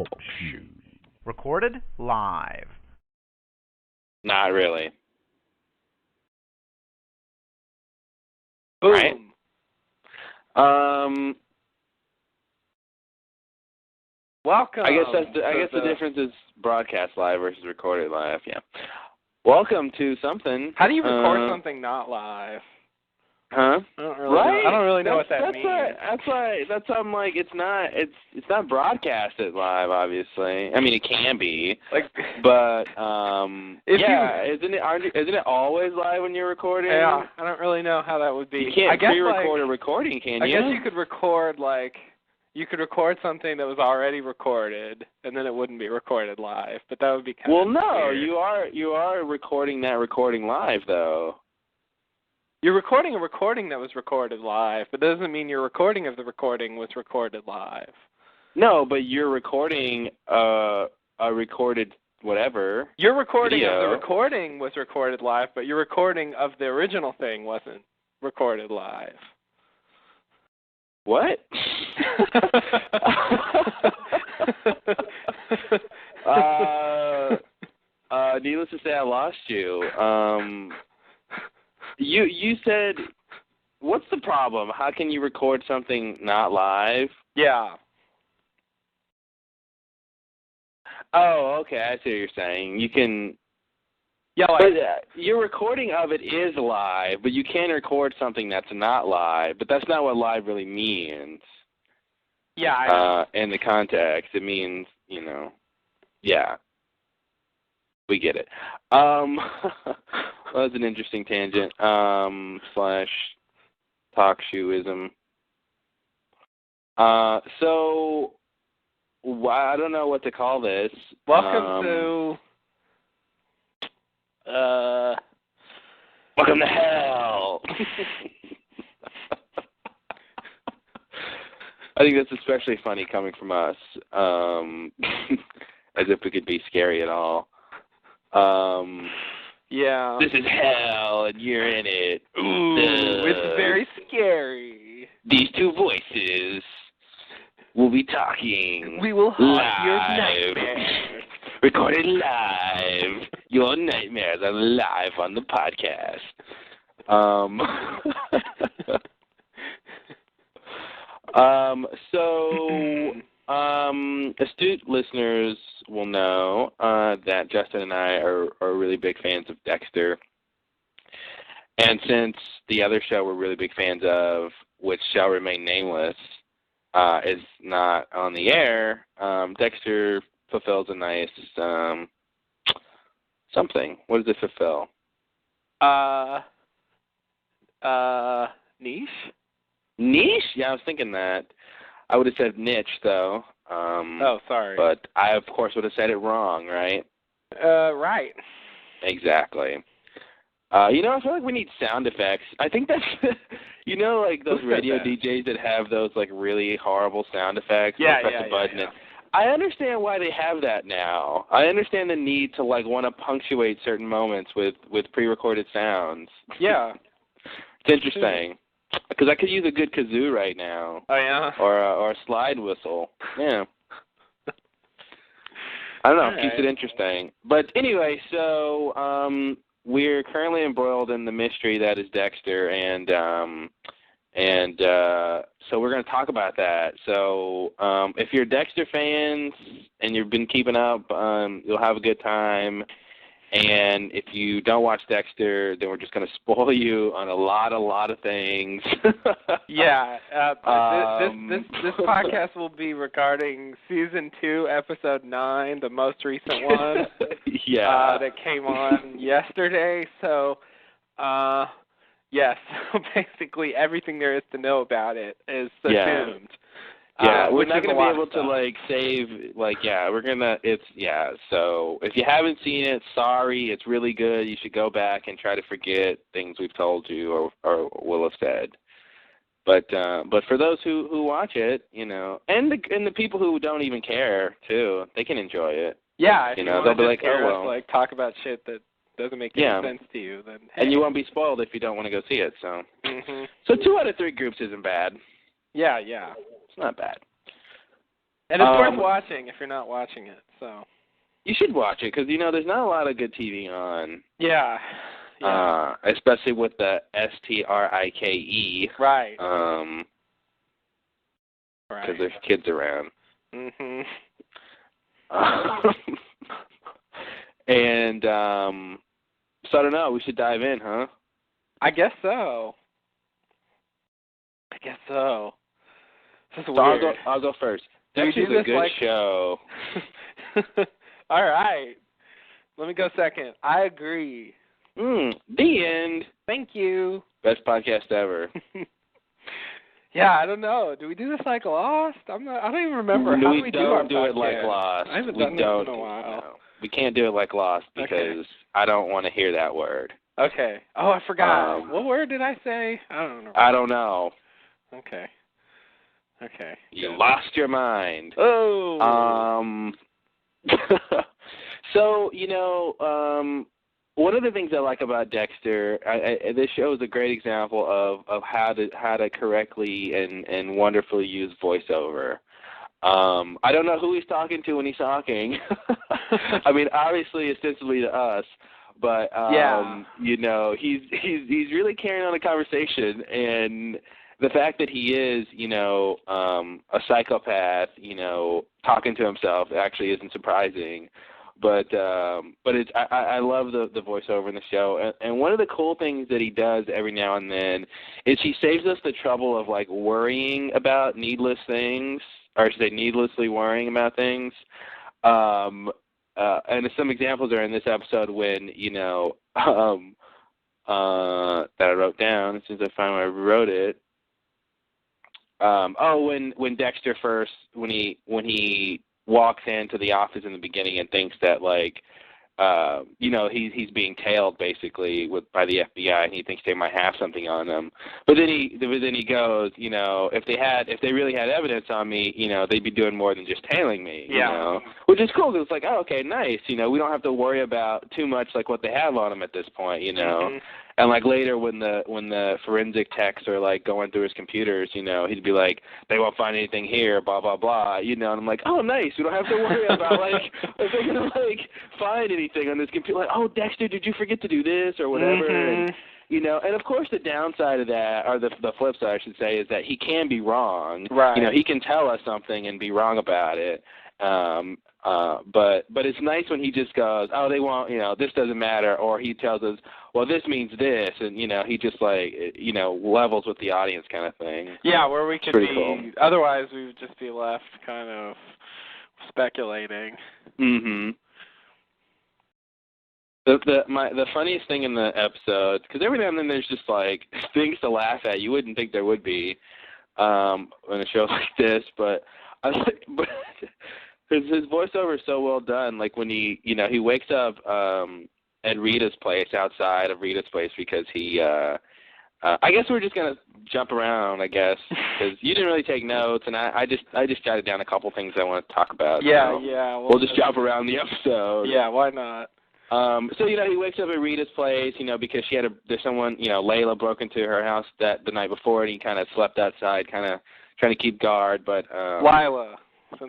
Talk Show. Recorded live. Not really. Boom. Right? Welcome. I guess the difference is broadcast live versus recorded live. Yeah. Welcome to something. How do you record something not live? Huh? I don't really know what that means. That's why I'm like it's not broadcasted live, obviously. I mean it can be. But isn't it always live when you're recording? Yeah, I don't really know how that would be. You can't pre-record a recording, can you? I guess you could record something that was already recorded, and then it wouldn't be recorded live. But that would be kind of weird. you are recording that recording live though. You're recording a recording that was recorded live, but that doesn't mean your recording of the recording was recorded live. No, but you're recording a recorded whatever. Your recording video. of the recording was recorded live, but your recording of the original thing wasn't recorded live. What? Needless to say, I lost you. You said, what's the problem? How can you record something not live? Yeah. Oh, okay. I see what you're saying. You can. Yeah, but your recording of it is live, but you can record something that's not live. But that's not what live really means. Yeah. In the context, it means yeah. We get it. That was an interesting tangent. / talk shoeism. So I don't know what to call this. Welcome to. Welcome to hell. I think that's especially funny coming from us. As if we could be scary at all. Yeah. This is hell, and you're in it. Ooh, it's very scary. These two voices will be talking. We will haunt your live. nightmares. Recorded live. Your nightmares are live on the podcast. Astute listeners will know that Justin and I are really big fans of Dexter. And since the other show we're really big fans of, which shall remain nameless, is not on the air, Dexter fulfills a nice something. What does it fulfill? Niche? Niche? Yeah, I was thinking that. I would have said niche, though. Oh, sorry. But I, of course, would have said it wrong, right? Right. Exactly. I feel like we need sound effects. I think that's, like those radio DJs that have those, like, really horrible sound effects. Yeah, press a button. I understand why they have that now. I understand the need to, like, want to punctuate certain moments with pre-recorded sounds. Yeah. It's interesting. Because I could use a good kazoo right now. Oh, yeah? Or a slide whistle. Yeah. I don't know. All Keeps it interesting. But anyway, so we're currently embroiled in the mystery that is Dexter, and so we're going to talk about that. So if you're Dexter fans and you've been keeping up, you'll have a good time. And if you don't watch Dexter, then we're just going to spoil you on a lot of things. Yeah. This podcast will be regarding Season 2, Episode 9, the most recent one. Yeah. That came on yesterday. So, yes. So basically everything there is to know about it is assumed. Yeah, we're not going to be able to, save, we're going to, so if you haven't seen it, sorry, it's really good. You should go back and try to forget things we've told you or will have said. But for those who watch it, and the people who don't even care, too, they can enjoy it. Yeah, they'll be like, oh, well. Talk about shit that doesn't make any sense to you, then hey. And you won't be spoiled if you don't want to go see it, so. Mm-hmm. So 2 out of 3 groups isn't bad. Yeah. Not bad. And it's worth watching if you're not watching it. So you should watch it because there's not a lot of good TV on. Yeah. Especially with the STRIKE. Right. Because there's kids around. Mhm. And so I don't know. We should dive in, huh? I guess so. This is so weird. I'll go first. Dexter's a good show. All right. Let me go second. I agree. The end. Thank you. Best podcast ever. Yeah, I don't know. Do we do this like Lost? I don't even remember how we do our podcast. We don't do it like Lost. I haven't done this in a while. No. We can't do it like Lost because I don't want to hear that word. Okay. Oh, I forgot. What word did I say? I don't know. Okay. You lost your mind. Oh. So, one of the things I like about Dexter, this show is a great example of how to correctly and wonderfully use voiceover. I don't know who he's talking to when he's talking. I mean, obviously, ostensibly to us, but he's really carrying on a conversation, and the fact that he is, a psychopath, talking to himself actually isn't surprising. But it's I love the voiceover in the show, and one of the cool things that he does every now and then is he saves us the trouble of like worrying about needless things, or I should say needlessly worrying about things. And some examples are in this episode when that I wrote down as soon as I find where I wrote it. When Dexter first when he walks into the office in the beginning and thinks that he's being tailed basically by the FBI, and he thinks they might have something on him. But then he goes, if they really had evidence on me, they'd be doing more than just tailing me. Which is cool because it's like, oh, okay, nice. We don't have to worry about too much like what they have on him at this point. Mm-hmm. And like later when the forensic techs are like going through his computers, he'd be like, they won't find anything here, blah blah blah, and I'm like, oh nice, we don't have to worry about like if they're gonna like find anything on this computer, like, oh Dexter, did you forget to do this or whatever, and and of course the downside of that, or the flip side I should say, is that he can be wrong. Right. He can tell us something and be wrong about it. But it's nice when he just goes, oh, they won't, this doesn't matter, or he tells us, well, this means this, and he just like, levels with the audience kind of thing. Yeah, where we could be, cool. Otherwise we would just be left kind of speculating. Mm-hmm. The funniest thing in the episode, because every now and then there's just like things to laugh at you wouldn't think there would be in a show like this, but his voiceover is so well done. Like when he wakes up at Rita's place, outside of Rita's place, because he I guess we're just gonna jump around, I guess, because you didn't really take notes, and I just jotted down a couple things I want to talk about. Yeah, so yeah. We'll just jump around the episode. Yeah, why not? So he wakes up at Rita's place, because there's someone, Layla broke into her house the night before, and he kind of slept outside, kind of trying to keep guard, but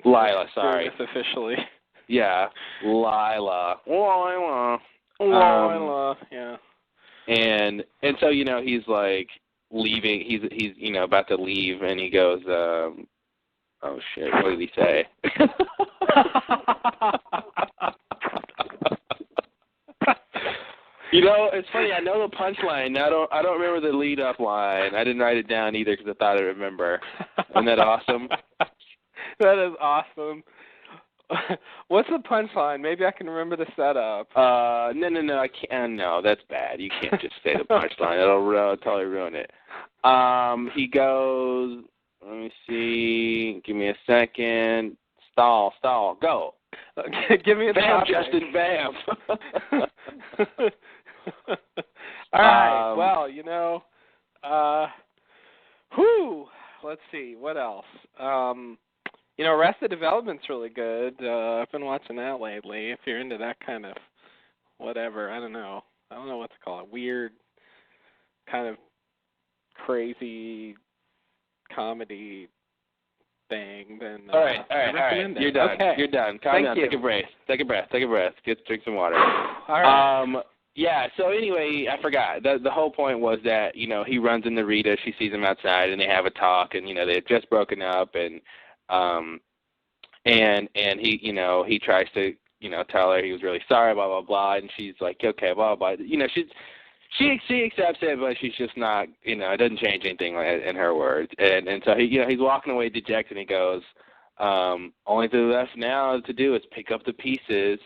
Lila, sorry, officially. Yeah, Lila, yeah. And so he's like leaving. He's about to leave, and he goes, oh shit, what did he say? It's funny. I know the punchline. I don't remember the lead-up line. I didn't write it down either because I thought I'd remember. Isn't that awesome? That is awesome. What's the punchline? Maybe I can remember the setup. No, I can't. No, that's bad. You can't just say the punchline. It'll totally ruin it. He goes. Let me see. Give me a second. Stall. Go. Give me a Bam, Justin, bam. All right. Well, let's see. What else? Arrested Development's really good. I've been watching that lately. If you're into that kind of whatever, I don't know what to call it. Weird, kind of crazy comedy thing, then all right. You're done. Okay. You're done. Calm down. You. Take a breath. Drink some water. All right. Yeah, so anyway, I forgot. The whole point was that, he runs into Rita, she sees him outside, and they have a talk, and, they had just broken up, and he, he tries to, tell her he was really sorry, blah, blah, blah, and she's like, okay, blah, blah, she accepts it, but she's just not, it doesn't change anything in her words, and so he's walking away dejected, and he goes, only thing left now to do is pick up the pieces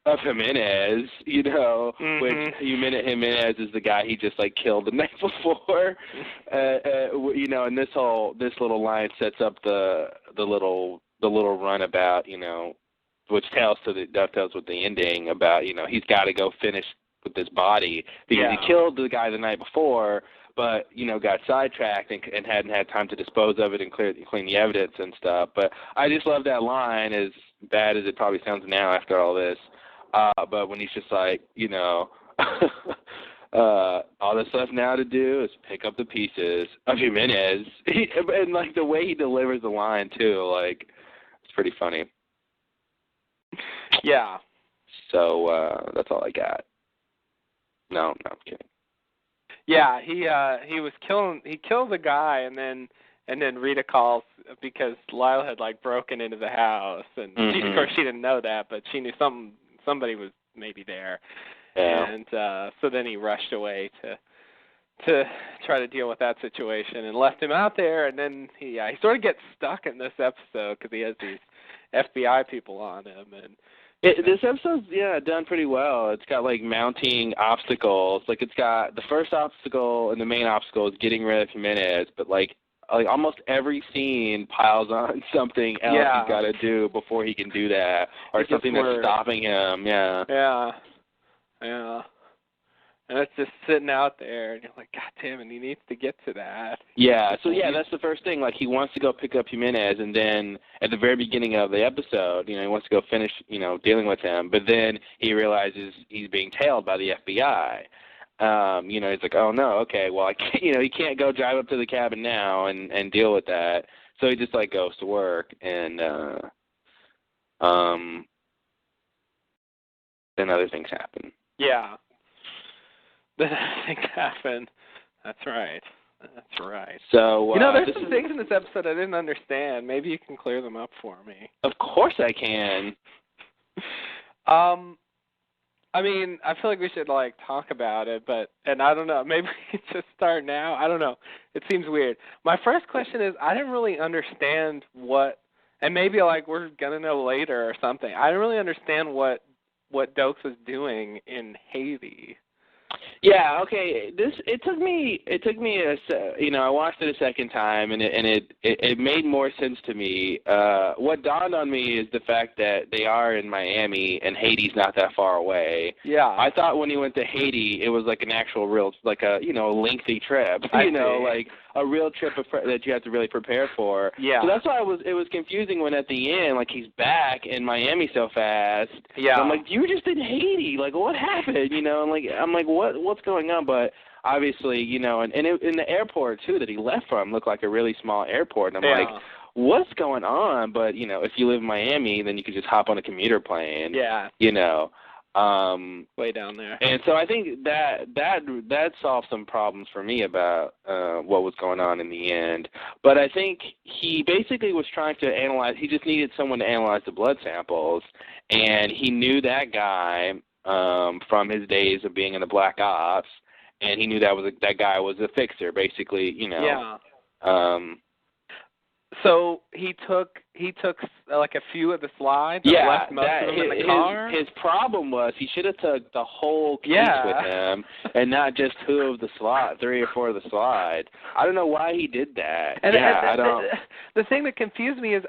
of Jimenez, which Jimenez is the guy he just killed the night before, and this little line sets up the little run about which dovetails with the ending about he's got to go finish with this body because he killed the guy the night before, but got sidetracked and hadn't had time to dispose of it and clean the evidence and stuff. But I just love that line, as bad as it probably sounds now after all this. But when he's just like, all that's left now to do is pick up the pieces of Jimenez, and the way he delivers the line too, it's pretty funny. Yeah. So that's all I got. No, I'm kidding. Yeah, he killed the guy, and then Rita calls because Lyle had broken into the house, and of course she didn't know that, but she knew somebody was maybe there, and so then he rushed away to try to deal with that situation and left him out there, and then he sort of gets stuck in this episode because he has these FBI people on him, and this episode's done pretty well. It's got mounting obstacles. It's got the first obstacle and the main obstacle is getting rid of Jimenez, but almost every scene piles on something else he's got to do before he can do that, or something that's stopping him. Yeah. And it's just sitting out there, and you're like, God damn it, he needs to get to that. Yeah, so that's the first thing. He wants to go pick up Jimenez, and then at the very beginning of the episode, he wants to go finish, dealing with him, but then he realizes he's being tailed by the FBI. He's like, oh no, okay, well I can't, he can't go drive up to the cabin now and deal with that. So he just goes to work, and then other things happen. Yeah. Then things happen. That's right. So there's some things in this episode I didn't understand. Maybe you can clear them up for me. Of course I can. I mean, I feel like we should talk about it, and I don't know, maybe we can just start now. I don't know. It seems weird. My first question is, I didn't really understand what, and maybe we're gonna know later or something. I didn't really understand what Dokes was doing in Haiti. Yeah, okay. It took me I watched it a second time, and it made more sense to me. What dawned on me is the fact that they are in Miami and Haiti's not that far away. Yeah. I thought when he went to Haiti, it was an actual real a lengthy trip. A real trip that you have to really prepare for. Yeah. So that's why it was confusing when at the end he's back in Miami so fast. Yeah. And I'm you were just in Haiti. What happened? And I'm what's going on? But obviously, and in the airport too that he left from looked like a really small airport. And I'm what's going on? But if you live in Miami, then you could just hop on a commuter plane. Yeah. Way down there. And so I think that solved some problems for me about what was going on in the end. But I think he basically was trying to analyze. He just needed someone to analyze the blood samples, and he knew that guy from his days of being in the Black Ops, and he knew that guy was a fixer, basically. Yeah. So he took a few of the slides and left most of them in the car? His problem was he should have took the whole case with him and not just 2 of the slides, 3 or 4 of the slides. I don't know why he did that. I don't. The thing that confused me is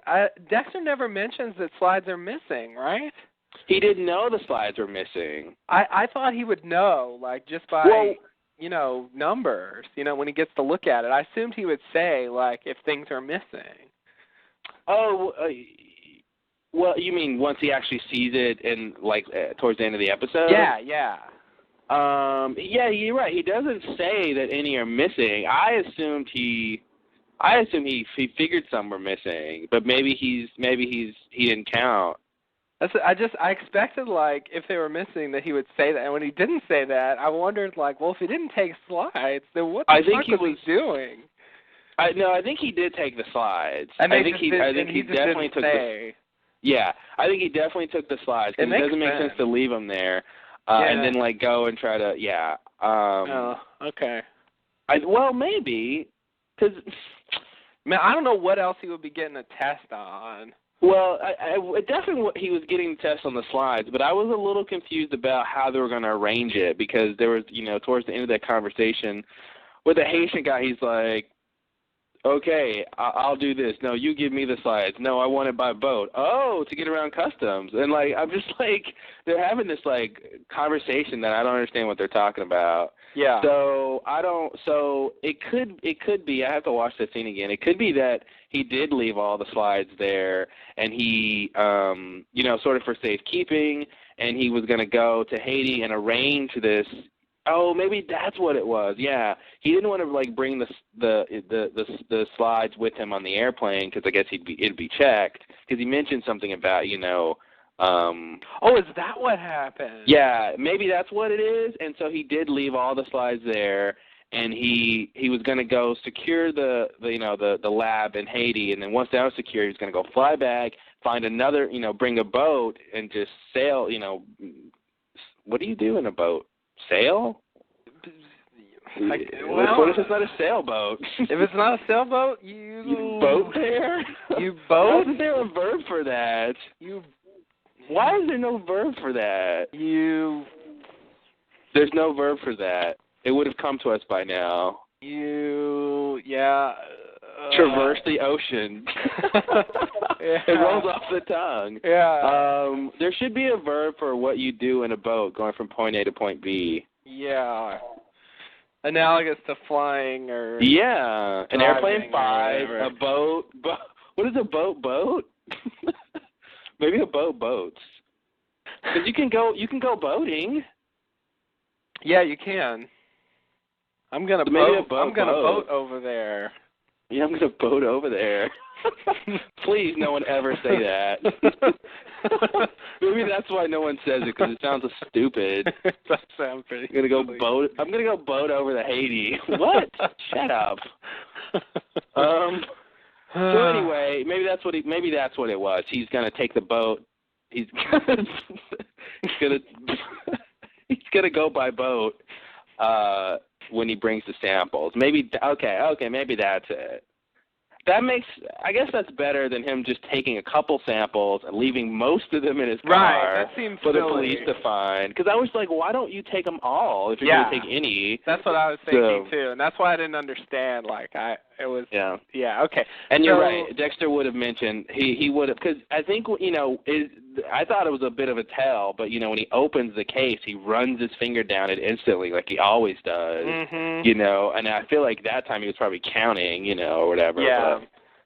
Dexter never mentions that slides are missing, right? He didn't know the slides were missing. I thought he would know, just by... numbers, when he gets to look at it. I assumed he would say, if things are missing. Oh, well, you mean once he actually sees it in, towards the end of the episode? Yeah. Yeah, you're right. He doesn't say that any are missing. I assumed he I assume he figured some were missing, but maybe he didn't count. I expected, like, if they were missing that he would say that, and when he didn't say that, I wondered, like, well, if he didn't take slides, then what the fuck was he doing? I think he did take the slides. I think he definitely took the. Yeah, I think he definitely took the slides because it doesn't make sense to leave them there, and then like go and try to okay. Well, maybe because man, I don't know what else he would be getting a test on. Well, I definitely he was getting the test on the slides, but I was a little confused about how they were going to arrange it because there was, towards the end of that conversation with the Haitian guy, he's like, okay, I'll do this. No, you give me the slides. No, I want it by boat. Oh, to get around customs. And, like, I'm just like, they're having this, like, conversation that I don't understand what they're talking about. Yeah. So it could be, I have to watch the scene again. It could be that he did leave all the slides there and he, sort of for safekeeping, and he was going to go to Haiti and arrange this. Oh, maybe that's what it was. Yeah, he didn't want to like bring the slides with him on the airplane because I guess it'd be checked because he mentioned something about Oh, is that what happened? Yeah, maybe that's what it is. And so he did leave all the slides there, and he was going to go secure the lab in Haiti, and then once that was secure, he was going to go fly back, find another, bring a boat, and just sail. What do you do in a boat? Sail? What if it's not a sailboat? If it's not a sailboat, you boat there? You boat? Why isn't there a verb for that? Why is there no verb for that? There's no verb for that. It would have come to us by now. Traverse the ocean. Yeah. It rolls off the tongue. Yeah. There should be a verb for what you do in a boat going from point A to point B. Yeah. Analogous to flying or an airplane 5, a boat. What is a boat? Maybe a boats. Because you can go boating. Yeah, you can. I'm gonna boat over there. Yeah, I'm gonna boat over there. Please, no one ever say that. Maybe that's why no one says it because it sounds stupid. That sounds pretty. I'm gonna go boat over to Haiti. What? Shut up. So anyway, maybe that's what it was. He's gonna take the boat. He's gonna go by boat when he brings the samples. Maybe maybe that's it. I guess that's better than him just taking a couple samples and leaving most of them in his car for the police to find. Because I was like, why don't you take them all if you're going to take any? That's what I was thinking too, and that's why I didn't understand. Okay. And you're right. Dexter would have mentioned he would have, because I think I thought it was a bit of a tell, but when he opens the case, he runs his finger down it instantly, like he always does. Mm-hmm. And I feel like that time he was probably counting, or whatever. Yeah.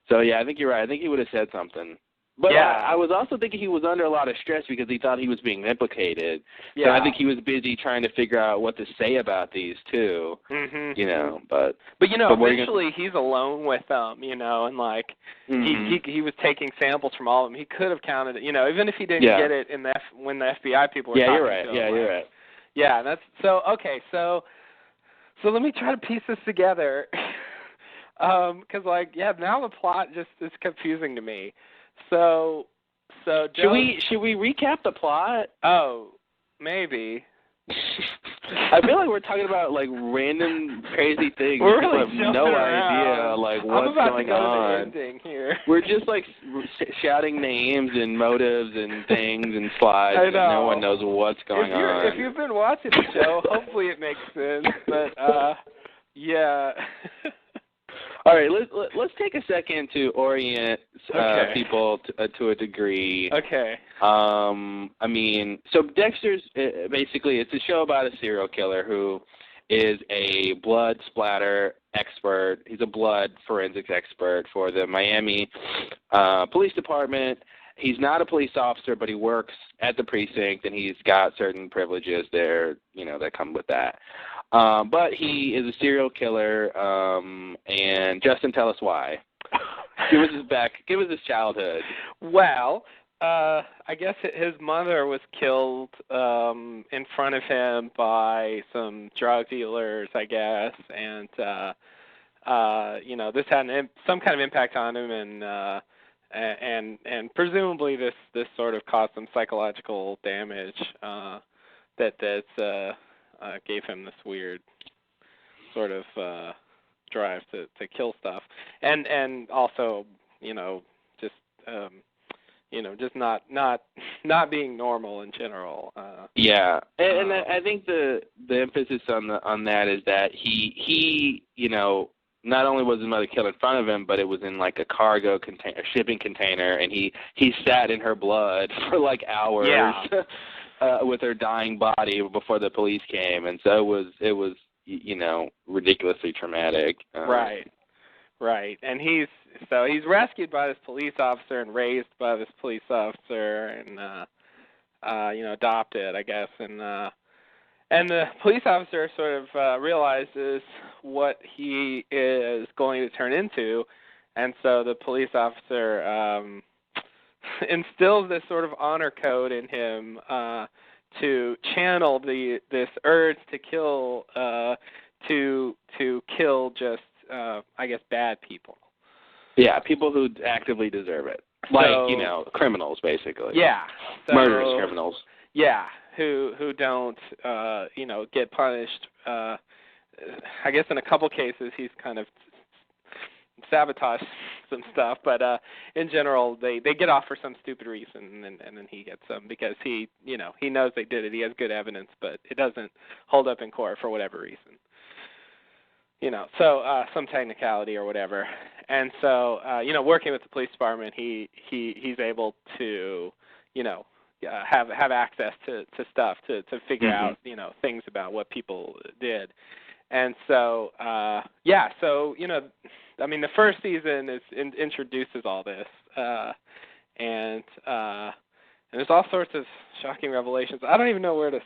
So I think you're right. I think he would have said something. But I was also thinking he was under a lot of stress because he thought he was being implicated. Yeah. So I think he was busy trying to figure out what to say about these too. Mm-hmm. But eventually he's alone with them, and like he was taking samples from all of them. He could have counted it, even if he didn't get it when the FBI people were talking you're right. to him. Yeah, you're right. Yeah, that's so okay. So let me try to piece this together. Because now the plot just is confusing to me. So should we recap the plot? Oh, maybe. I feel like we're talking about like random crazy things. We're really have no idea I'm what's about going to go on. To the ending here. We're just like shouting names and motives and things and slides, and no one knows what's going on. If you've been watching the show, hopefully it makes sense. But yeah. All right, let's take a second to orient people to a degree. Okay. So Dexter's basically it's a show about a serial killer who is a blood splatter expert. He's a blood forensics expert for the Miami Police Department. He's not a police officer, but he works at the precinct, and he's got certain privileges there, that come with that. But he is a serial killer, and Justin, tell us why. Give us his childhood. Well, I guess his mother was killed in front of him by some drug dealers, I guess, and this had some kind of impact on him, and presumably this sort of caused some psychological damage that gave him this weird sort of drive to kill stuff, and also just not being normal in general. And I think the emphasis on that is that he not only was his mother killed in front of him, but it was in like a cargo container, shipping container, and he sat in her blood for like hours with her dying body before the police came, and so it was ridiculously traumatic. Right, and he's rescued by this police officer and raised by this police officer, and adopted, I guess, and the police officer sort of realizes what he is going to turn into, and so the police officer instills this sort of honor code in him to channel this urge to kill, to kill just I guess bad people. Yeah, people who actively deserve it, like criminals, basically. Yeah, murderous criminals. Yeah, who don't get punished. I guess in a couple cases he's kind of sabotaged some stuff, but in general they get off for some stupid reason, and then he gets them because he knows they did it. He has good evidence, but it doesn't hold up in court for whatever reason. Some technicality or whatever. And so, working with the police department, he's able to, have access to stuff to figure out, things about what people did. And so, the first season introduces all this, and there's all sorts of shocking revelations. I don't even know where to.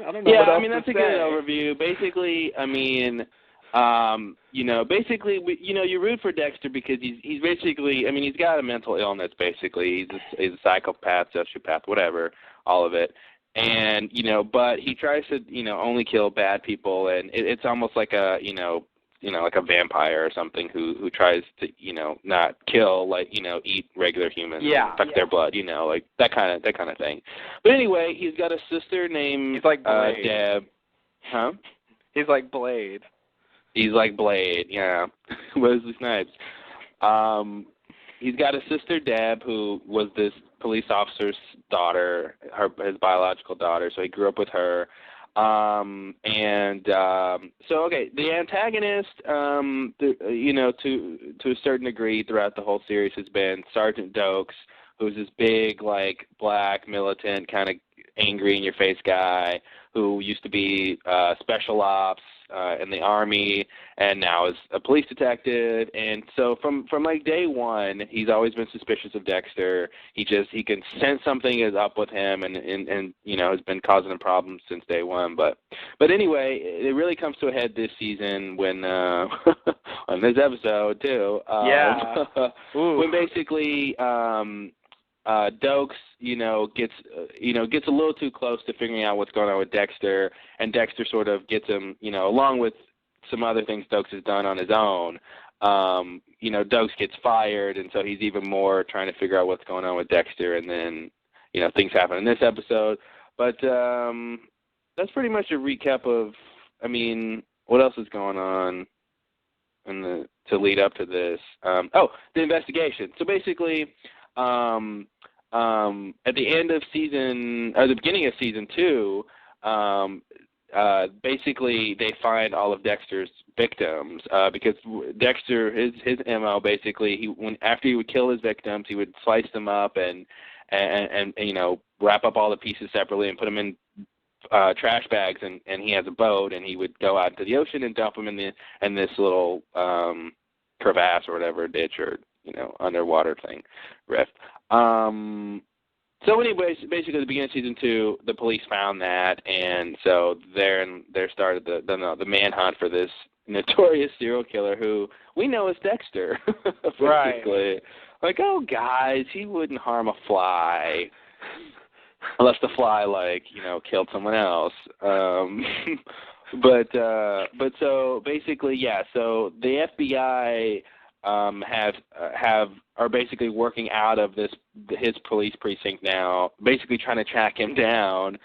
I don't know. Yeah, what else that's to a say. good overview. Basically, you root for Dexter because he's basically, he's got a mental illness. Basically, he's a psychopath, sociopath, whatever, all of it. And but he tries to only kill bad people, and it's almost like a like a vampire or something who tries to not kill, like eat regular humans, suck their blood, like that kind of thing. But anyway, he's got a sister named He's like Blade. Deb. Huh? He's like Blade. He's like Blade, yeah. Wesley Snipes. He's got a sister, Deb, who was this police officer's daughter, his biological daughter, so he grew up with her. The antagonist, to a certain degree throughout the whole series has been Sergeant Dokes, who's this big, like, black, militant, kind of angry-in-your-face guy who used to be special ops in the Army and now is a police detective. And so from like day one, he's always been suspicious of Dexter. He can sense something is up with him and has been causing him problems since day one. But anyway, it really comes to a head this season when on this episode too. When basically Dokes, gets a little too close to figuring out what's going on with Dexter, and Dexter sort of gets him, along with some other things Dokes has done on his own. Dokes gets fired, and so he's even more trying to figure out what's going on with Dexter, and then, things happen in this episode. But that's pretty much a recap of, what else is going on to lead up to this. The investigation. So basically, at the end of the beginning of season 2, basically they find all of Dexter's victims because Dexter, his MO basically, after he would kill his victims, he would slice them up and wrap up all the pieces separately and put them in trash bags, and he has a boat, and he would go out into the ocean and dump them in this little crevasse or whatever, ditch or underwater thing, rift. So anyway, basically at the beginning of season 2, the police found that, and so there started the manhunt for this notorious serial killer who we know as Dexter. Basically. Right. Like, oh guys, he wouldn't harm a fly. Unless the fly, killed someone else. But so basically, yeah. So the FBI are basically working out of his police precinct now, basically trying to track him down.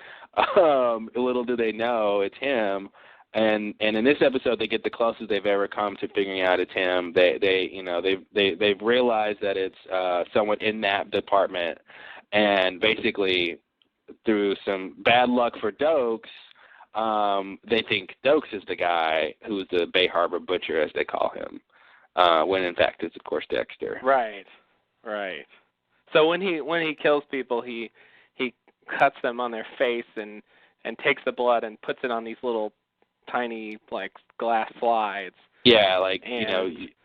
Little do they know it's him. And in this episode, they get the closest they've ever come to figuring out it's him. They've realized that it's someone in that department, and basically through some bad luck for Dokes, they think Dokes is the guy who's the Bay Harbor Butcher, as they call him, when in fact it's of course Dexter. Right. So when he kills people, he cuts them on their face and takes the blood and puts it on these little tiny glass slides. Yeah,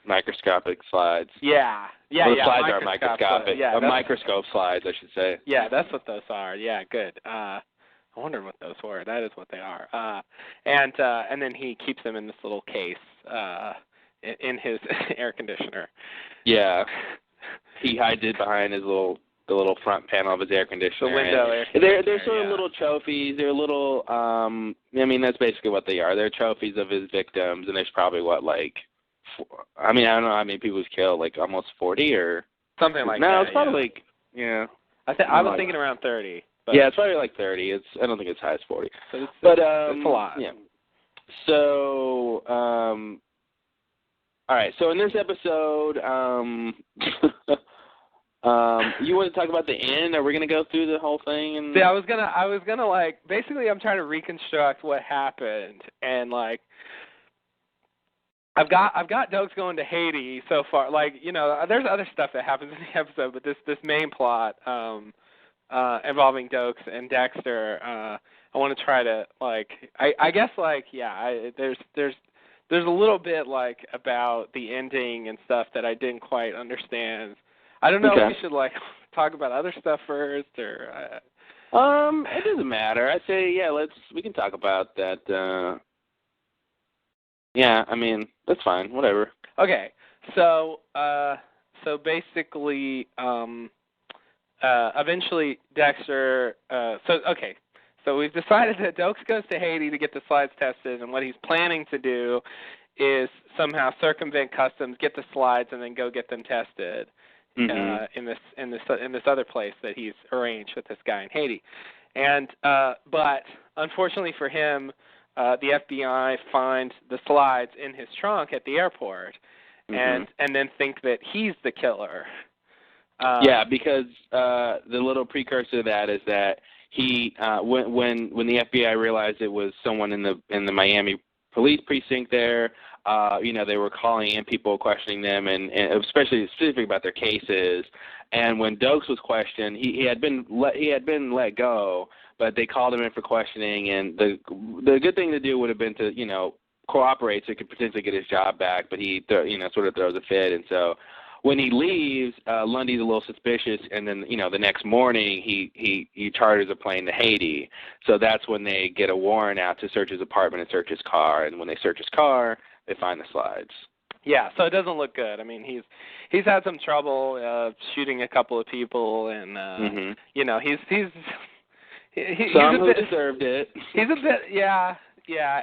microscopic slides. Yeah. Well, the slides are microscopic. Yeah, microscope slides, I should say. Yeah, that's what those are. Yeah, good. I wondered what those were. That is what they are. And then he keeps them in this little case in his air conditioner. Yeah. He hides it behind the little front panel of his air conditioner. The window air conditioner. They're sort of little trophies. They're little, that's basically what they are. They're trophies of his victims, and there's probably I don't know how many people he's killed, almost 40 or something like that. No, it's probably I was thinking around 30. But yeah, it's probably 30. I don't think it's as high as 40. So it's a lot. Yeah. So, all right. So in this episode, you want to talk about the end? Are we going to go through the whole thing? And... See, I was gonna basically I'm trying to reconstruct what happened, and I've got Dokes going to Haiti so far. There's other stuff that happens in the episode, but this main plot involving Dokes and Dexter, I want to try to there's a little bit about the ending and stuff that I didn't quite understand. I don't know if we should talk about other stuff first or. It doesn't matter. I'd say we can talk about that. Yeah, that's fine. Whatever. Okay, so basically, eventually Dexter. So we've decided that Dokes goes to Haiti to get the slides tested, and what he's planning to do is somehow circumvent customs, get the slides, and then go get them tested. In this other place that he's arranged with this guy in Haiti, and but unfortunately for him, the FBI find the slides in his trunk at the airport, and then think that he's the killer. Because the little precursor to that is that he when the FBI realized it was someone in the Miami police precinct there. They were calling in people, questioning them, and especially specific about their cases. And when Dokes was questioned, he had been let go, but they called him in for questioning. And the good thing to do would have been to cooperate so he could potentially get his job back. But he sort of throws a fit, and so when he leaves, Lundy's a little suspicious. And then the next morning he charters a plane to Haiti. So that's when they get a warrant out to search his apartment and search his car. And when they search his car, they find the slides. Yeah, so it doesn't look good. He's had some trouble shooting a couple of people, and he's some who deserved it. He's a bit,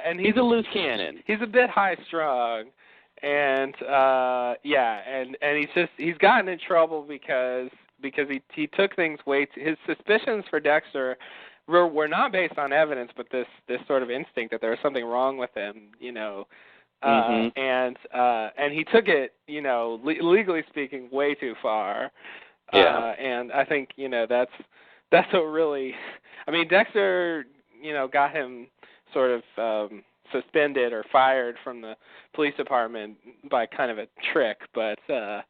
and he's a loose cannon. He's a bit high strung, and he's gotten in trouble because he took things his suspicions for Dexter were not based on evidence, but this sort of instinct that there was something wrong with him, and he took it, legally speaking, way too far. And I think, that's what really, Dexter, got him sort of suspended or fired from the police department by kind of a trick, but it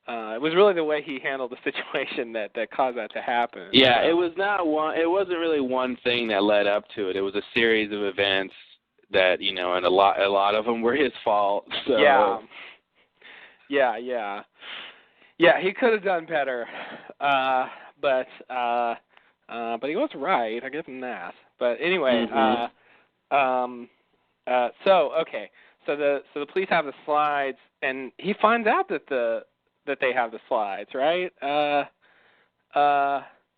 was really the way he handled the situation that caused that to happen. Yeah, it wasn't really one thing that led up to it. It was a series of events that, and a lot of them were his fault. So. Yeah. Yeah, he could have done better. but he was right. I give him that. But anyway, so the police have the slides, and he finds out that they have the slides, right?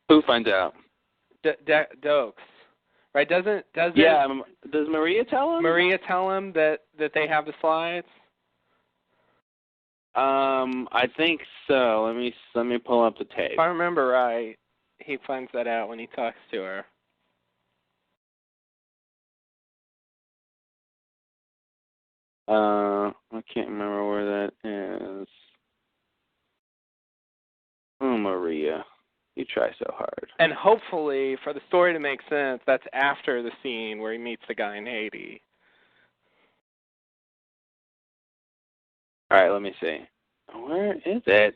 Who finds out? Dokes, right? Does Maria tell him? Maria tell him that they have the slides? I think so. Let me pull up the tape. If I remember right, he finds that out when he talks to her. I can't remember where that is. Oh, Maria, you try so hard. And hopefully, for the story to make sense, that's after the scene where he meets the guy in Haiti. All right, let me see. Where is it?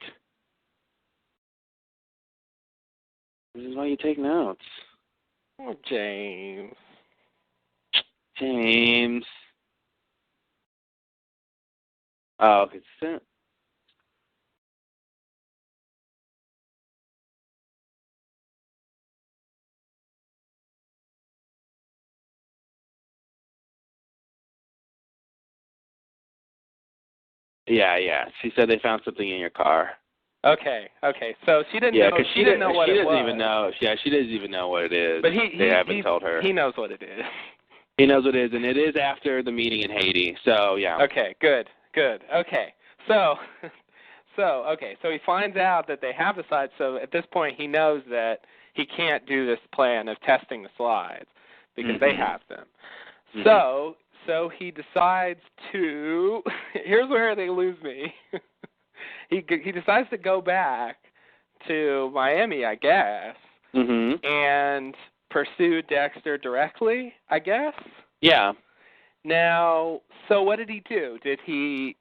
This is why you take notes. Oh, James. Oh, it's sent. Yeah. She said they found something in your car. Okay. So she didn't know. She didn't know what it was. She doesn't even know. Yeah, she doesn't even know what it is. But they haven't told her. He knows what it is. He knows what it is, and it is after the meeting in Haiti. So yeah. Okay. Good. Okay. So he finds out that they have the slides. So at this point, he knows that he can't do this plan of testing the slides because they have them. So he decides to. Here's where they lose me. He decides to go back to Miami, I guess, and pursue Dexter directly, I guess. Yeah. Now, so what did he do? Did he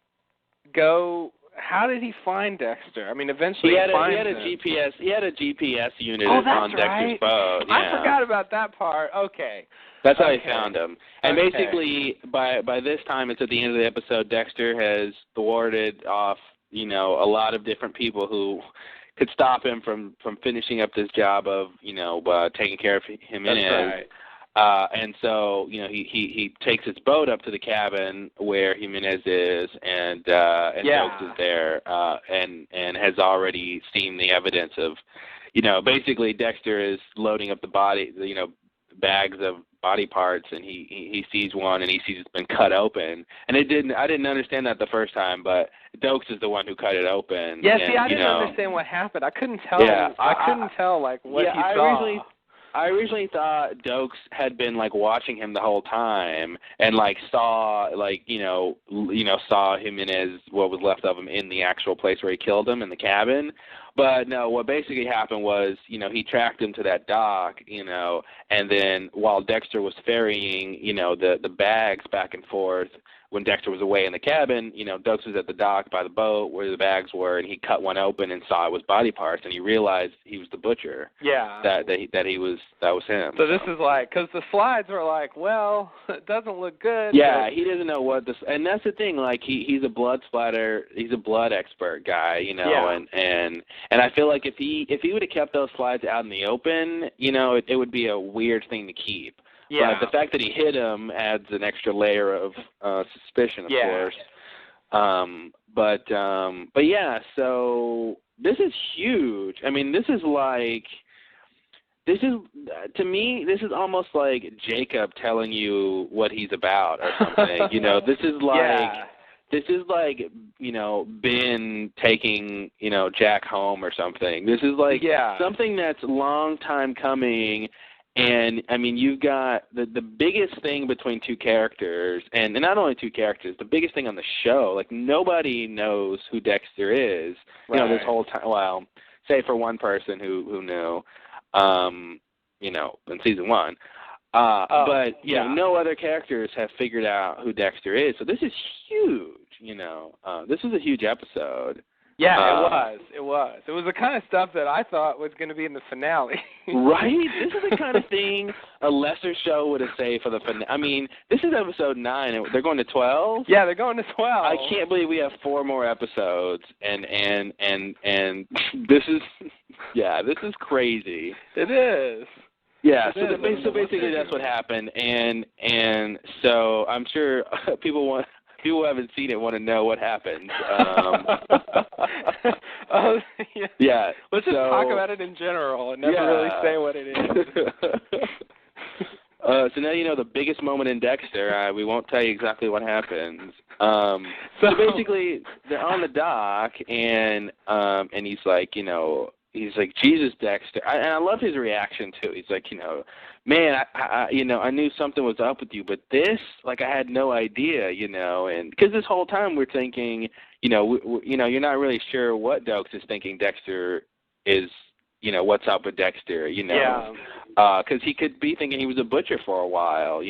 go? How did he find Dexter? I mean, eventually he had a GPS. He had a GPS unit right. on Dexter's boat. Yeah. I forgot about that part. Okay. That's how he found him. And basically, by this time, it's at the end of the episode, Dexter has thwarted off, a lot of different people who could stop him from finishing up this job of, taking care of Jimenez. That's right. And so, he takes his boat up to the cabin where Jimenez is, and Dokes is there, and has already seen the evidence of, basically Dexter is loading up the body, bags of body parts, and he sees one, and he sees it's been cut open. And I didn't understand that the first time, but Dokes is the one who cut it open. Yeah, and, I didn't understand what happened. I couldn't tell. Yeah, I couldn't tell what he saw. I originally thought Dokes had been watching him the whole time, and saw saw Jimenez, what was left of him, in the actual place where he killed him in the cabin. But no, what basically happened was, he tracked him to that dock, and then while Dexter was ferrying, the bags back and forth, when Dexter was away in the cabin, Dokes was at the dock by the boat where the bags were, and he cut one open and saw it was body parts, and he realized he was the butcher. Yeah. That was him. So this is because the slides were well, it doesn't look good. Yeah, he doesn't know what this, and that's the thing. He's a blood splatter, he's a blood expert guy, Yeah. And I feel like if he would have kept those slides out in the open, it would be a weird thing to keep. Yeah. But the fact that he hit him adds an extra layer of suspicion, of course. But yeah, so this is huge. I mean, this is to me, this is almost like Jacob telling you what he's about or something. This is This is Ben taking, Jack home or something. This is something that's a long time coming. And, I mean, you've got the biggest thing between two characters, and not only two characters, the biggest thing on the show, nobody knows who Dexter is, this whole time. Well, say for one person who knew, in season one. But, no other characters have figured out who Dexter is. So this is huge, This is a huge episode. Yeah, it was. It was the kind of stuff that I thought was going to be in the finale. Right? This is the kind of thing a lesser show would have saved for the finale. I mean, this is episode 9, and they're going to 12? Yeah, they're going to 12. I can't believe we have 4 more episodes, and this is Yeah, this is crazy. It is. Yeah, so basically that's what happened, and so I'm sure people who haven't seen it want to know what happened. Yeah. Let's just talk about it in general and never really say what it is. So now you know the biggest moment in Dexter. We won't tell you exactly what happens. So basically, they're on the dock, and he's like, Jesus, Dexter. And I love his reaction too. He's like, man, I knew something was up with you, but this, like, I had no idea, and because this whole time we're thinking, you're not really sure what Dokes is thinking Dexter is, what's up with Dexter, Yeah. Because he could be thinking he was a butcher for a while,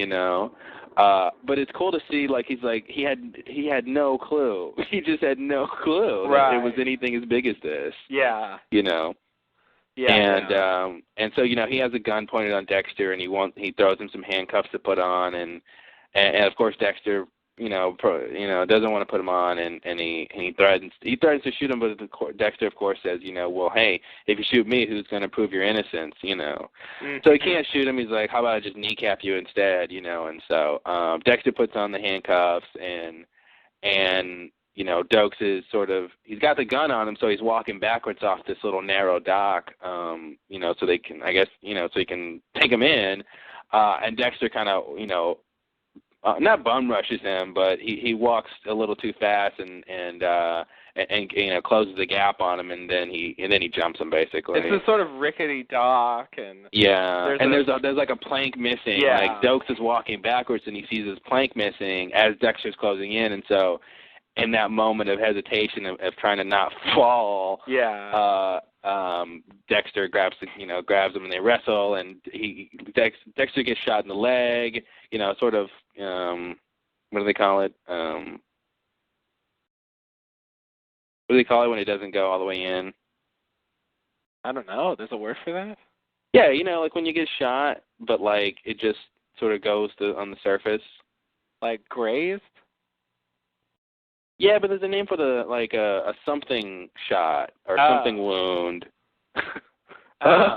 but it's cool to see, like, he's like, he had no clue. He just had no clue that it was anything as big as this. Yeah. Yeah. And so, he has a gun pointed on Dexter, and he throws him some handcuffs to put on, and of course Dexter, doesn't want to put him on, and he threatens to shoot him, but Dexter, of course, says, well, hey, if you shoot me, who's going to prove your innocence, Mm-hmm. So he can't shoot him. He's like, how about I just kneecap you instead, and so Dexter puts on the handcuffs, and Dokes is he's got the gun on him, so he's walking backwards off this little narrow dock, so they can, I guess, so he can take him in, and Dexter kind of, not bum rushes him, but he walks a little too fast and closes the gap on him, and then he jumps him basically. It's a sort of rickety dock, and there's like a plank missing. Yeah. Like Dokes is walking backwards and he sees his plank missing as Dexter's closing in, and so in that moment of hesitation of trying to not fall, Dexter grabs him and they wrestle, and Dexter gets shot in the leg, what do they call it? What do they call it when it doesn't go all the way in? I don't know. There's a word for that? Yeah, like when you get shot, but like it just sort of goes on the surface. Like grazed? Yeah, but there's a name for a something shot or something wound. I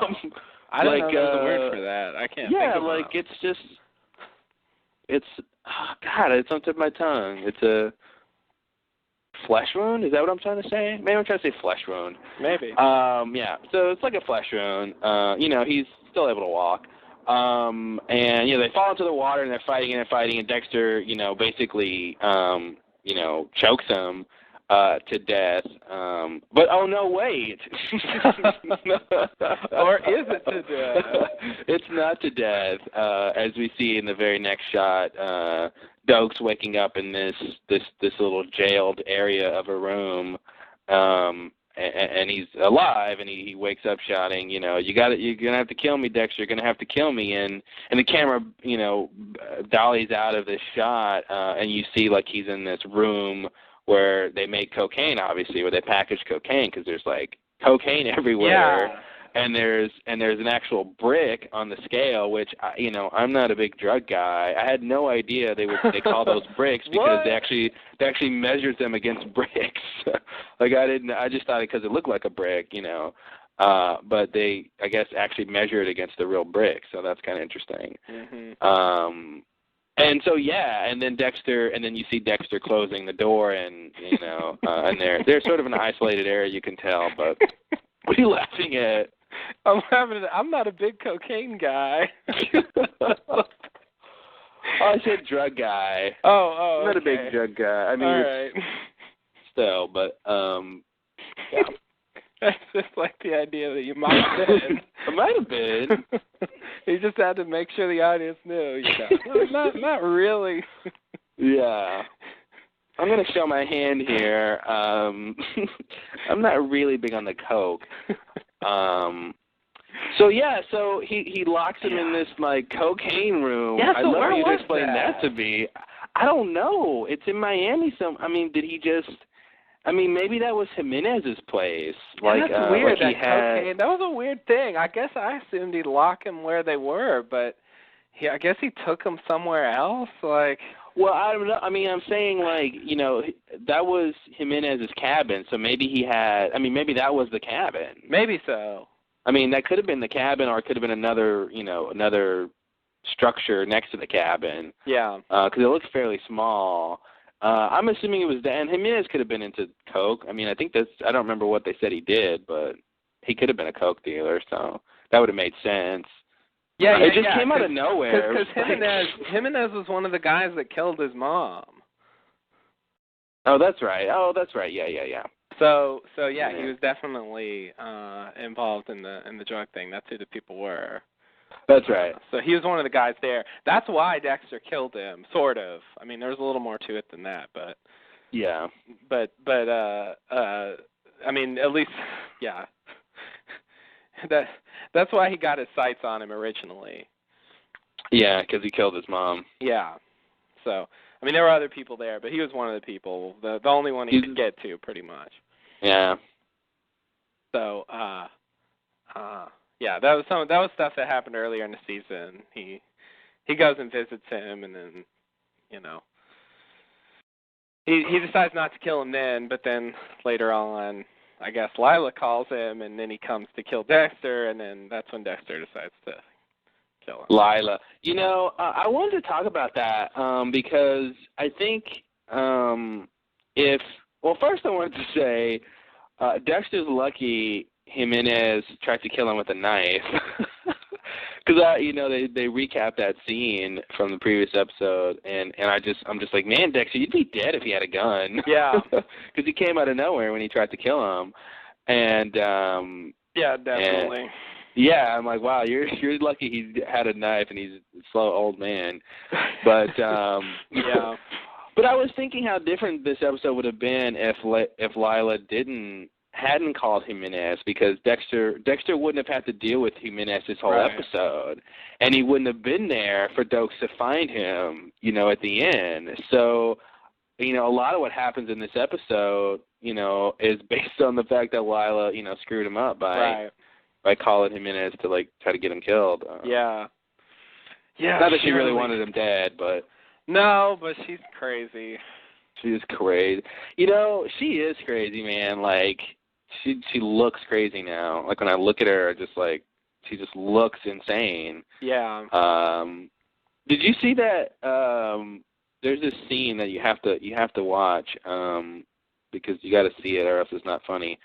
don't know there's a word for that. I can't think of like one. it's on the tip of my tongue. It's a flesh wound? Is that what I'm trying to say? Maybe I'm trying to say flesh wound. Maybe. Yeah, so it's like a flesh wound. He's still able to walk. And, they fall into the water and they're fighting, and Dexter, basically, chokes him to death. But, oh, no, wait. Or is it to death? It's not to death. As we see in the very next shot, Dokes waking up in this little jailed area of a room, and he's alive, and he wakes up shouting, you're gonna have to kill me, Dexter. You're gonna have to kill me. And the camera, dollies out of this shot, and you see like he's in this room where they make cocaine, obviously, where they package cocaine, because there's like cocaine everywhere. Yeah. And there's an actual brick on the scale, which I'm not a big drug guy. I had no idea they call those bricks because they actually measured them against bricks. I just thought it because it looked like a brick, but they, I guess, actually measure it against the real brick. So that's kind of interesting. Mm-hmm. And so and then you see Dexter closing the door, and and they're sort of in an isolated area, you can tell. But what are you laughing at? I'm not a big cocaine guy. I said drug guy. Oh, I'm not a big drug guy. I mean, all right. Still, but yeah. That's just like the idea that you might have been. I might have been. You just had to make sure the audience knew. Not really. Yeah. I'm going to show my hand here. I'm not really big on the coke. So he locks him in this like cocaine room. Yeah, so I'd love for you to was explain that to me. I don't know. It's in Miami. Maybe that was Jimenez's place. That's weird. Like cocaine. That was a weird thing. I guess I assumed he'd lock him where they were, but I guess he took them somewhere else. Like. Well, I don't know. I mean, I'm saying, that was Jimenez's cabin, so maybe maybe that was the cabin. Maybe so. I mean, that could have been the cabin, or it could have been another structure next to the cabin. Yeah. Because it looks fairly small. I'm assuming it was and Jimenez could have been into coke. I mean, I don't remember what they said he did, but he could have been a coke dealer, so that would have made sense. Yeah, it just came out of nowhere. Because Jimenez was one of the guys that killed his mom. Oh, that's right. Yeah. So yeah, he was definitely involved in the drug thing. That's who the people were. That's right. So he was one of the guys there. That's why Dexter killed him, sort of. I mean, there's a little more to it than that, but yeah. But I mean, at least yeah. That's why he got his sights on him originally. Yeah, because he killed his mom. Yeah. So I mean, there were other people there, but he was one of the people, the only one he could get to, pretty much. Yeah. So yeah, that was stuff that happened earlier in the season. He goes and visits him, and then, he decides not to kill him then, but then later on, I guess Lila calls him, and then he comes to kill Dexter, and then that's when Dexter decides to kill him. Lila. I wanted to talk about that because I think first I wanted to say Dexter's lucky Jimenez tried to kill him with a knife, because they recap that scene from the previous episode, and I'm just like, man, Dexter, you'd be dead if he had a gun. Yeah, because he came out of nowhere when he tried to kill him, and yeah, definitely. Yeah, I'm like, wow, you're lucky he had a knife and he's a slow old man, but yeah. But I was thinking how different this episode would have been if Lila hadn't called Jimenez, because Dexter wouldn't have had to deal with Jimenez this whole episode, and he wouldn't have been there for Dokes to find him, at the end. So, a lot of what happens in this episode, is based on the fact that Lila, screwed him up by calling Jimenez to try to get him killed. Yeah. Not that she really wanted him dead, but. No, but she's crazy. She's crazy. She is crazy, man. She looks crazy now. When I look at her, she just looks insane. Yeah. Did you see that? There's this scene that you have to watch because you got to see it, or else it's not funny.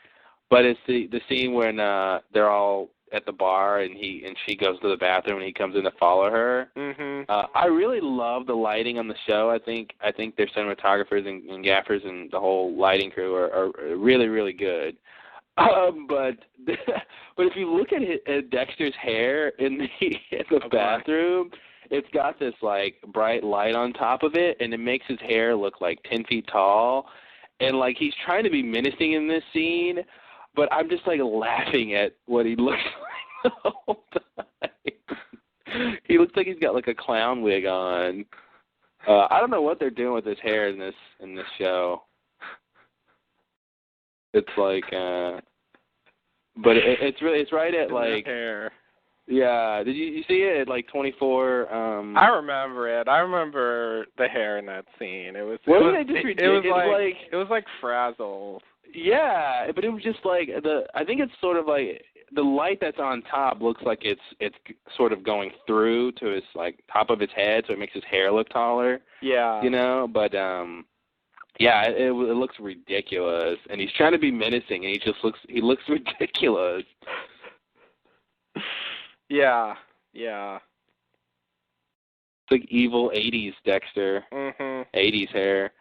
But it's the scene when they're all at the bar and she goes to the bathroom and he comes in to follow her. Mm-hmm. I really love the lighting on the show. I think their cinematographers and gaffers and the whole lighting crew are really, really good. But if you look at Dexter's hair in the bathroom, it's got this bright light on top of it, and it makes his hair look 10 feet tall, and he's trying to be menacing in this scene, but I'm just laughing at what he looks like the whole time. He looks like he's got a clown wig on. I don't know what they're doing with his hair in this show. It's but it's right at hair. Yeah. Did you see it at 24? I remember it. I remember the hair in that scene. It was ridiculous. It was frazzled. Yeah, but it was just I think it's sort of the light that's on top looks like it's sort of going through to his top of his head, so it makes his hair look taller. Yeah. But yeah, it looks ridiculous, and he's trying to be menacing, and he looks ridiculous. Yeah. It's evil 80s Dexter. Mm-hmm. 80s hair.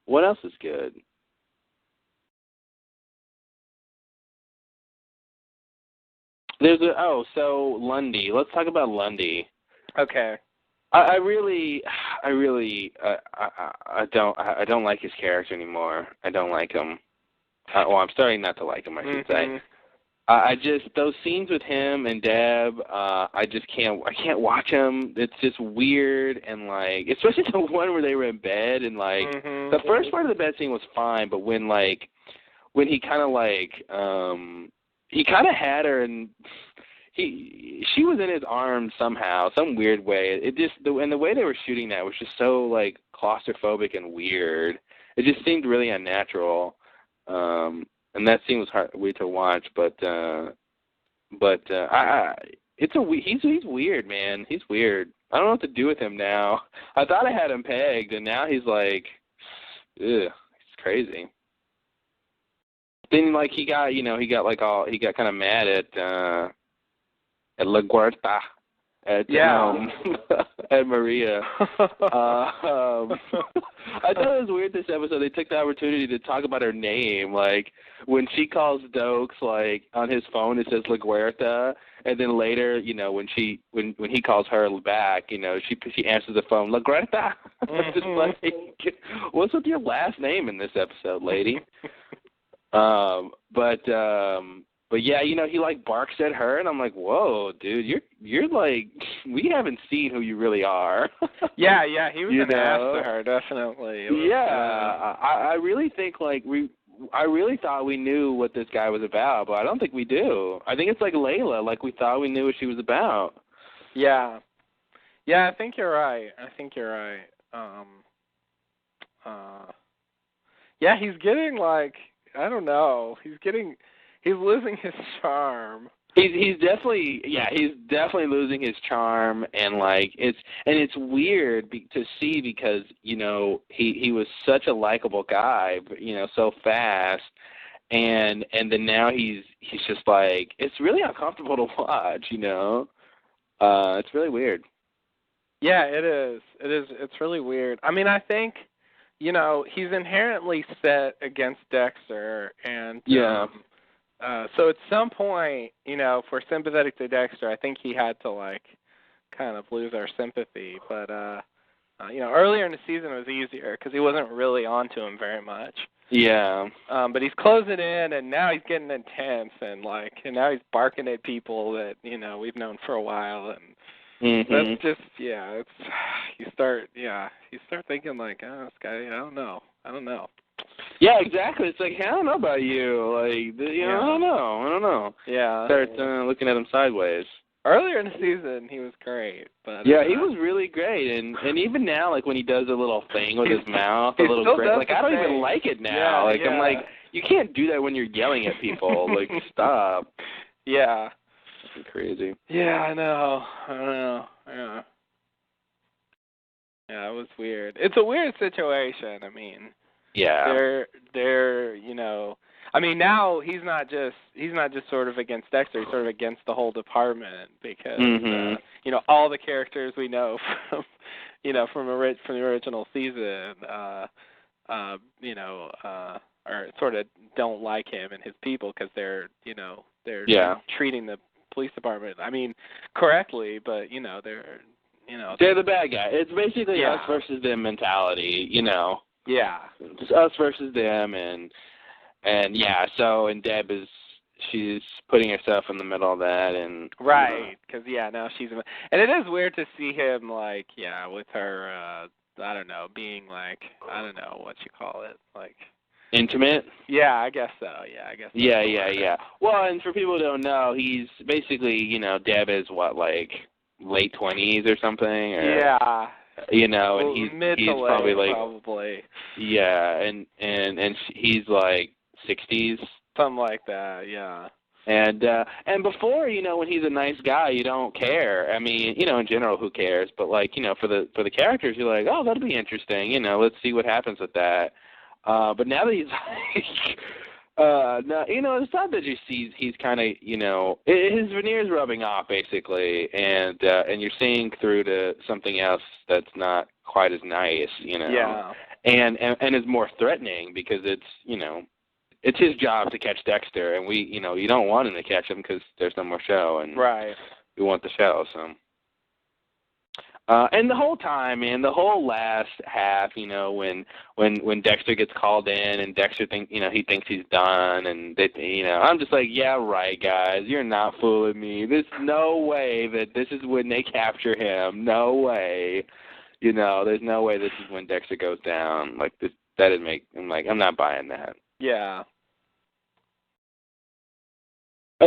What else is good? So Lundy. Let's talk about Lundy. Okay. I don't like his character anymore. I don't like him. I'm starting not to like him, I should say. Those scenes with him and Deb, I can't watch them. It's just weird, and especially the one where they were in bed, and the first part of the bed scene was fine, but when he kind of had her, and she was in his arms somehow, some weird way. It just, and the way they were shooting that was just so claustrophobic and weird. it just seemed really unnatural. And that scene was weird to watch, but he's weird, man. He's weird. I don't know what to do with him now. I thought I had him pegged, and now he's like, ugh, it's crazy. Then like he got kind of mad at La Guerta. At Maria. I thought it was weird this episode. They took the opportunity to talk about her name. Like when she calls Dokes, like on his phone, it says La Guerta, and then later, when he calls her back, she answers the phone, La Guerta. Just like, what's with your last name in this episode, lady? But yeah, he like barks at her, and I'm like, whoa, dude, you're like, we haven't seen who you really are. yeah, he was an ass to her, definitely. I really think I really thought we knew what this guy was about, but I don't think we do. I think it's like Layla, like we thought we knew what she was about. Yeah, I think you're right. Yeah, he's getting like, I don't know, he's losing his charm. He's definitely losing his charm, and like it's weird to see because he was such a likable guy, so fast, and then now he's just like, it's really uncomfortable to watch, it's really weird. Yeah, it is. It's really weird. I mean, I think he's inherently set against Dexter, and so at some point, if we're sympathetic to Dexter, I think he had to like kind of lose our sympathy. But earlier in the season it was easier because he wasn't really onto him very much. Yeah. But he's closing in, and now he's getting intense, and now he's barking at people that we've known for a while, and that's just it's you start thinking like, oh, this guy, I don't know. Yeah, exactly. It's like, I don't know about you. Like, I don't know. Yeah. Start looking at him sideways. Earlier in the season, he was great, but yeah, he was really great, and even now, like when he does a little thing with his mouth, a little grin, like I don't even like it now. I'm like, you can't do that when you're yelling at people. Like, stop. Yeah. That's crazy. Yeah, I know. Yeah, it was weird. It's a weird situation. I mean. Yeah. They're I mean, now he's not just sort of against Dexter, he's sort of against the whole department because all the characters we know from from the original season are sort of don't like him and his people because they're treating the police department, I mean, correctly, but they're the bad guy. It's basically us versus them mentality, Yeah. It's us versus them, and Deb she's putting herself in the middle of that, and right, because now she's, and it is weird to see him like with her I don't know, being like, I don't know what you call it, like intimate. Yeah, I guess so. Yeah. Well, and for people who don't know, he's basically Deb is what, like late 20s or something, or yeah. And he's probably like probably. Yeah, and he's like 60s, something like that. Yeah. And before, when he's a nice guy, you don't care. I mean, in general, who cares? But like, for the characters, you're like, oh, that'll be interesting. Let's see what happens with that. But now that he's like, no, it's not that you see he's kind of, his veneer's rubbing off basically, and you're seeing through to something else that's not quite as nice, Yeah. And is more threatening because it's, it's his job to catch Dexter, and we, you don't want him to catch him because there's no more show, and right. We want the show, so. And the whole time, man, the whole last half, when Dexter gets called in and Dexter he thinks he's done, and I'm just like, yeah, right, guys, you're not fooling me. There's no way that this is when they capture him. No way. There's no way this is when Dexter goes down. Like this, I'm not buying that. Yeah.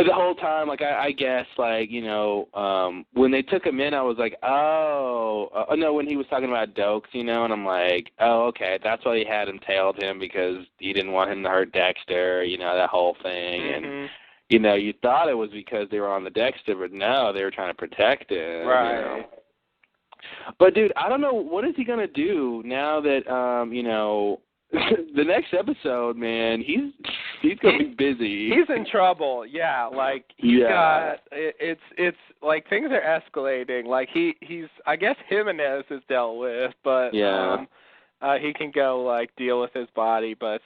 The whole time, like, I guess, like, you know, when they took him in, I was like, no, when he was talking about Dokes, you know, and I'm like, oh, okay, that's why he had him tailed him, because he didn't want him to hurt Dexter, you know, that whole thing. Mm-hmm. And, you know, you thought it was because they were on the Dexter, but no, they were trying to protect him. Right. You know? But, dude, I don't know, what is he going to do now that, you know, the next episode, man, he's gonna be busy. He's in trouble. Yeah, like he's got it's like things are escalating. Like he's I guess Jimenez is dealt with, but he can go like deal with his body, but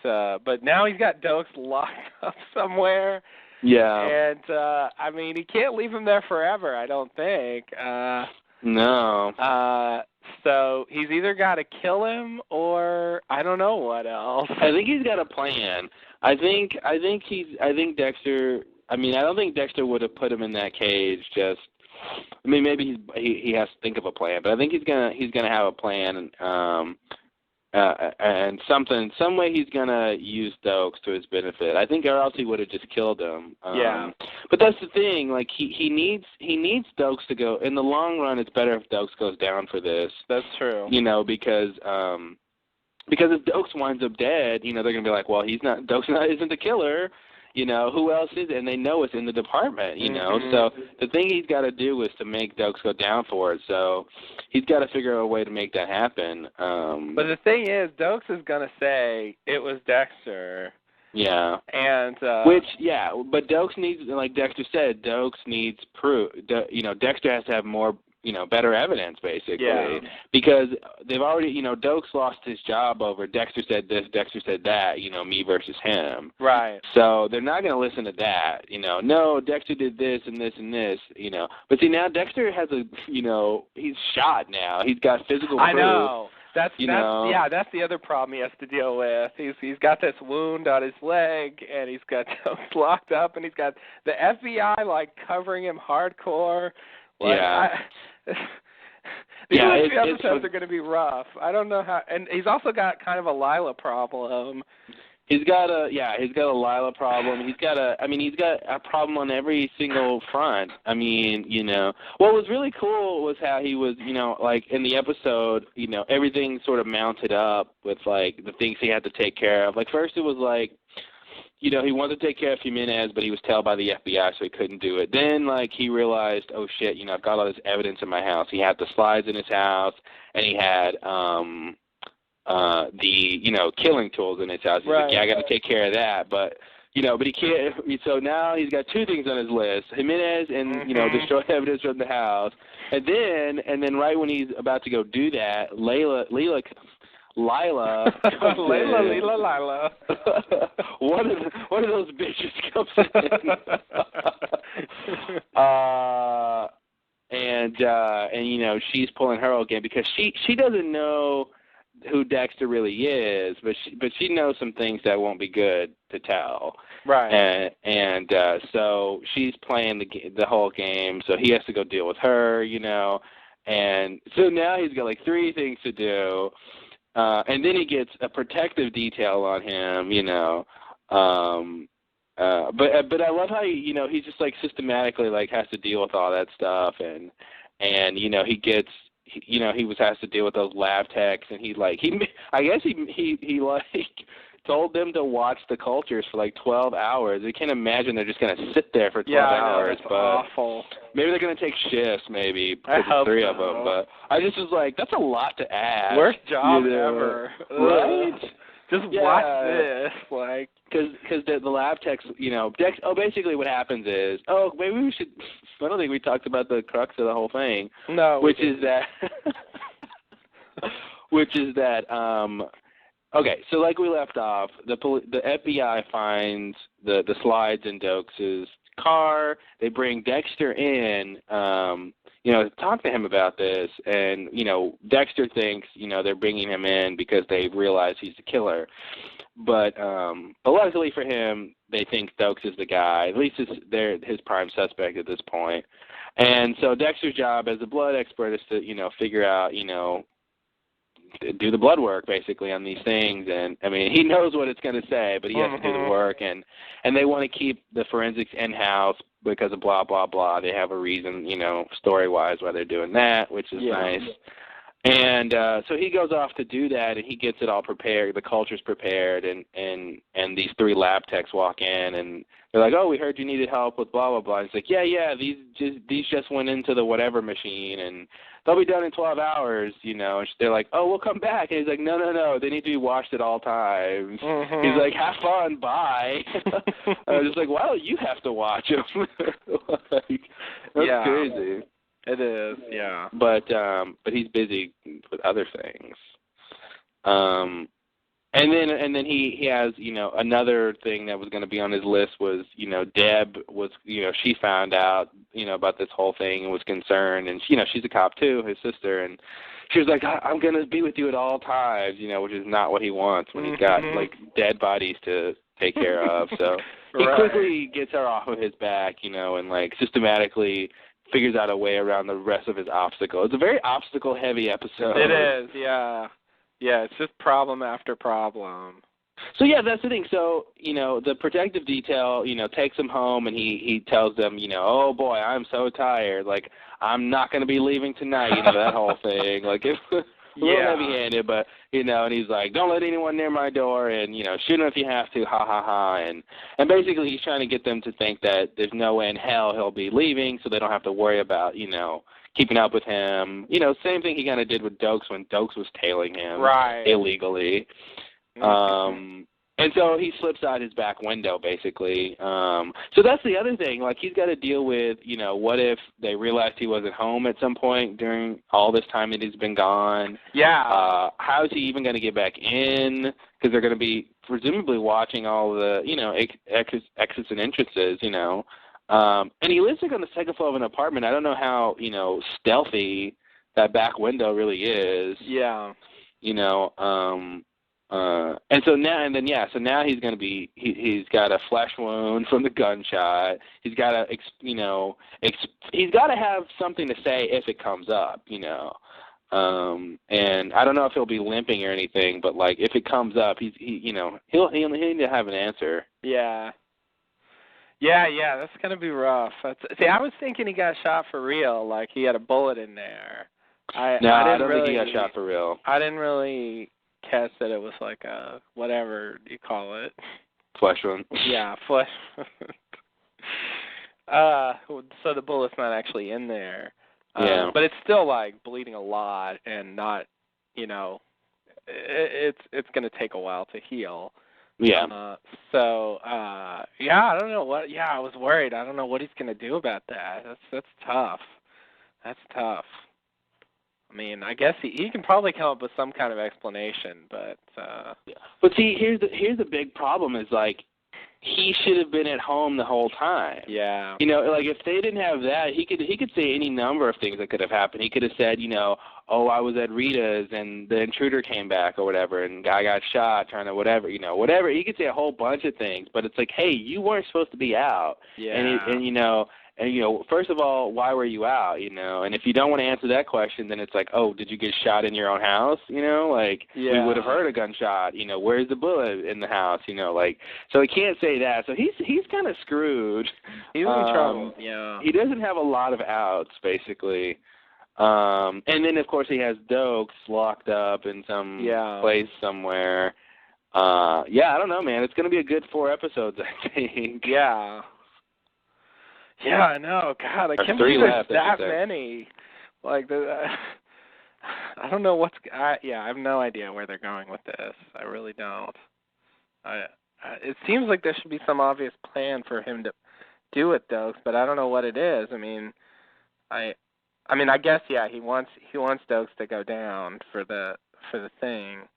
now he's got Dokes locked up somewhere. Yeah. And I mean, he can't leave him there forever, I don't think. No. So he's either got to kill him or I don't know what else. I think he's got a plan. I think Dexter. I mean, I don't think Dexter would have put him in that cage. Just, I mean, maybe he has to think of a plan, but I think he's gonna have a plan. And some way he's gonna use Dokes to his benefit. I think, or else he would have just killed him. But that's the thing. Like he needs Dokes to go. In the long run, it's better if Dokes goes down for this. That's true. You know, because if Dokes winds up dead, you know, they're gonna be like, well, Dokes isn't the killer. You know, who else is it? And they know it's in the department, you know. So the thing he's got to do is to make Dokes go down for it. So he's got to figure out a way to make that happen. But the thing is, Dokes is going to say it was Dexter. Yeah. And but Dokes needs, like Dexter said, Dokes needs proof. You know, Dexter has to have more, you know, better evidence, basically. Yeah. Because they've already, you know, Dokes lost his job over Dexter said this, Dexter said that, you know, me versus him. Right. So they're not going to listen to that, you know. No, Dexter did this and this and this, you know. But see, now Dexter has he's shot now. He's got physical proof. I know. That's the other problem he has to deal with. He's got this wound on his leg, and he's got Dokes locked up, and he's got the FBI like covering him hardcore. Like, these episodes are going to be rough. I don't know how, and he's also got kind of a Lila problem. He's got a Lila problem. He's got a problem on every single front. I mean, you know, what was really cool was how he was, you know, like in the episode, you know, everything sort of mounted up with like the things he had to take care of. Like first it was like, you know, he wanted to take care of Jimenez, but he was told by the FBI, so he couldn't do it. Then, like, he realized, oh, shit, you know, I've got all this evidence in my house. He had the slides in his house, and he had the, you know, killing tools in his house. He's like, yeah, I got to take care of that. But, you know, but he can't. So now he's got two things on his list, Jimenez and, you know, destroy evidence from the house. And then right when he's about to go do that, Lila Lila. One of those bitches comes in. And you know, she's pulling her old game because she doesn't know who Dexter really is, but she knows some things that won't be good to tell. Right. And so she's playing the whole game, so he has to go deal with her, you know. And so now he's got like three things to do. And then he gets a protective detail on him, you know. But I love how you know he's just like systematically like has to deal with all that stuff, and you know he has to deal with those lab techs, and he like told them to watch the cultures for like 12 hours. I can't imagine they're just gonna sit there for 12 hours. That's awful. Maybe they're gonna take shifts, maybe because there's three of them. But I just was like, that's a lot to ask. Worst job ever, right? Just watch this, like, because the lab techs, you know, basically what happens is, maybe we should. I don't think we talked about the crux of the whole thing. No, which is that. Okay, so like we left off, the FBI finds the slides in Dokes' car. They bring Dexter in, you know, to talk to him about this, and you know, Dexter thinks, you know, they're bringing him in because they realize he's the killer. But luckily for him, they think Dokes is the guy. At least they're his prime suspect at this point. And so Dexter's job as a blood expert is to, you know, figure out, you know, do the blood work basically on these things. And I mean, he knows what it's going to say, but he has to do the work. And they want to keep the forensics in-house because of blah, blah, blah. They have a reason, story-wise why they're doing that, which is nice. And so he goes off to do that, and he gets it all prepared. The culture's prepared, and these 3 lab techs walk in, and they're like, "Oh, we heard you needed help with blah blah blah." And it's like, "Yeah, these just went into the whatever machine, and they'll be done in 12 hours." And they're like, "Oh, we'll come back." And he's like, "No, they need to be washed at all times." He's like, "Have fun, bye." I was just like, "Why don't you have to watch them?" That's crazy. It is, yeah. But he's busy with other things. And then he has, another thing that was going to be on his list was, Deb was, she found out, about this whole thing and was concerned, and she's a cop too, his sister, and she was like, "I'm going to be with you at all times," which is not what he wants when he's got like dead bodies to take care of. So he quickly gets her off of his back, and like systematically figures out a way around the rest of his obstacle. It's a very obstacle-heavy episode. It is, yeah. Yeah, it's just problem after problem. So, yeah, that's the thing. So, the protective detail, takes him home, and he tells them, "Oh, boy, I'm so tired. Like, I'm not going to be leaving tonight," that whole thing. Like, it's a little heavy-handed, but, and he's like, "Don't let anyone near my door," and, "Shoot him if you have to, ha, ha, ha." And basically he's trying to get them to think that there's no way in hell he'll be leaving, so they don't have to worry about, keeping up with him. Same thing he kind of did with Dokes when Dokes was tailing him illegally. And so he slips out his back window, basically. So that's the other thing. Like, he's got to deal with, what if they realized he wasn't home at some point during all this time that he's been gone? Yeah. How is he even going to get back in? Because they're going to be presumably watching all the, exits and entrances, And he lives, like, on the second floor of an apartment. I don't know how, stealthy that back window really is. Yeah. So now he's going to be, he's got a flesh wound from the gunshot. He's got to, he's got to have something to say if it comes up, and I don't know if he'll be limping or anything, but like if it comes up, he'll need to have an answer. Yeah. Yeah, that's going to be rough. See, I was thinking he got shot for real, like he had a bullet in there. I don't think he got shot for real. I didn't really catch that it was like a, whatever you call it. Flesh wound. Yeah, flesh. So the bullet's not actually in there. Yeah. But it's still like bleeding a lot and not, it's going to take a while to heal. Yeah. I don't know what. Yeah, I was worried. I don't know what he's going to do about that. That's tough. That's tough. I mean, I guess he can probably come up with some kind of explanation, but. But see, here's the big problem is like, he should have been at home the whole time. Yeah. Like if they didn't have that, he could say any number of things that could have happened. He could have said, "Oh, I was at Rita's and the intruder came back or whatever, and guy got shot trying to whatever, whatever." He could say a whole bunch of things, but it's like, hey, you weren't supposed to be out. Yeah. And first of all, why were you out? And if you don't want to answer that question, then it's like, oh, did you get shot in your own house? We would have heard a gunshot. Where's the bullet in the house? So he can't say that. So he's kind of screwed. He's in trouble. Yeah. He doesn't have a lot of outs, basically. And then of course he has Dokes locked up in some place somewhere. I don't know, man. It's going to be a good 4 episodes, I think. Yeah. Yeah, I know. God, I can't believe there's that many. Like, I don't know I have no idea where they're going with this. I really don't. It seems like there should be some obvious plan for him to do it, though, but I don't know what it is. I mean, I guess he wants Dokes to go down for the thing.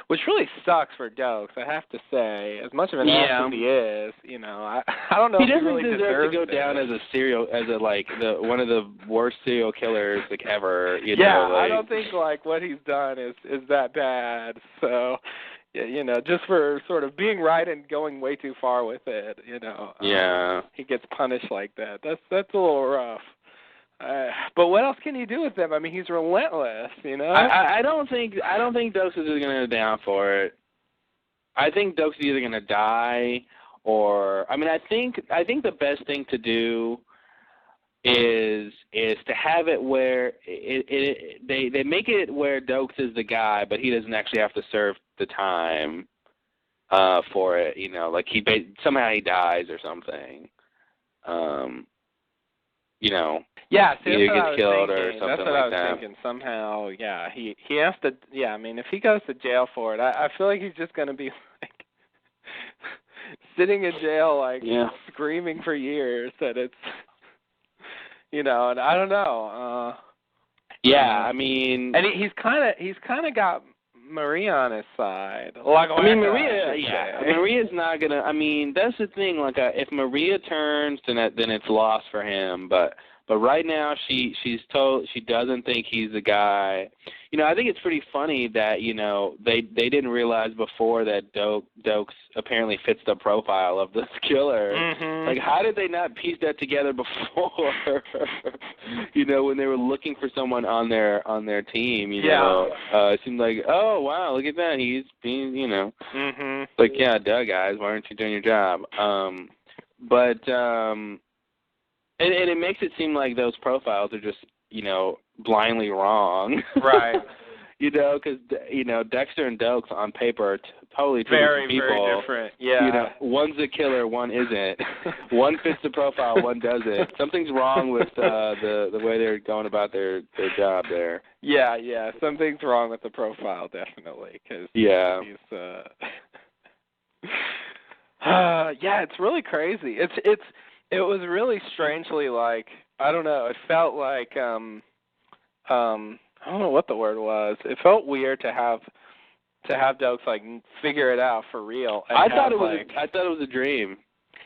Which really sucks for Dokes, I have to say. As much of an ass as he is, I don't know. He if doesn't really deserve to go down as one of the worst serial killers ever. I don't think what he's done is that bad. So, just for sort of being right and going way too far with it, he gets punished like that. That's a little rough. But what else can you do with him? I mean, he's relentless, you know. I don't think Dokes is going to go down for it. I think Dokes is either going to die or I think the best thing to do is to have it where they make it where Dokes is the guy, but he doesn't actually have to serve the time for it. You know, like somehow he dies or something. You know. Yeah, see, either that's what gets killed I was or thinking. something That's what I was that. thinking. Somehow, yeah, he has to. Yeah, I mean, if he goes to jail for it, I feel like he's just going to be like sitting in jail, like screaming for years that it's, you know, and I don't know. I mean, and he's kind of got Maria on his side. Like, Maria's not gonna. I mean, that's the thing. Like, if Maria turns, then it's lost for him. But right now, she's told she doesn't think he's the guy. You know, I think it's pretty funny that they didn't realize before that Dokes apparently fits the profile of this killer. Mm-hmm. Like, how did they not piece that together before? When they were looking for someone on their team. It seemed like, oh wow, look at that, he's being, Mm-hmm. like, yeah, duh, guys, why aren't you doing your job? And it makes it seem like those profiles are just, blindly wrong. Right. Because, Dexter and Dokes on paper are totally two different people. Very different, yeah. One's a killer, one isn't. One fits the profile, one doesn't. Something's wrong with the way they're going about their job there. Yeah, something's wrong with the profile, definitely. Cause yeah. He's, it's really crazy. It was really strangely like, I don't know, it felt like I don't know what the word was. It felt weird to have Dokes like figure it out for real. And I thought it was a dream.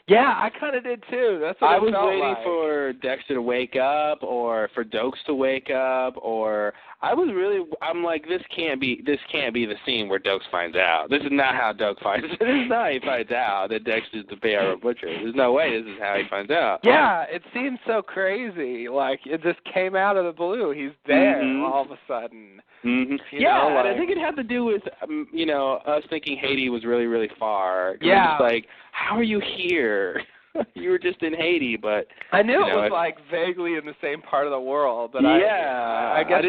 Yeah, I kind of did too. That's what I it was felt waiting like. for Dexter to wake up, or for Dokes to wake up, or I'm like, this can't be the scene where Dokes finds out. This is not how Dokes finds out. This is not how he finds out that Dexter's the Bayard Butcher. There's no way this is how he finds out. Yeah, it seems so crazy. Like, it just came out of the blue. He's there all of a sudden. Mm-hmm. And I think it had to do with, us thinking Haiti was really, really far. Yeah. It's like, how are you here? You were just in Haiti, but I knew it was like vaguely in the same part of the world, but I guess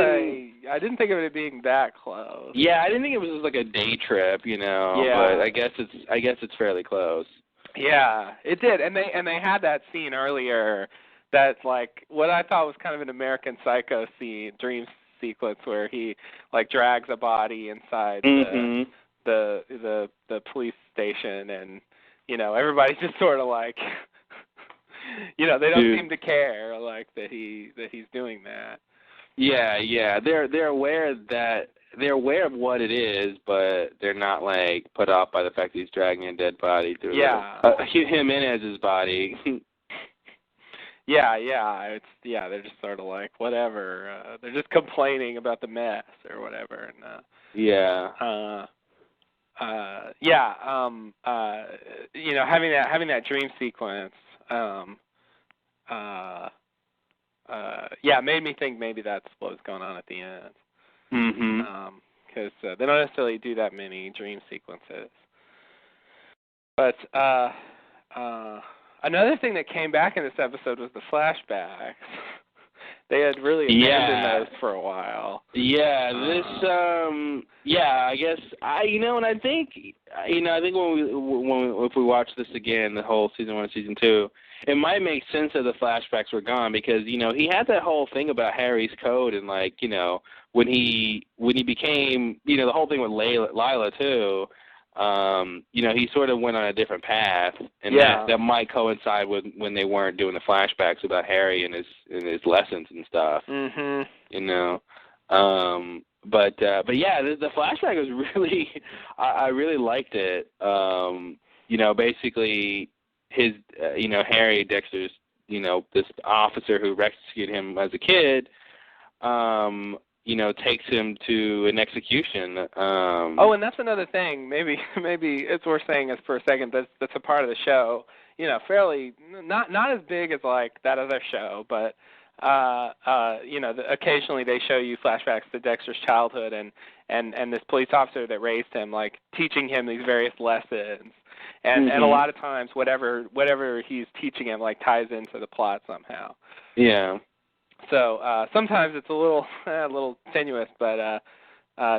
I didn't think of it being that close. Yeah, I didn't think it was just like a day trip, Yeah. But I guess it's fairly close. Yeah, it did, and they had that scene earlier that's like what I thought was kind of an American Psycho dream sequence where he like drags a body inside the police station, and everybody's just sort of like, they don't seem to care like that he's doing that. Yeah, they're aware of what it is, but they're not like put off by the fact that he's dragging a dead body through. Yeah. Jimenez's body. Yeah, they're just sort of like whatever. They're just complaining about the mess or whatever, and having that dream sequence, made me think maybe that's what was going on at the end. Mm-hmm. Because they don't necessarily do that many dream sequences. But another thing that came back in this episode was the flashbacks. They had really abandoned those for a while. Yeah, I guess and I think if we watch this again, the whole season 1 and season 2, it might make sense that the flashbacks were gone because he had that whole thing about Harry's code and like when he became the whole thing with Lila too. He sort of went on a different path, and that might coincide with when they weren't doing the flashbacks about Harry and his lessons and stuff. Mm-hmm. But the flashback was really, I really liked it. Basically his, Harry, Dexter's, this officer who rescued him as a kid, takes him to an execution. And that's another thing. Maybe it's worth saying this for a second. That's a part of the show. Fairly not as big as like that other show, but occasionally they show you flashbacks to Dexter's childhood and this police officer that raised him, like teaching him these various lessons. And a lot of times whatever he's teaching him like ties into the plot somehow. Yeah. So sometimes it's a little tenuous, but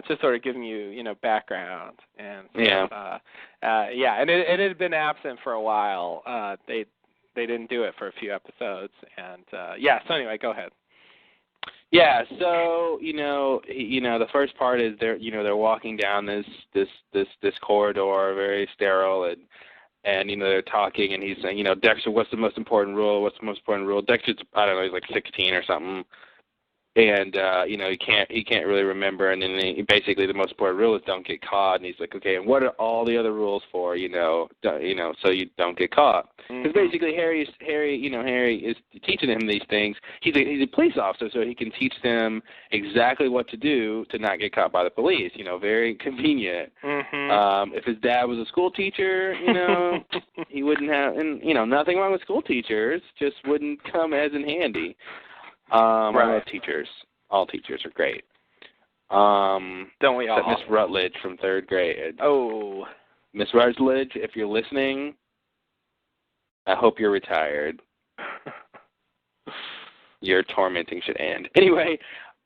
just sort of giving you background and stuff. And it had been absent for a while. They didn't do it for a few episodes, and so anyway, go ahead. Yeah, so the first part is they're walking down this corridor, very sterile, and they're talking, and he's saying, Dexter, what's the most important rule? What's the most important rule? Dexter's, I don't know, he's like 16 or something. And he can't really remember, and then basically the most important rule is don't get caught. And he's like, okay, and what are all the other rules for? So you don't get caught. Because basically Harry is teaching him these things. He's a police officer, so he can teach them exactly what to do to not get caught by the police. Very convenient. If his dad was a school teacher, he wouldn't have, and nothing wrong with school teachers, just wouldn't come as in handy. I love teachers. All teachers are great. Don't we all? Except Miss Rutledge from 3rd grade. Oh. Miss Rutledge, if you're listening, I hope you're retired. Your tormenting should end. Anyway,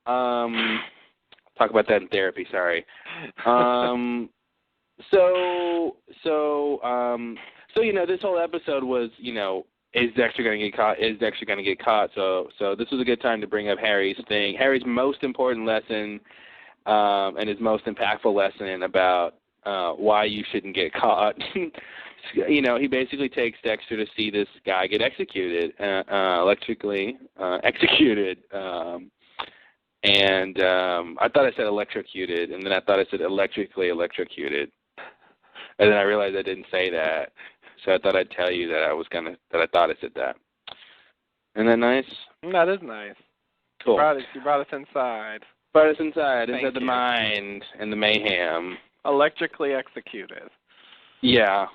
talk about that in therapy, sorry. So this whole episode was, is Dexter going to get caught? Is Dexter going to get caught? So this was a good time to bring up Harry's thing. Harry's most important lesson and his most impactful lesson about why you shouldn't get caught. He basically takes Dexter to see this guy get executed, electrically executed. And I thought I said electrocuted, and then I thought I said electrically electrocuted. And then I realized I didn't say that. So I thought I'd tell you that I thought I said that. Isn't that nice? That is nice. Cool. You brought us inside. Brought us inside the mind and the mayhem. Electrically executed. Yeah.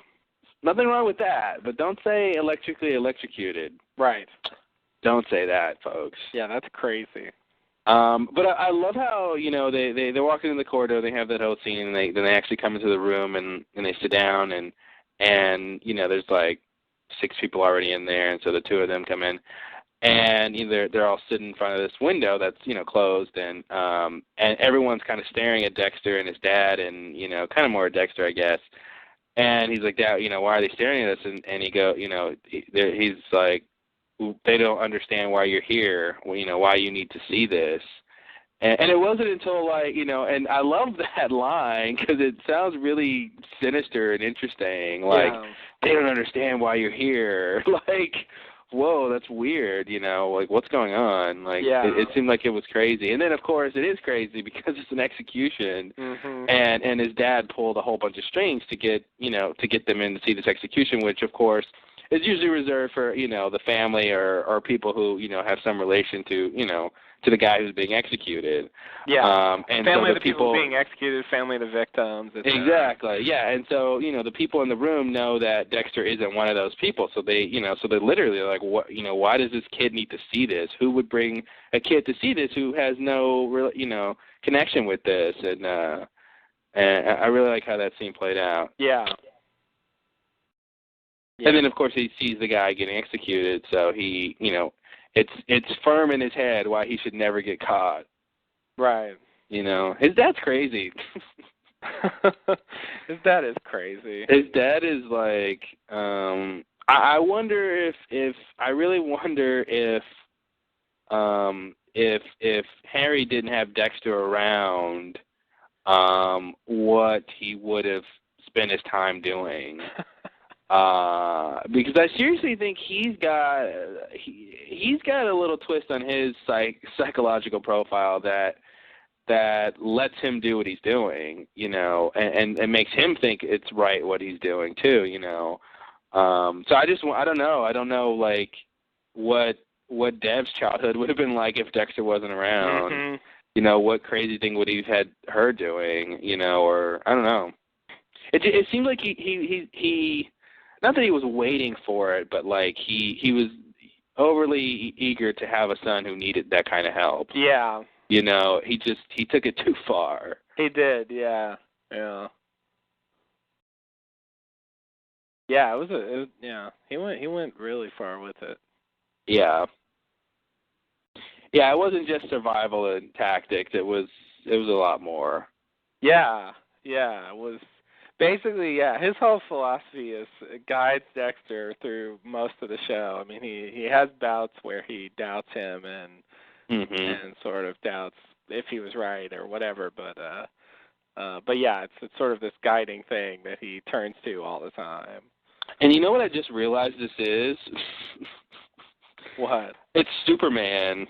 Nothing wrong with that, but don't say electrically electrocuted. Right. Don't say that, folks. Yeah, that's crazy. But I love how, they're walking in the corridor, they have that whole scene, and then they actually come into the room and they sit down and there's like 6 people already in there, and so the 2 of them come in, and they're all sitting in front of this window that's closed, and everyone's kind of staring at Dexter and his dad, and kind of more at Dexter, I guess. And he's like, Dad, why are they staring at us? And he he's like, they don't understand why you're here, why you need to see this. And it wasn't until, and I love that line because it sounds really sinister and interesting. They don't understand why you're here. Whoa, that's weird, what's going on? It seemed like it was crazy. And then, of course, it is crazy because it's an execution. And his dad pulled a whole bunch of strings to get them in to see this execution, which, of course, is usually reserved for, the family or people who, have some relation to, to the guy who's being executed. Yeah, and family so of the people being executed, family of the victims. Exactly, yeah. And so, the people in the room know that Dexter isn't one of those people. So they literally are like, what, why does this kid need to see this? Who would bring a kid to see this who has no, connection with this? And I really like how that scene played out. Yeah. And then, of course, he sees the guy getting executed, so he, it's firm in his head why he should never get caught. Right. His dad's crazy. His dad is crazy. His dad is like, I wonder I really wonder if Harry didn't have Dexter around, what he would have spent his time doing. Because I seriously think he's got a little twist on his psychological profile that lets him do what he's doing, and makes him think it's right what he's doing too, So I don't know, what Dev's childhood would have been like if Dexter wasn't around. What crazy thing would he have had her doing, or I don't know. It seemed like he not that he was waiting for it, but he was overly eager to have a son who needed that kind of help. Yeah. You know, he took it too far. He did, yeah. Yeah. Yeah, he went really far with it. Yeah. Yeah, it wasn't just survival and tactics. It was a lot more. Yeah. Yeah, it was basically, his whole philosophy is guides Dexter through most of the show. I mean, he has bouts where he doubts him and sort of doubts if he was right or whatever, but yeah, it's sort of this guiding thing that he turns to all the time. And you know what I just realized this is? What? It's Superman.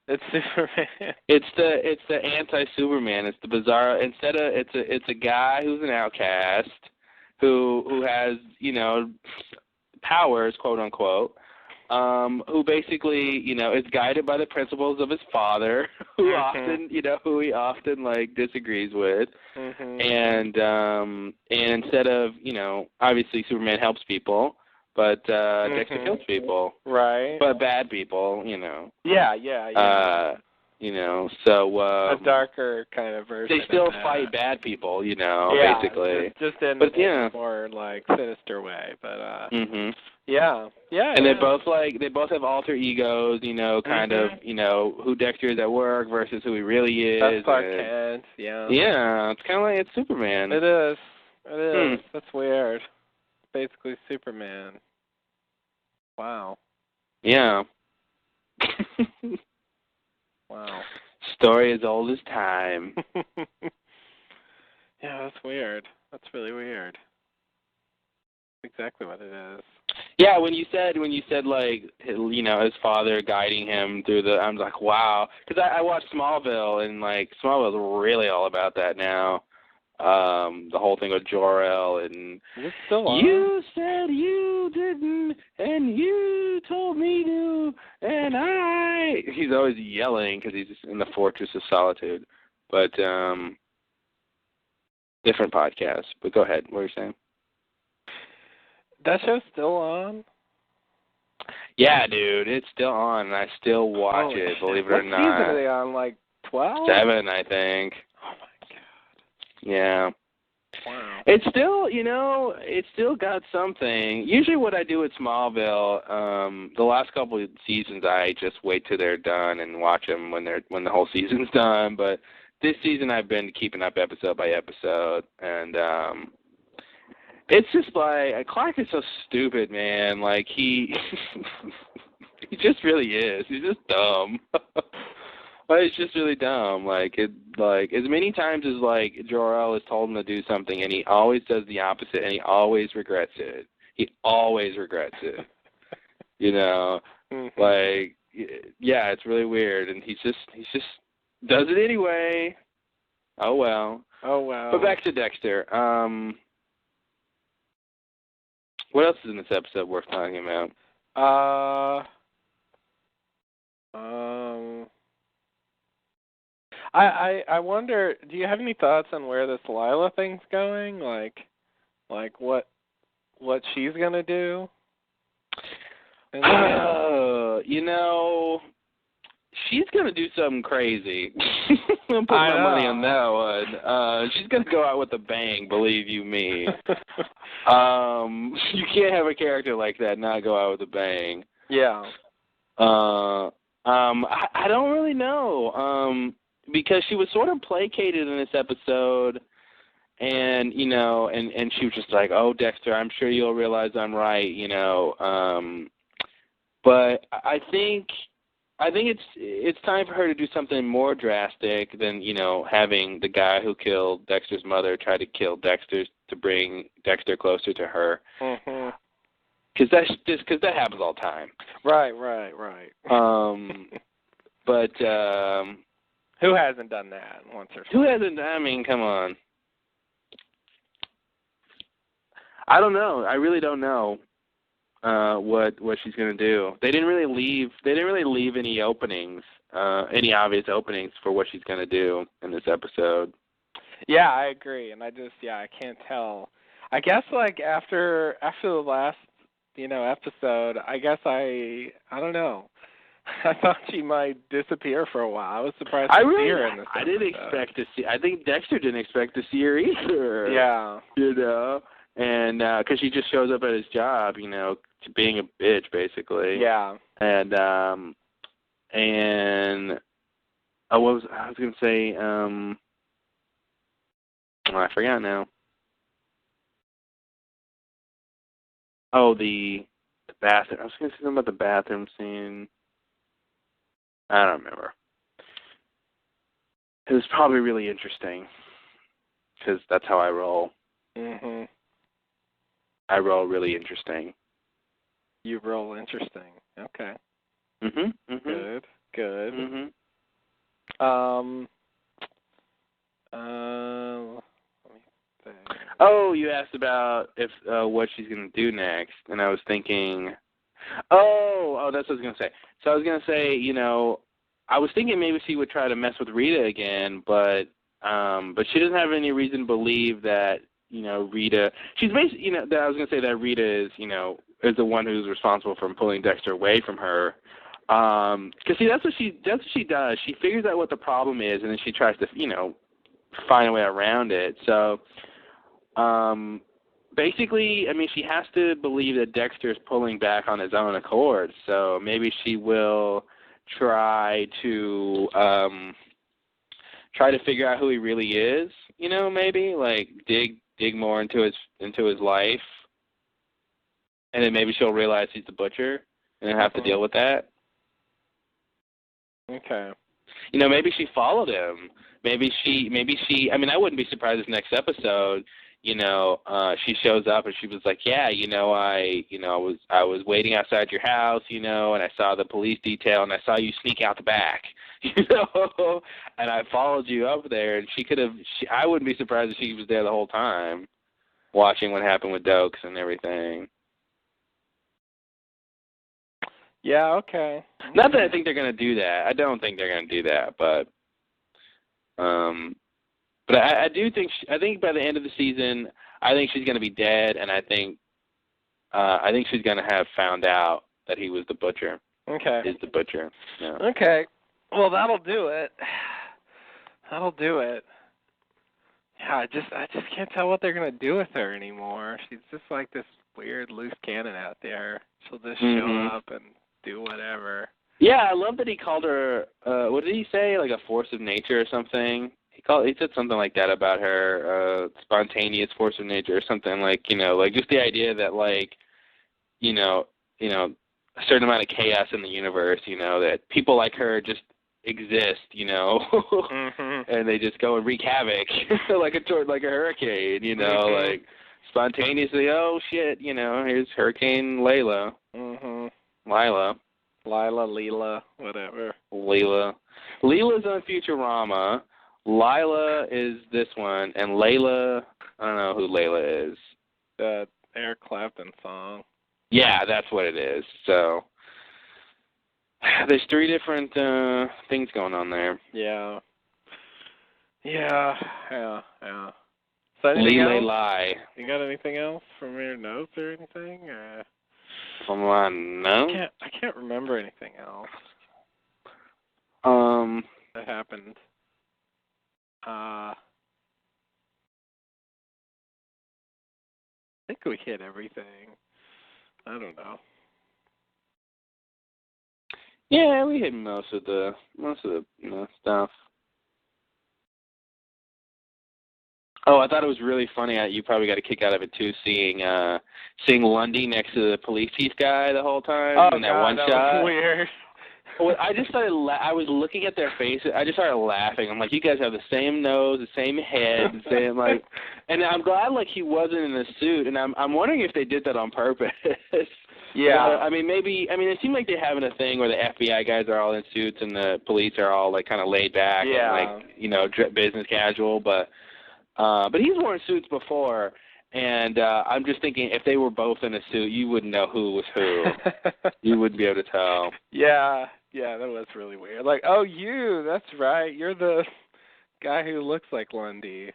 It's Superman. It's the anti-Superman. It's the bizarre. It's a guy who's an outcast who has, you know, powers, quote unquote. Who basically, you know, is guided by the principles of his father, who he often like disagrees with, and instead of, you know, obviously Superman helps people, but Dexter kills people, right? But bad people, you know. Yeah. You know, so a darker kind of version. They still fight bad people, you know, basically. Just in a more like sinister way, but Yeah. And they both have alter egos, you know, kind of, you know, who Dexter is at work versus who he really is. That's Clark Kent, yeah. Yeah, it's kind of like it's Superman. It is. That's weird. Basically Superman. Wow. Yeah. Wow. Story as old as time. Yeah, that's weird. That's really weird. Exactly what it is. Yeah, when you said like, you know, his father guiding him through I'm like, wow, because I watched Smallville, and like Smallville's really all about that now. The whole thing with Jor-El, and is it still on? You said you didn't, and you told me to, and he's always yelling because he's just in the Fortress of Solitude. But different podcast. But go ahead. What were you saying? That show's still on? Yeah, dude, it's still on, and I still watch it, believe it or not. What season are they on, like 12? 7, I think. Oh, my God. Yeah. Wow. It's still, you know, it's still got something. Usually what I do at Smallville, the last couple of seasons, I just wait till they're done and watch them when the whole season's done. But this season I've been keeping up episode by episode, and it's just like, Clark is so stupid, man. Like, he just really is. He's just dumb. It's just really dumb. Like, as many times as, like, Jor-El has told him to do something, and he always does the opposite, and he always regrets it. He always regrets it. You know? Like, yeah, it's really weird, and he just does it anyway. Oh, well. But back to Dexter. What else is in this episode worth talking about? I wonder, do you have any thoughts on where this Lila thing's going? Like what she's gonna do? You know, she's gonna do something crazy. I'm putting my money on that one. She's gonna go out with a bang, believe you me. You can't have a character like that not go out with a bang. Yeah. I don't really know. Because she was sort of placated in this episode, and, you know, and she was just like, oh, Dexter, I'm sure you'll realize I'm right, you know. But I think it's time for her to do something more drastic than, you know, having the guy who killed Dexter's mother try to kill Dexter to bring Dexter closer to her. Because that happens all the time. Right. But who hasn't done that once or twice? Who hasn't? I mean, come on. I don't know. I really don't know what she's going to do. They didn't really leave any openings, any obvious openings for what she's going to do in this episode. Yeah, I agree, and I can't tell. I guess like after the last, episode, I guess I don't know. I thought she might disappear for a while. I was surprised to see her in this episode. I didn't expect to see. I think Dexter didn't expect to see her either. Yeah. And because she just shows up at his job, being a bitch basically. Yeah. And I was gonna say I forgot now. Oh, the bathroom. I was gonna say something about the bathroom scene. I don't remember. It was probably really interesting because that's how I roll. Mhm. I roll really interesting. You roll interesting. Okay. Mhm. Mhm. Good. Good. Mhm. Let me think. Oh, you asked about if what she's gonna do next, and I was thinking, oh, that's what I was gonna say. So I was gonna say, I was thinking maybe she would try to mess with Rita again, but she doesn't have any reason to believe that, Rita. She's basically, that I was gonna say that Rita is, is the one who's responsible for pulling Dexter away from her. Because see, that's what she does. She figures out what the problem is, and then she tries to, find a way around it. So, basically, I mean, she has to believe that Dexter is pulling back on his own accord. So maybe she will try to figure out who he really is. Maybe like dig more into his life, and then maybe she'll realize he's the butcher and have to deal with that. Okay. Maybe she followed him. Maybe she. I mean, I wouldn't be surprised if next episode, she shows up and she was like, yeah, I was waiting outside your house, and I saw the police detail and I saw you sneak out the back, and I followed you up there, and I wouldn't be surprised if she was there the whole time, watching what happened with Dokes and everything. Yeah, okay. Not that I think they're going to do that. I don't think they're going to do that, but I do think I think by the end of the season, I think she's going to be dead, and I think she's going to have found out that he was the butcher. Okay. Is the butcher. Yeah. Okay. Well, that'll do it. That'll do it. Yeah, I just can't tell what they're going to do with her anymore. She's just like this weird loose cannon out there. She'll just show up and do whatever. Yeah, I love that he called her, what did he say, like a force of nature or something? He said something like that about her, spontaneous force of nature or something, like, like just the idea that, like, a certain amount of chaos in the universe, that people like her just exist, and they just go and wreak havoc like a hurricane, like spontaneously, oh shit, here's Hurricane Layla. Leela, whatever. Leela's on Futurama. Lila is this one, and Layla, I don't know who Layla is. The Eric Clapton song. Yeah, that's what it is. So there's 3 different things going on there. Yeah. So anything else? Lie. You got anything else from your notes or anything? From my notes? I can't remember anything else. That happened. I think we hit everything. I don't know. Yeah, we hit most of the stuff. Oh, I thought it was really funny. You probably got a kick out of it too, seeing Lundy next to the police chief guy the whole time in that one shot. That was weird. Well, I just started. I was looking at their faces. I just started laughing. I'm like, you guys have the same nose, the same head, the same like. And I'm glad like he wasn't in a suit. And I'm wondering if they did that on purpose. Yeah. I mean, it seemed like they're having a thing where the FBI guys are all in suits and the police are all like kind of laid back and like business casual. But he's worn suits before. And I'm just thinking, if they were both in a suit, you wouldn't know who was who. You wouldn't be able to tell. Yeah, that was really weird. Like, oh, that's right. You're the guy who looks like Lundy.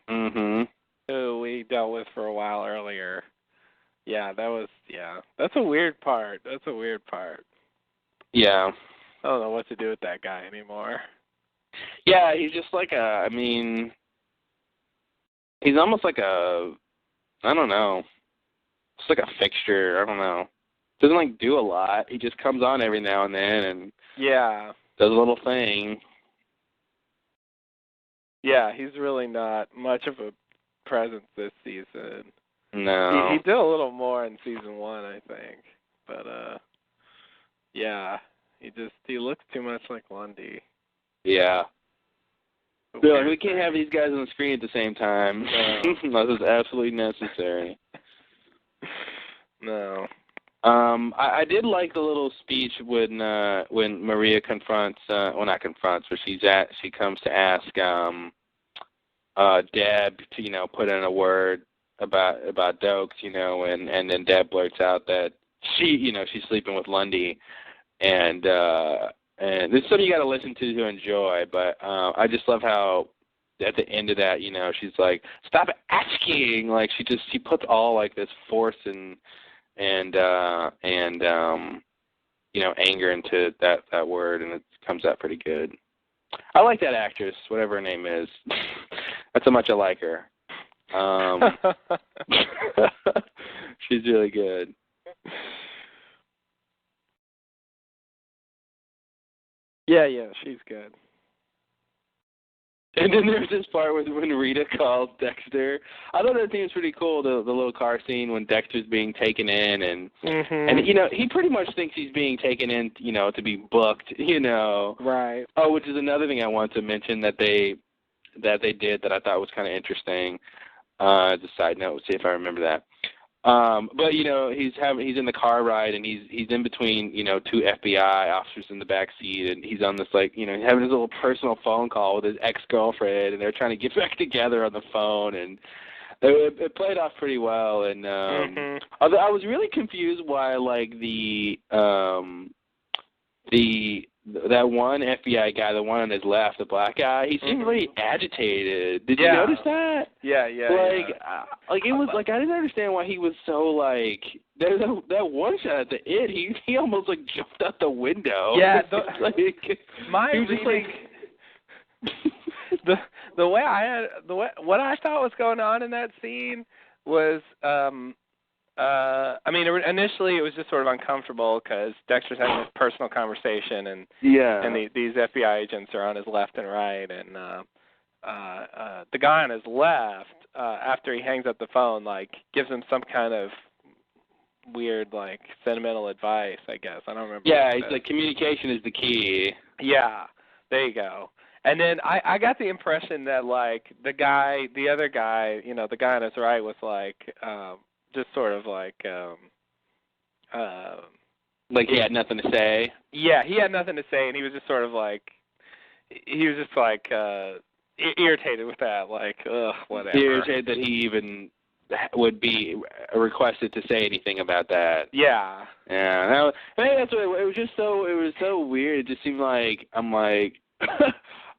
Mm-hmm. Who we dealt with for a while earlier. Yeah, that's a weird part. Yeah. I don't know what to do with that guy anymore. Yeah, he's just like he's almost like I don't know. It's like a fixture. I don't know. Doesn't like do a lot. He just comes on every now and then and does a little thing. Yeah, he's really not much of a presence this season. No. He did a little more in season 1, I think. But yeah, he looks too much like Lundy. Yeah. Like, we can't have these guys on the screen at the same time. No. Unless it's absolutely necessary. No. I did like the little speech when Maria confronts, not confronts, but she comes to ask Deb to put in a word about Dokes, and then Deb blurts out that she's sleeping with Lundy, and this is something you got to listen to enjoy. But I just love how at the end of that, she's like, "Stop asking!" Like she puts all like this force and anger into that word, and it comes out pretty good. I like that actress, whatever her name is. That's how much I like her. She's really good. Yeah, she's good. And then there's this part when Rita calls Dexter. I thought that thing was pretty cool, the little car scene when Dexter's being taken in, and he pretty much thinks he's being taken in, to be booked, Right. Oh, which is another thing I want to mention that they did that I thought was kind of interesting. As a side note, see if I remember that. But he's in the car ride, and he's in between 2 FBI officers in the back seat, and he's on this having his little personal phone call with his ex-girlfriend, and they're trying to get back together on the phone, and it played off pretty well. And although I was really confused why that one FBI guy, the one on his left, the black guy, he seemed really agitated. Did you notice that? Yeah. It was like I didn't understand why he was so There's that one shot at the end. He almost jumped out the window. Yeah. My he was reading, what I thought was going on in that scene was. Initially it was just sort of uncomfortable because Dexter's having this personal conversation, and these FBI agents are on his left and right, and the guy on his left, after he hangs up the phone, gives him some kind of weird, sentimental advice, I guess. I don't remember. Yeah, it's like communication is the key. Yeah, there you go. And then I got the impression that the other guy, the guy on his right was just sort of he had nothing to say. Yeah, he had nothing to say, and he was just sort of irritated with that, whatever. Irritated that he even would be requested to say anything about that. Yeah. Yeah. That's what it was. It was so weird. It just seemed like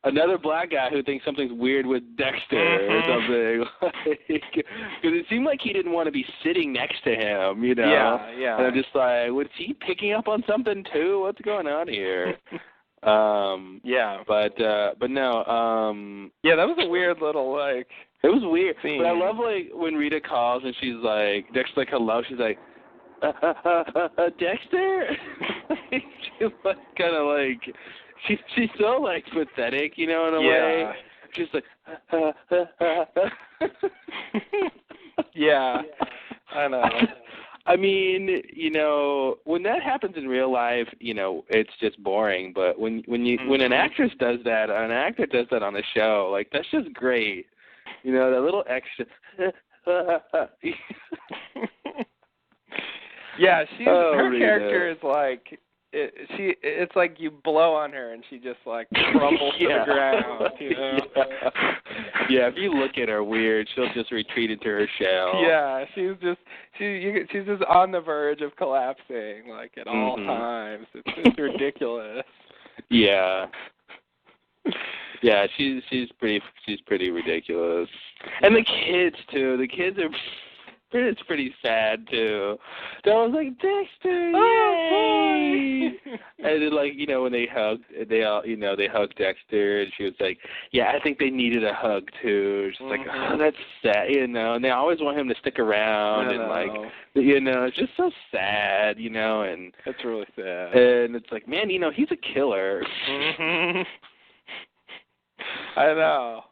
another black guy who thinks something's weird with Dexter or something. Because it seemed like he didn't want to be sitting next to him, Yeah. And I'm just was he picking up on something too? What's going on here? Yeah. But no. Yeah, that was a weird little It was weird. scene. But I love when Rita calls and she's Dexter's hello. She's Dexter. She's kind of She's so pathetic, in a way. She's Yeah, I know. I mean, when that happens in real life, it's just boring. But when an actress does that, an actor does that on a show, that's just great. That little extra. Yeah, her character is it's like you blow on her and she just crumbles to the ground. Yeah, if you look at her weird, she'll just retreat into her shell. Yeah, she's just on the verge of collapsing at all times. It's ridiculous. Yeah. Yeah, she's pretty ridiculous. And the kids too. The kids are it's pretty sad too. So I was like, Dexter, yay! And then, like, you know, when they hugged Dexter, and she was like, yeah, I think they needed a hug too. She's like, oh, that's sad, you know. And they always want him to stick around, and like, you know, it's just so sad, you know. And that's really sad. And it's like, man, you know, he's a killer. I know.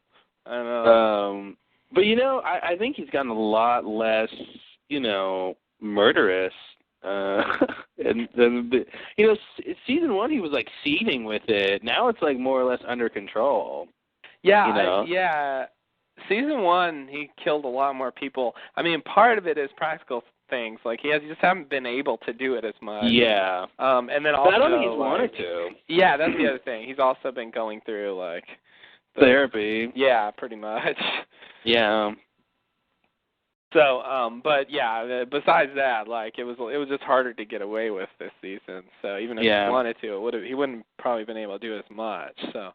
But, you know, I think he's gotten a lot less, you know, murderous. And you know, season 1 he was like seething with it. Now it's like more or less under control. Yeah, you know? Season 1 he killed a lot more people. I mean, part of it is practical things. Like he just haven't been able to do it as much. Yeah. And then also, but I don't think he's wanted to. Yeah, that's the other thing. He's also been going through like therapy. Yeah, pretty much. Yeah. So, but yeah, besides that, like it was just harder to get away with this season. So even if he wanted to, he wouldn't probably been able to do as much. So,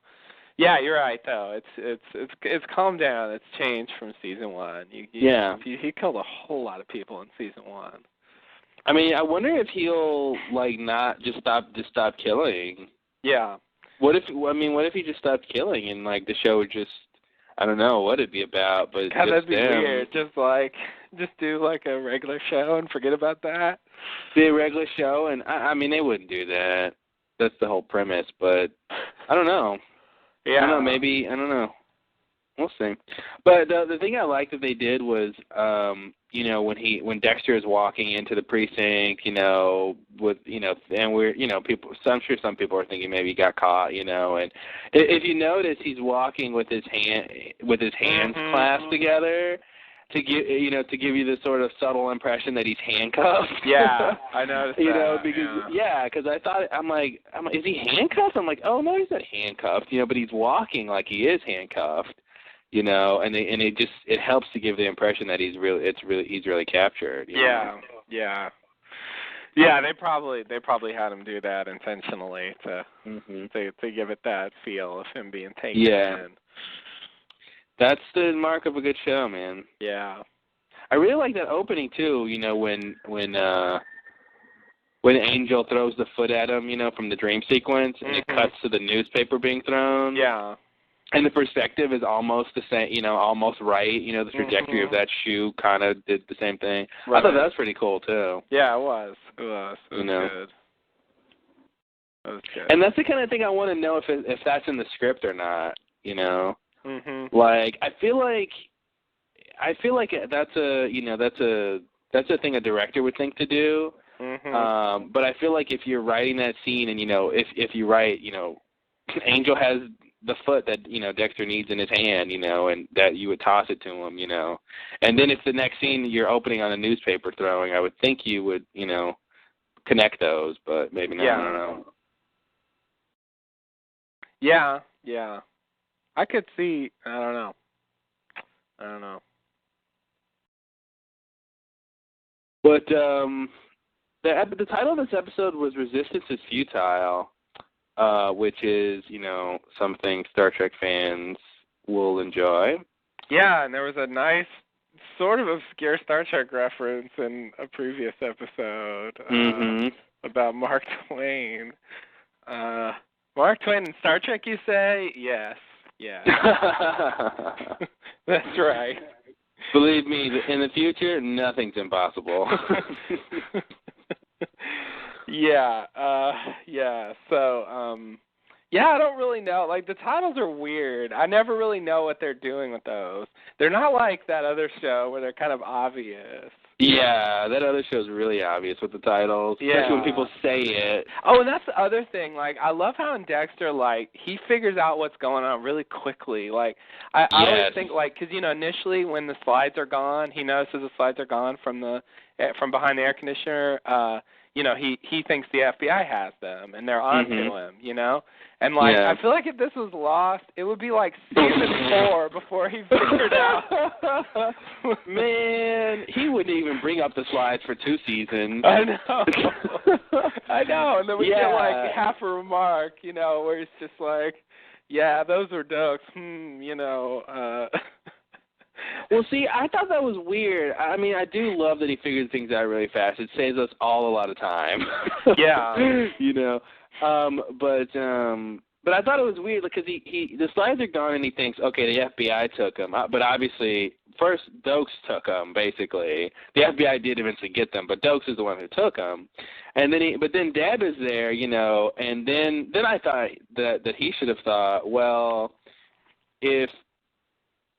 yeah, you're right though. It's calmed down. It's changed from season 1. He killed a whole lot of people in season 1. I mean, I wonder if he'll like not just stop killing. Yeah. What if he just stopped killing and like the show would just, I don't know what it'd be about, but God, that'd be weird. Just do like a regular show and forget about that. Be a regular show, and I mean they wouldn't do that. That's the whole premise, but I don't know. Yeah. I don't know. Maybe I don't know. We'll see. But the thing I liked that they did was, you know, when Dexter is walking into the precinct, you know, with, you know, and we're, you know, people. So I'm sure some people are thinking maybe he got caught, you know, and if you notice, he's walking with his hands clasped together to give you this sort of subtle impression that he's handcuffed. Yeah, I noticed. You know, because because I thought I'm like, is he handcuffed? I'm like, oh no, he's not handcuffed, you know, but he's walking like he is handcuffed. You know, and it helps to give the impression that he's really captured. You know? Yeah. They probably had him do that intentionally to give it that feel of him being taken in. That's the mark of a good show, man. Yeah. I really like that opening too. You know, when Angel throws the foot at him, you know, from the dream sequence, and it cuts to the newspaper being thrown. Yeah. And the perspective is almost the same, you know, almost right. You know, the trajectory of that shoe kind of did the same thing. Right. I thought that was pretty cool, too. Yeah, it was. It was you know? good. That was good. And that's the kind of thing I want to know if that's in the script or not, you know? Like, I feel like that's a thing a director would think to do. But I feel like if you're writing that scene and, you know, if you write, you know, Angel has the foot that, you know, Dexter needs in his hand, you know, and that you would toss it to him, you know. And then if the next scene you're opening on a newspaper throwing, I would think you would, you know, connect those, but maybe not. I don't know. Yeah. I could see, I don't know. But the title of this episode was Resistance is Futile. Which is, you know, something Star Trek fans will enjoy. Yeah, and there was a nice sort of obscure Star Trek reference in a previous episode about Mark Twain. Mark Twain in Star Trek, you say? Yes. Yeah. That's right. Believe me, in the future, nothing's impossible. So, I don't really know. Like, the titles are weird. I never really know what they're doing with those. They're not like that other show where they're kind of obvious. Yeah, that other show's really obvious with the titles, especially when people say it. Oh, and that's the other thing. Like, I love how in Dexter, like, he figures out what's going on really quickly. Like, I always think, like, because, you know, initially when the slides are gone, he notices the slides are gone from behind the air conditioner. You know, he thinks the FBI has them, and they're on to him, you know? And, like, I feel like if this was lost, it would be, like, season 4 before he figured out. Man, he wouldn't even bring up the slides for 2 seasons. I know. And then we get, like, half a remark, you know, where it's just like, yeah, those are ducks, you know. Well, see, I thought that was weird. I mean, I do love that he figured things out really fast. It saves us all a lot of time. Yeah. You know, but I thought it was weird because the slides are gone and he thinks, okay, the FBI took him. But obviously, first Dokes took him. Basically, the FBI did eventually get them, but Dokes is the one who took him. And then Deb is there, you know, and then I thought that he should have thought, well, if,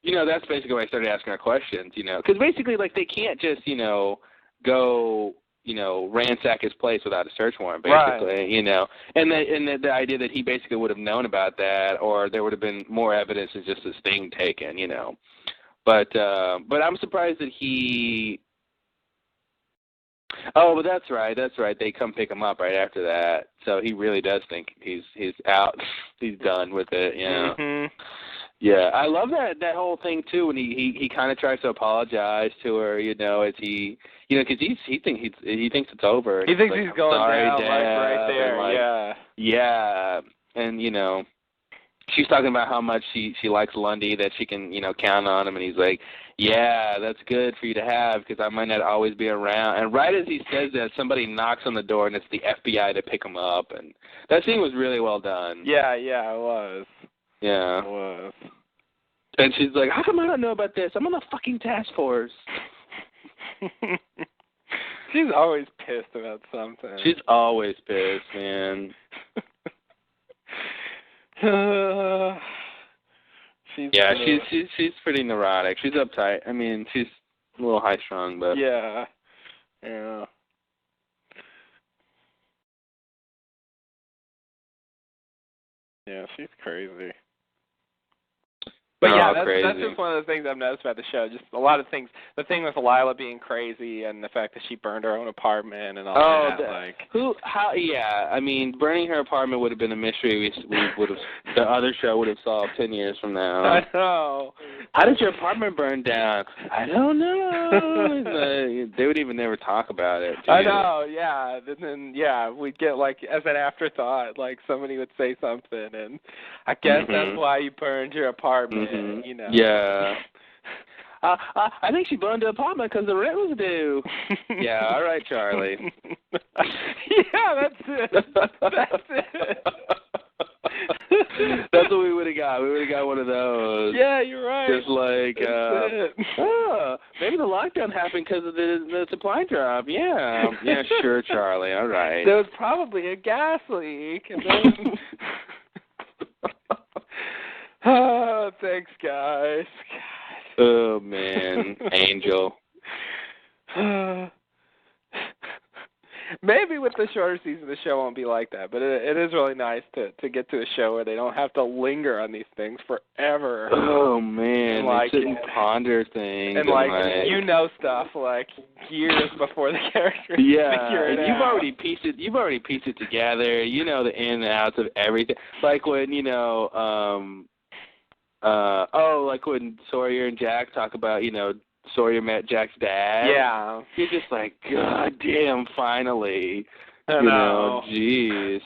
you know, that's basically when I started asking our questions, you know, because basically, like, they can't just, you know, go, you know, ransack his place without a search warrant, basically, right. You know, and the idea that he basically would have known about that, or there would have been more evidence than just this thing taken, you know, but I'm surprised that he. Oh, but that's right. They come pick him up right after that, so he really does think he's out, he's done with it, you know. Mm-hmm. Yeah, I love that whole thing too. When he kind of tries to apologize to her, you know, as he, you know, because he thinks it's over. He thinks he's going down, Dad, like right there. like, yeah. Yeah, and you know, she's talking about how much she likes Lundy, that she can, you know, count on him, and he's like, yeah, that's good for you to have because I might not always be around. And right as he says that, somebody knocks on the door, and it's the FBI to pick him up, and that scene was really well done. Yeah, it was. Yeah. It was. And she's like, how come I don't know about this? I'm on the fucking task force. She's always pissed about something. She's always pissed, man. She's pretty neurotic. She's uptight. I mean, she's a little high-strung, but... Yeah. Yeah, she's crazy. But yeah, that's just one of the things I've noticed about the show. Just a lot of things. The thing with Lila being crazy, and the fact that she burned her own apartment and all that. Yeah. I mean, burning her apartment would have been a mystery. We would have. The other show would have solved 10 years from now. I know. How did your apartment burn down? I don't know. They would even never talk about it. I know. Yeah. And then we'd get like as an afterthought, like somebody would say something, and I guess that's why you burned your apartment. You know. Yeah. I think she burned the apartment because the rent was due. Yeah, all right, Charlie. Yeah, that's it. That's what we would have got. We would have got one of those. Yeah, you're right. Just like, maybe the lockdown happened because of the supply drop. Yeah, sure, Charlie. All right. There was probably a gas leak. And then... Oh, thanks, guys. God. Oh, man. Angel. Maybe with the shorter season, the show won't be like that, but it is really nice to get to a show where they don't have to linger on these things forever. Oh, man. Like, they sit and ponder things. And, like, you know stuff, like, years before the characters figure it out. You've already pieced it together. You know the in and outs of everything. Like when, you know, like when Sawyer and Jack talk about, you know, Sawyer met Jack's dad. Yeah. You're just like, God damn, finally. I know. Jeez.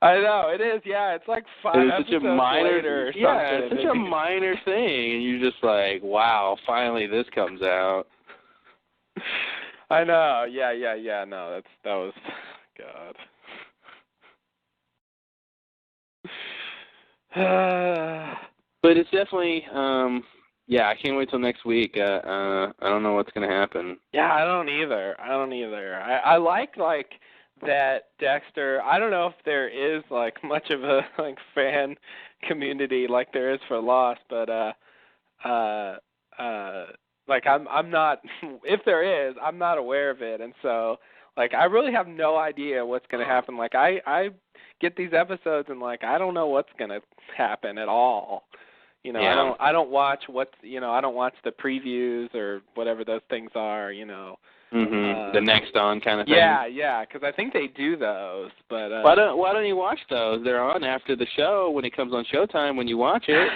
I know, it is, yeah. It's like 5 episodes later or something. Yeah, it's such a minor thing, and you're just like, wow, finally this comes out. I know, yeah, no, that was, God. But it's definitely, I can't wait till next week. I don't know what's going to happen. Yeah, I don't either. I like that Dexter. I don't know if there is like much of a like fan community like there is for Lost, but like I'm not. If there is, I'm not aware of it, and so like I really have no idea what's going to happen. Like I get these episodes and like I don't know what's going to happen at all. You know, yeah. I don't watch I don't watch the previews or whatever those things are, you know. The next on kind of thing. Yeah, because I think they do those. But why don't you watch those? They're on after the show when it comes on Showtime. When you watch it,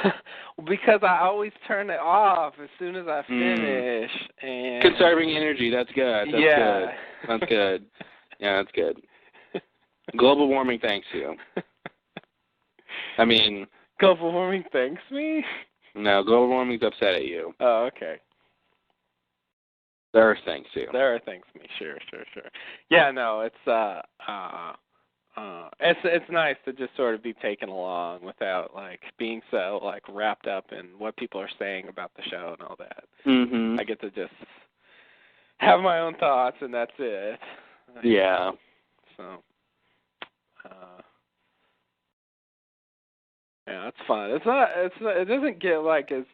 because I always turn it off as soon as I finish. And conserving energy. That's good. That's good. Yeah, that's good. Global warming, thanks you. I mean, global warming thanks me? No, global warming's upset at you. Oh, okay. There are things too. There are things to me. Sure. Yeah, no, it's nice to just sort of be taken along without like being so like wrapped up in what people are saying about the show and all that. Mhm. I get to just have my own thoughts and that's it. Yeah. So, yeah, it's fun. It doesn't get like as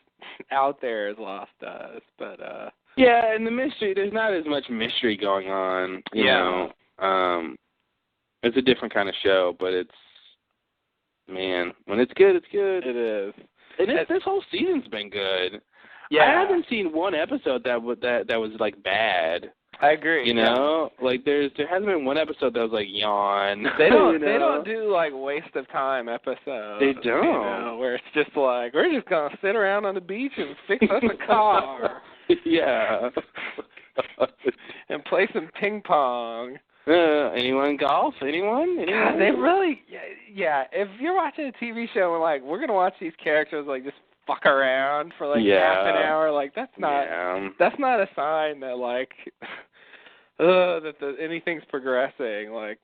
out there as Lost does, but yeah, and the mystery, there's not as much mystery going on, you know. It's a different kind of show, but it's, man, when it's good, it's good. It is. And this whole season's been good. Yeah. I haven't seen one episode that was like bad. I agree. You know, like there hasn't been one episode that was like yawn. They don't. You know? They don't do like waste of time episodes. They don't. You know, where it's just like we're just gonna sit around on the beach and fix us a car. Yeah. And play some ping pong. Anyone golf? Anyone? God, they really. Yeah. If you're watching a TV show and like we're gonna watch these characters like just fuck around for like half an hour, like that's not a sign that like that anything's progressing. Like,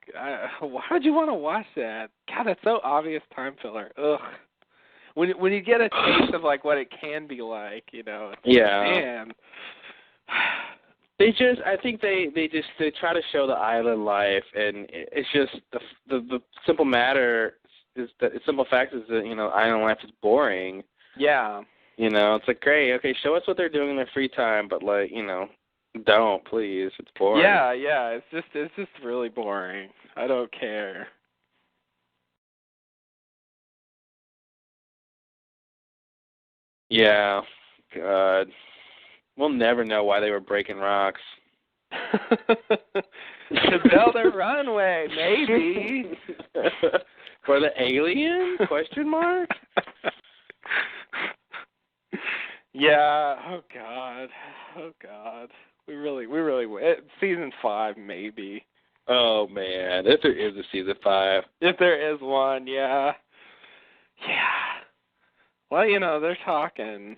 why would you want to watch that? God, that's so obvious time filler. Ugh. When you get a taste of like what it can be like, you know. Man. I think they try to show the island life, and it's just the simple matter is that the simple fact is that, you know, island life is boring. Yeah. You know, it's like, great, okay, show us what they're doing in their free time, but like, you know, don't, please. It's boring. Yeah, it's just really boring. I don't care. Yeah. God. We'll never know why they were breaking rocks. To build a runway, maybe. For the alien? Question mark? Yeah. Oh God. We really. Season 5, maybe. Oh man, if there is a season 5. If there is one, yeah. Well, you know, they're talking,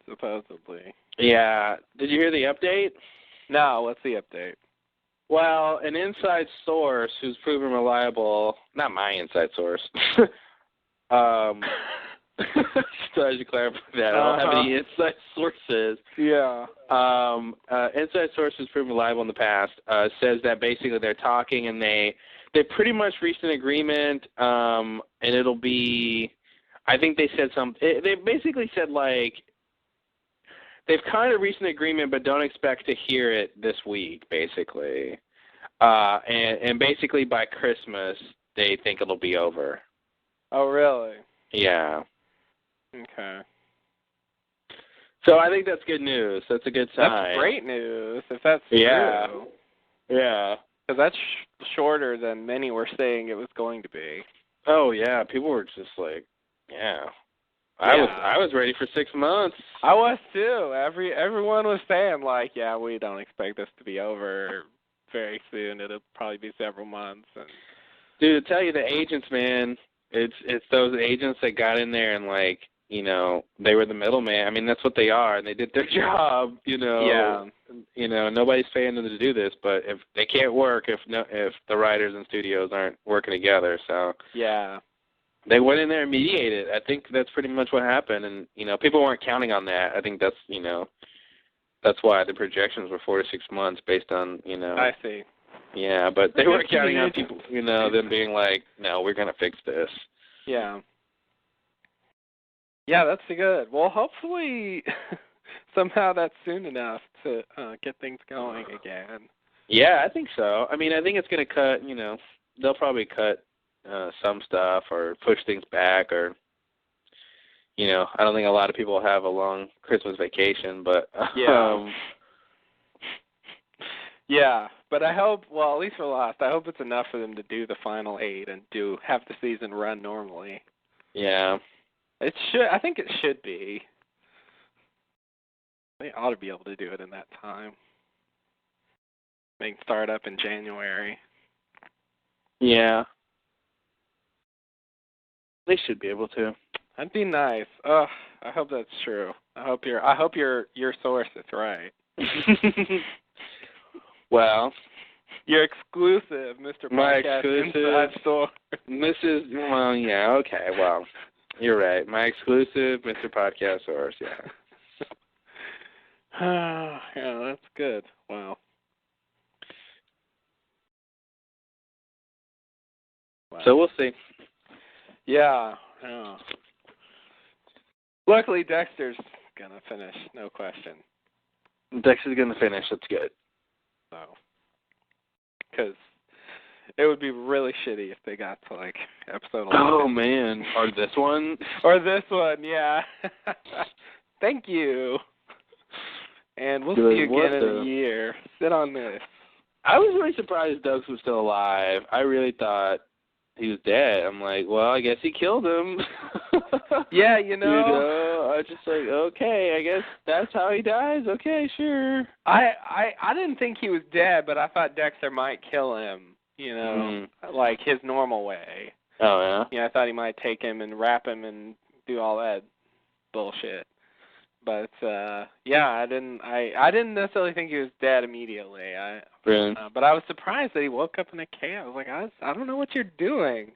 supposedly. Yeah. Did you hear the update? No. What's the update? Well, an inside source who's proven reliable. Not my inside source. So I should clarify that. I don't have any inside sources. Yeah. Inside sources proven reliable in the past. Says that basically they're talking and they pretty much reached an agreement. And it'll be, I think they said they basically said like they've kind of reached an agreement, but don't expect to hear it this week, basically. And basically by Christmas they think it'll be over. Oh, really? Yeah. Okay. So I think that's good news. That's a good sign. That's great news, if that's true. Yeah. Because that's shorter than many were saying it was going to be. Oh, yeah. People were just like, yeah. I was ready for 6 months. I was, too. Everyone was saying, like, yeah, we don't expect this to be over very soon. It'll probably be several months. And dude, to tell you, the agents, man, it's those agents that got in there and, like, you know, they were the middleman. I mean, that's what they are, and they did their job, you know. Yeah. You know, nobody's paying them to do this, but if they can't work if the writers and studios aren't working together, so. Yeah. They went in there and mediated. I think that's pretty much what happened, and, you know, people weren't counting on that. I think that's, you know, that's why the projections were 4 to 6 months based on, you know. I see. Yeah, but they weren't counting on people, you know, them being like, no, we're going to fix this. Yeah. Yeah, that's good. Well, hopefully somehow that's soon enough to get things going again. Yeah, I think so. I mean, I think it's going to cut, you know, they'll probably cut some stuff or push things back or, you know, I don't think a lot of people have a long Christmas vacation, but. Yeah, but I hope, well, at least for Lost, I hope it's enough for them to do the final 8 and have the season run normally. Yeah. I think it should be. They ought to be able to do it in that time. They can start up in January. Yeah. They should be able to. That'd be nice. Ugh. I hope that's true. I hope your source is right. Well, your exclusive Mr. My Podcast exclusive inside source. Well, yeah, okay, well, you're right. My exclusive Mr. Podcast source, yeah. Yeah, that's good. Wow. So we'll see. Yeah. Luckily, Dexter's gonna finish, no question. Dexter's gonna finish. That's good. So, because it would be really shitty if they got to like episode 11. Oh man, or this one? Or this one, yeah. Thank you. And we'll see you again in a year. Sit on this. I was really surprised Doug was still alive. I really thought he was dead. I'm like, well, I guess he killed him. Yeah, I was just like, okay, I guess that's how he dies. Okay, sure. I didn't think he was dead, but I thought Dexter might kill him, like his normal way. Oh, yeah? Yeah, I thought he might take him and wrap him and do all that bullshit. But yeah, I didn't necessarily think he was dead immediately. Really? But I was surprised that he woke up in a cave. I was like, I don't know what you're doing.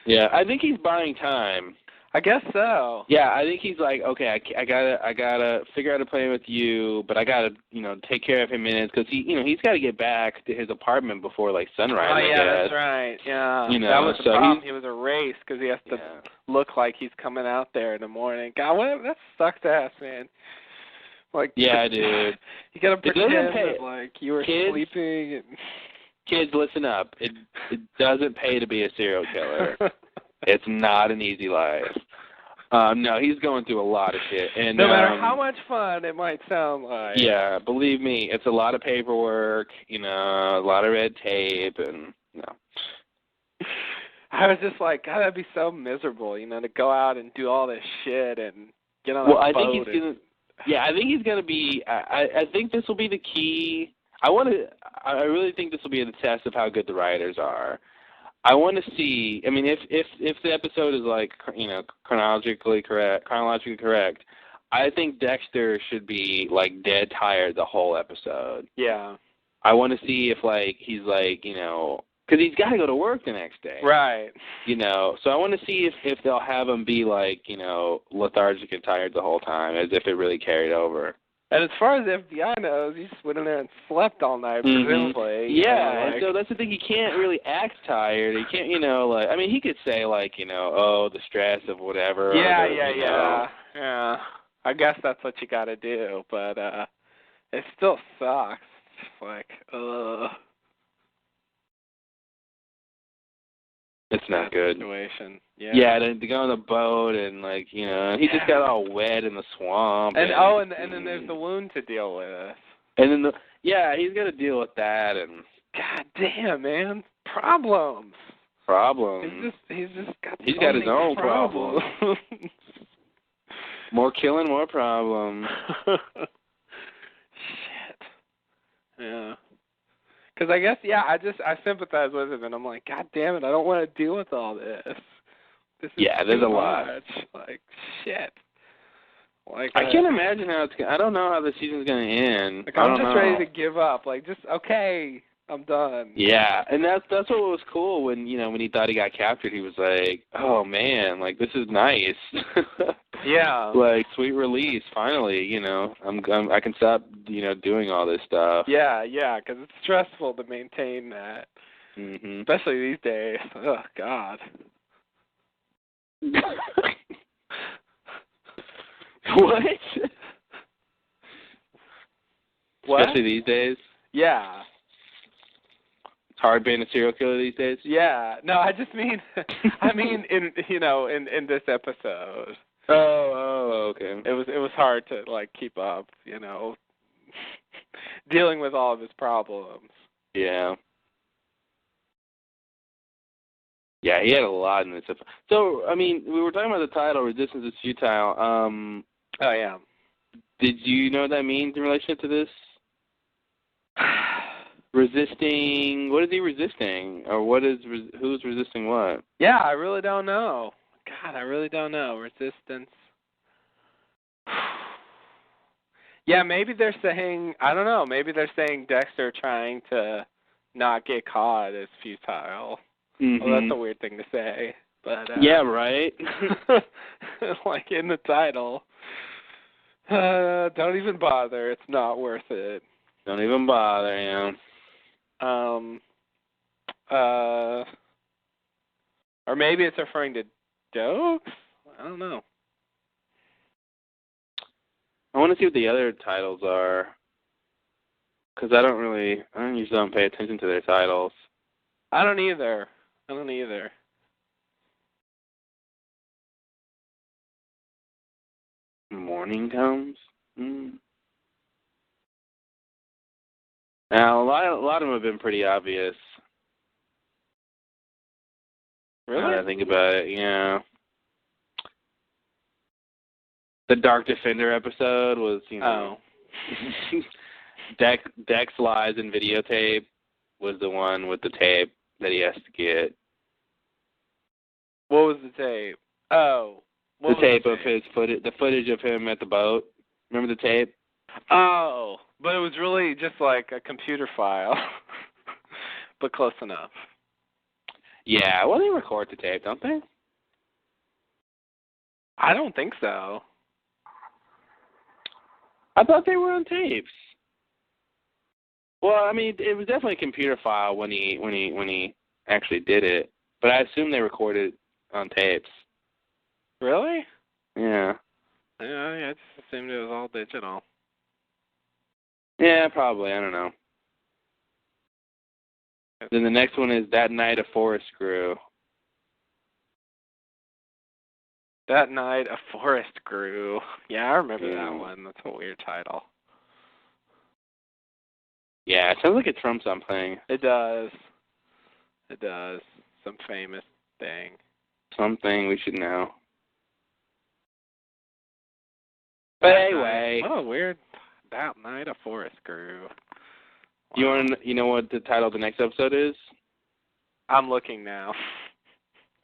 Yeah, I think he's buying time. I guess so. Yeah, I think he's like, okay, I gotta figure out a plan with you, but I gotta, take care of him minutes because he's got to get back to his apartment before like sunrise. Oh yeah, I guess. That's right. Yeah, that was the problem. He was a race because he has to look like he's coming out there in the morning. God, that sucks ass, man. Like, yeah, dude. You gotta pretend that like you were sleeping. And... Kids, listen up. It doesn't pay to be a serial killer. It's not an easy life. No, he's going through a lot of shit. And no matter how much fun it might sound like. Yeah, believe me, it's a lot of paperwork, a lot of red tape, and I was just like, God, that'd be so miserable, to go out and do all this shit and get on a boat. I think he's gonna. Yeah, I think he's gonna be. I think this will be the key. I really think this will be the test of how good the writers are. I want to see. I mean, if the episode is like chronologically correct, I think Dexter should be like dead tired the whole episode. Yeah. I want to see if like he's like because he's got to go to work the next day. Right. So I want to see if they'll have him be like lethargic and tired the whole time, as if it really carried over. And as far as the FBI knows, he just went in there and slept all night, presumably. Yeah, and so that's the thing. He can't really act tired. He can't, I mean, he could say, like, oh, the stress of whatever. Yeah. I guess that's what you got to do, but it still sucks. It's like, it's not good. Situation. Yeah. Yeah, to go on the boat and like he just got all wet in the swamp. And then there's the wound to deal with. And then he's got to deal with that and. God damn, man, problems. He's just got his own problems. More killing, more problems. Shit. Yeah. Because I guess, I sympathize with him, and I'm like, God damn it, I don't want to deal with all this. This is there's too a lot. much. Like, shit. Like, I can't imagine how I don't know how the season's going to end. Like, I'm just ready to give up. Like, just, okay, I'm done. Yeah, and that's what was cool when, when he thought he got captured, he was like, oh, man, like, this is nice. Yeah. Like, sweet release, finally, I can stop, doing all this stuff. Yeah, because it's stressful to maintain that. Mm-hmm. Especially these days. Oh, God. What? Especially these days? Yeah. It's hard being a serial killer these days? Yeah. No, I just mean, in this episode. Oh, okay. It was hard to like keep up, dealing with all of his problems. Yeah. Yeah, he had a lot in this episode. So, I mean, we were talking about the title, Resistance is Futile. Oh, yeah. Did you know what that means in relation to this? Resisting, what is he resisting? Or who's resisting what? Yeah, I really don't know. God, I really don't know. Resistance. Yeah, maybe they're saying, I don't know, maybe they're saying Dexter trying to not get caught is futile. Mm-hmm. Well, that's a weird thing to say. But yeah, right? like in the title, don't even bother. It's not worth it. Don't even bother, yeah. Or maybe it's referring to Dokes? I don't know. I want to see what the other titles are, because I don't usually pay attention to their titles. I don't either. Morning comes. Now a lot of them have been pretty obvious. Really? Now that I think about it, yeah. The Dark Defender episode was, Dex lies in videotape was the one with the tape that he has to get. What was the tape? Oh. The tape of his footage, the footage of him at the boat. Remember the tape? Oh, but it was really just like a computer file, but close enough. Yeah, well, they record the tape, don't they? I don't think so. I thought they were on tapes. Well, I mean, it was definitely a computer file when he actually did it, but I assume they recorded on tapes. Really? Yeah. Yeah, I just assumed it was all digital. Yeah, probably. I don't know. Then the next one is That Night a Forest Grew. That Night a Forest Grew. Yeah, I remember that one. That's a weird title. Yeah, it sounds like it's from something. It does. Some famous thing. Something we should know. But anyway. What a weird That Night a Forest Grew. Wow. You know what the title of the next episode is? I'm looking now.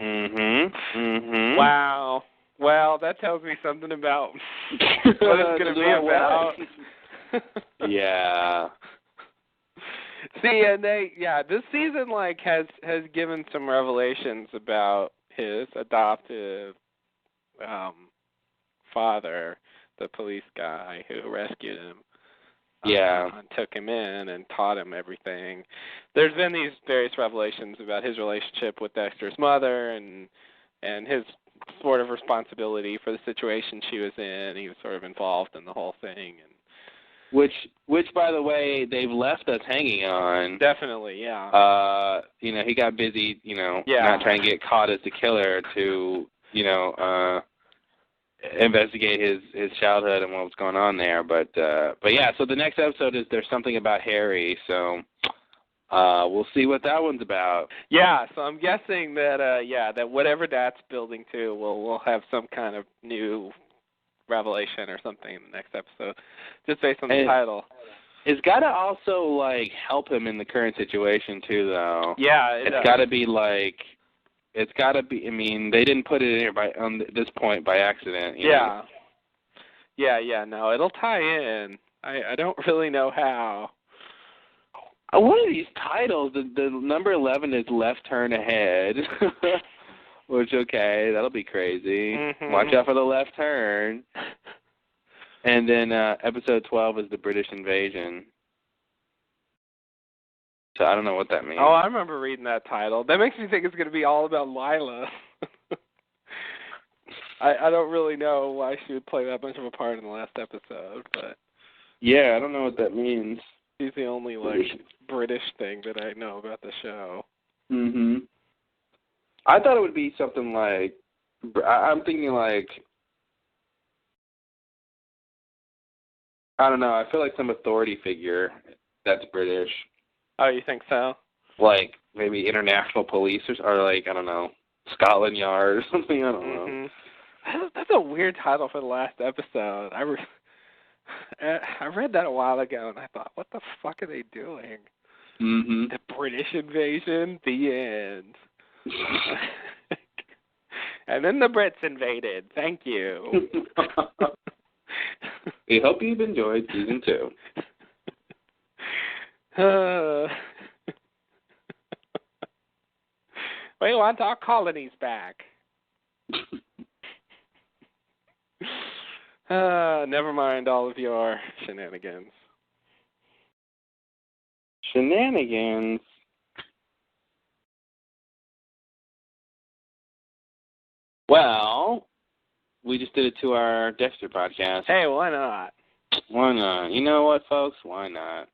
Mm-hmm. Wow. Well, that tells me something about what it's going to be about. Yeah. See, and this season has given some revelations about his adoptive father, the police guy who rescued him. Yeah. And took him in and taught him everything. There's been these various revelations about his relationship with Dexter's mother and his sort of responsibility for the situation she was in. He was sort of involved in the whole thing, and which by the way, they've left us hanging on. Definitely, yeah. He got busy, not trying to get caught as the killer to, investigate his childhood and what was going on there. But yeah, so the next episode is There's Something About Harry, so we'll see what that one's about. Yeah, so I'm guessing that that whatever that's building to, we'll have some kind of new revelation or something in the next episode, just based on the title. It's got to also help him in the current situation too, though. Yeah, it's got to be it's got to be. I mean, they didn't put it in here on this point by accident. You know? Yeah. No, it'll tie in. I don't really know how. One of these titles, the number 11 is Left Turn Ahead, which okay, that'll be crazy. Mm-hmm. Watch out for the left turn. And then episode 12 is The British Invasion. So I don't know what that means. Oh, I remember reading that title. That makes me think it's going to be all about Lila. I don't really know why she would play that much of a part in the last episode, but yeah, I don't know what that means. She's the only British thing that I know about the show. Mhm. I thought it would be something I'm thinking I don't know. I feel like some authority figure that's British. Oh, you think so? Maybe International Police or I don't know, Scotland Yard or something. I don't know. That's a weird title for the last episode. I read that a while ago and I thought, what the fuck are they doing? Mm-hmm. The British Invasion, the end. And then the Brits invaded. Thank you. We hope you've enjoyed season 2. We want our colonies back. Never mind all of your shenanigans. Shenanigans? Well, we just did it to our Dexter podcast. Hey, why not? Why not? You know what, folks? Why not?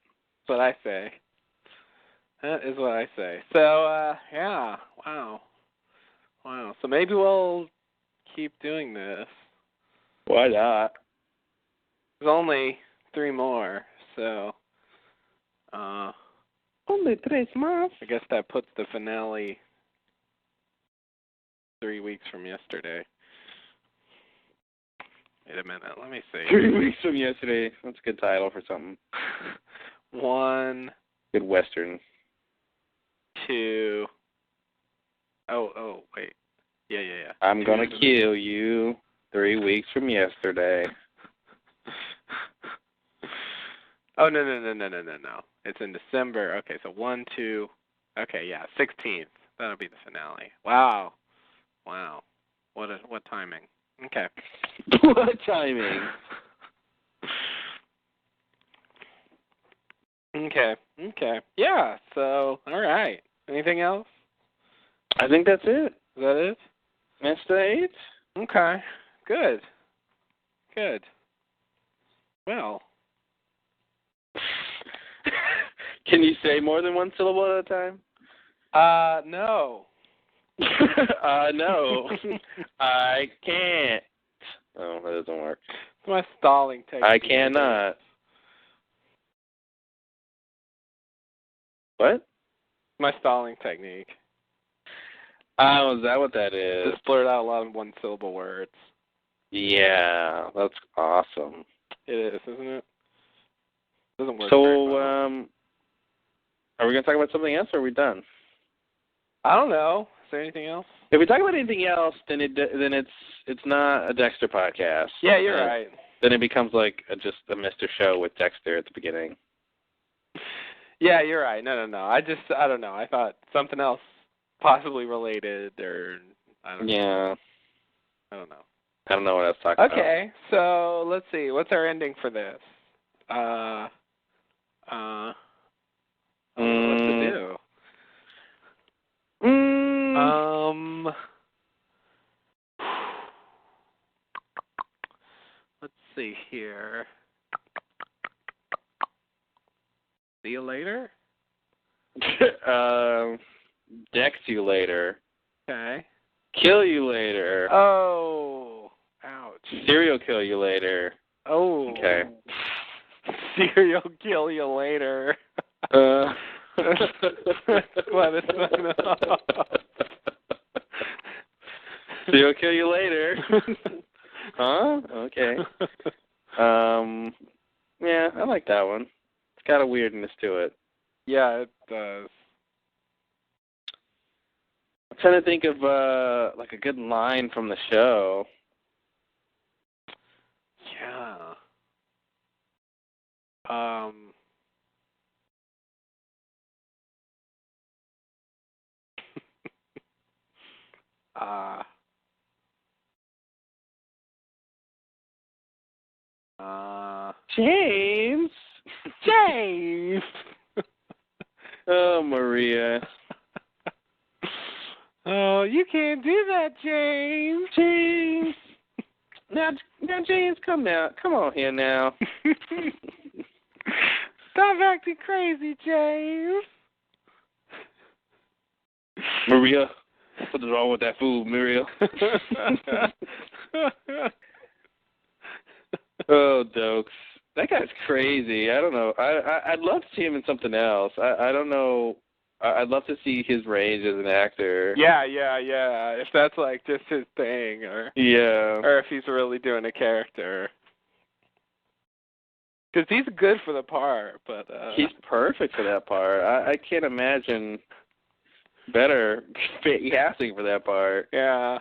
That's what I say. That is what I say. So, yeah. Wow. So maybe we'll keep doing this. Why not? There's only 3 more, so... Only 3 more? I guess that puts the finale 3 weeks from yesterday. Wait a minute, let me see. 3 weeks from yesterday. That's a good title for something. 1... Good Western. 2... Oh, wait. Yeah. I'm gonna kill you 3 weeks from yesterday. Oh, no. It's in December. Okay, so 1, 2... Okay, yeah, 16th. That'll be the finale. Wow. What timing. Okay. What timing? Okay. Yeah, so, all right. Anything else? I think that's it. Is that it? That's it. Okay. Good. Well. Can you say more than one syllable at a time? No. No. I can't. Oh, that doesn't work. It's my stalling technique. I cannot. What? My stalling technique. Oh, is that what that is? Just blurt out a lot of one-syllable words. Yeah, that's awesome. It is, isn't it? Doesn't work. So, very well. are we gonna talk about something else, or are we done? I don't know. Is there anything else? If we talk about anything else, then it's not a Dexter podcast. Yeah, you're right. Then it becomes like just a Mr. Show with Dexter at the beginning. Yeah, you're right. No. I don't know. I thought something else possibly related, or I don't know. Yeah. I don't know. I don't know what I was talking about. Okay, so let's see. What's our ending for this? What to do? Let's see here. See you later? Dex you later. Okay. Kill you later. Oh, ouch. Serial kill you later. Oh. Okay. Serial kill you later. Serial kill you later. Huh? Okay. Yeah, I like that one. It's got a weirdness to it. Yeah, it does. I'm trying to think of like a good line from the show. Yeah. James. Oh, Maria. Oh, you can't do that, James. Now, James, come on here now. Stop acting crazy, James. Maria, what is wrong with that food, Maria? Oh, Dokes. That guy's crazy. I don't know. I'd love to see him in something else. I don't know. I'd love to see his range as an actor. Yeah. If that's like just his thing, or if he's really doing a character. Because he's good for the part, but he's perfect for that part. I can't imagine better casting for that part. Yeah.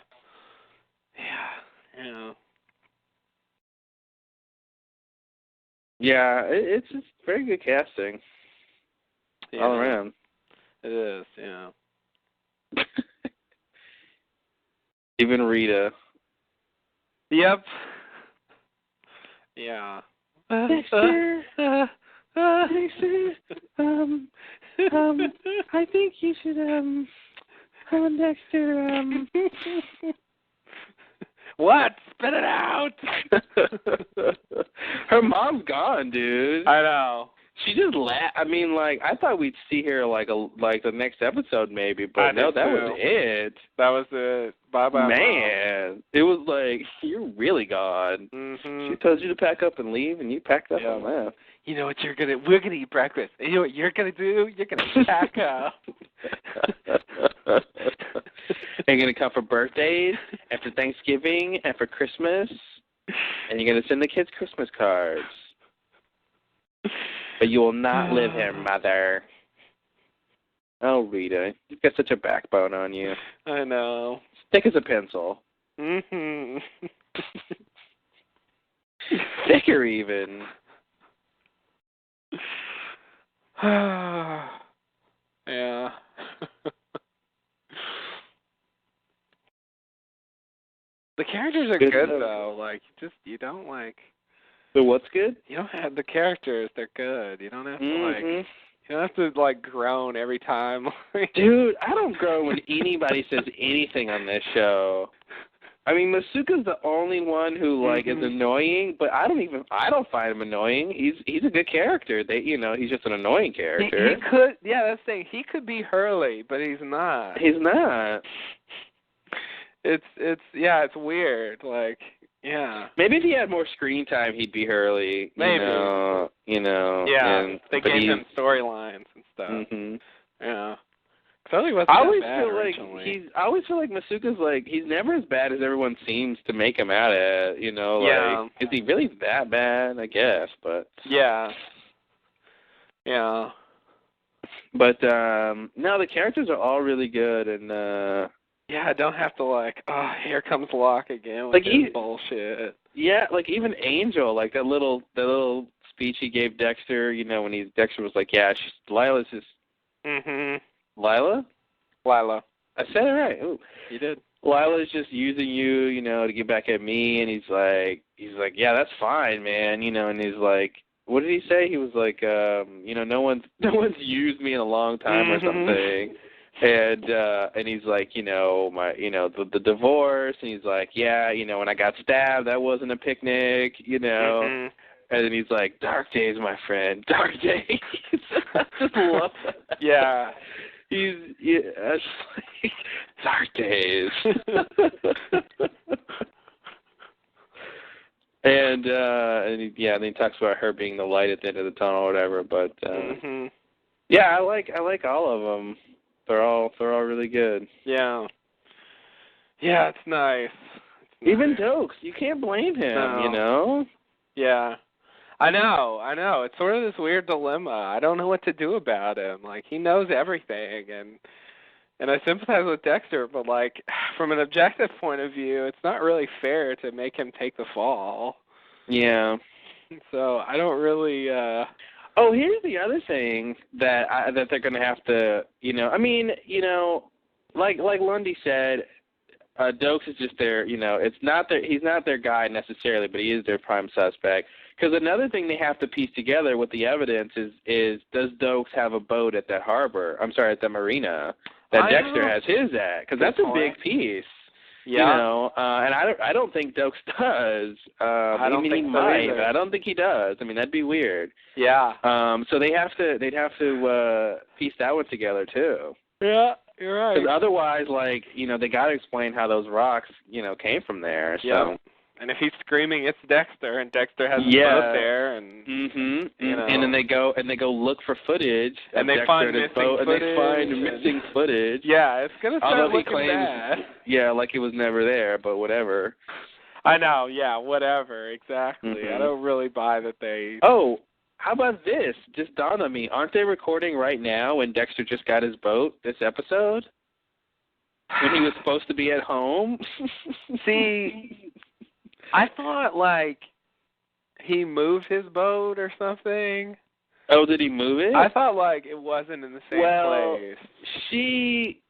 Yeah, it's just very good casting. Yeah. All around. It is, yeah. Even Rita. Yep. Yeah. Dexter, Dexter, I think you should, Dexter, What? Spit it out! Her mom's gone, dude. I know. She just I mean, like, I thought we'd see her like the next episode maybe, but no, that was it. That was it. Bye-bye, Man, Mom. it was like, you're really gone. Mm-hmm. She told you to pack up and leave, and you packed up and left. You know what we're gonna eat breakfast. And you know what you're gonna do? You're gonna pack up. And you're gonna come for birthdays, and for Thanksgiving, and for Christmas, and you're gonna send the kids Christmas cards. But you will not live here, Mother. Oh, Rita, you've got such a backbone on you. I know. Thick as a pencil. Mm-hmm. Thicker even. Yeah. The characters are good though. Like, you don't like. So what's good? You don't have the characters. They're good. You don't have to like. Mm-hmm. You don't have to like groan every time. Dude, I don't groan when anybody says anything on this show. I mean, Masuka's the only one who like is annoying, but I don't find him annoying. He's a good character. He's just an annoying character. He could, yeah, that's the thing. He could be Hurley, but he's not. He's not. It's weird. Like, yeah. Maybe if he had more screen time, he'd be Hurley. Maybe. You know. Yeah. They gave him storylines and stuff. Mm-hmm. Yeah. Totally wasn't I always feel like Masuka's like, he's never as bad as everyone seems to make him out at. You know, like, yeah. Is he really that bad? I guess, but yeah. Yeah. But no, the characters are all really good, and yeah, I don't have to like, oh, here comes Locke again with this bullshit. Yeah, like even Angel, like that little speech he gave Dexter, you know, when Dexter was like, yeah, Lila's just Lila? I said it right. Ooh. You did. Lila's just using you, you know, to get back at me, and he's like, yeah, that's fine, man, you know, and he's like, what did he say? He was like, you know, no one's used me in a long time or something. And he's like, you know, the divorce, and he's like, yeah, you know, when I got stabbed, that wasn't a picnic, you know. And then he's like, dark days, my friend, dark days. I just love that. Yeah. It's like, dark days. and then he talks about her being the light at the end of the tunnel or whatever. But yeah, I like all of them. They're all really good. Yeah. Yeah, it's nice. Even Dokes, you can't blame him, you know? Yeah. I know. It's sort of this weird dilemma. I don't know what to do about him. Like, he knows everything, and I sympathize with Dexter, but, like, from an objective point of view, it's not really fair to make him take the fall. Yeah. So, I don't really, Oh, here's the other thing that they're going to have to, you know, I mean, you know, like Lundy said, Dokes is just their, you know, he's not their guy necessarily, but he is their prime suspect. Because another thing they have to piece together with the evidence is does Dokes have a boat at that harbor? I'm sorry, at the marina that Dexter has his at? Because that's a big piece. Yeah. You know, and I don't think Dokes does. I mean, he might, but I don't think he does. I mean, that'd be weird. Yeah. So they'd have to piece that one together too. Yeah, you're right. Because otherwise, like, you know, they got to explain how those rocks, you know, came from there. So. Yeah. And if he's screaming, it's Dexter, and Dexter has his boat there, and you know. And then they go look for footage, and they find missing footage. Yeah, it's gonna start looking bad. Yeah, like it was never there, but whatever. I know. Yeah, whatever. Exactly. I don't really buy that they. Oh, how about this? Just dawned on me. Aren't they recording right now when Dexter just got his boat this episode? When he was supposed to be at home? See. I thought, like, he moved his boat or something. Oh, did he move it? I thought like it wasn't in the same place. He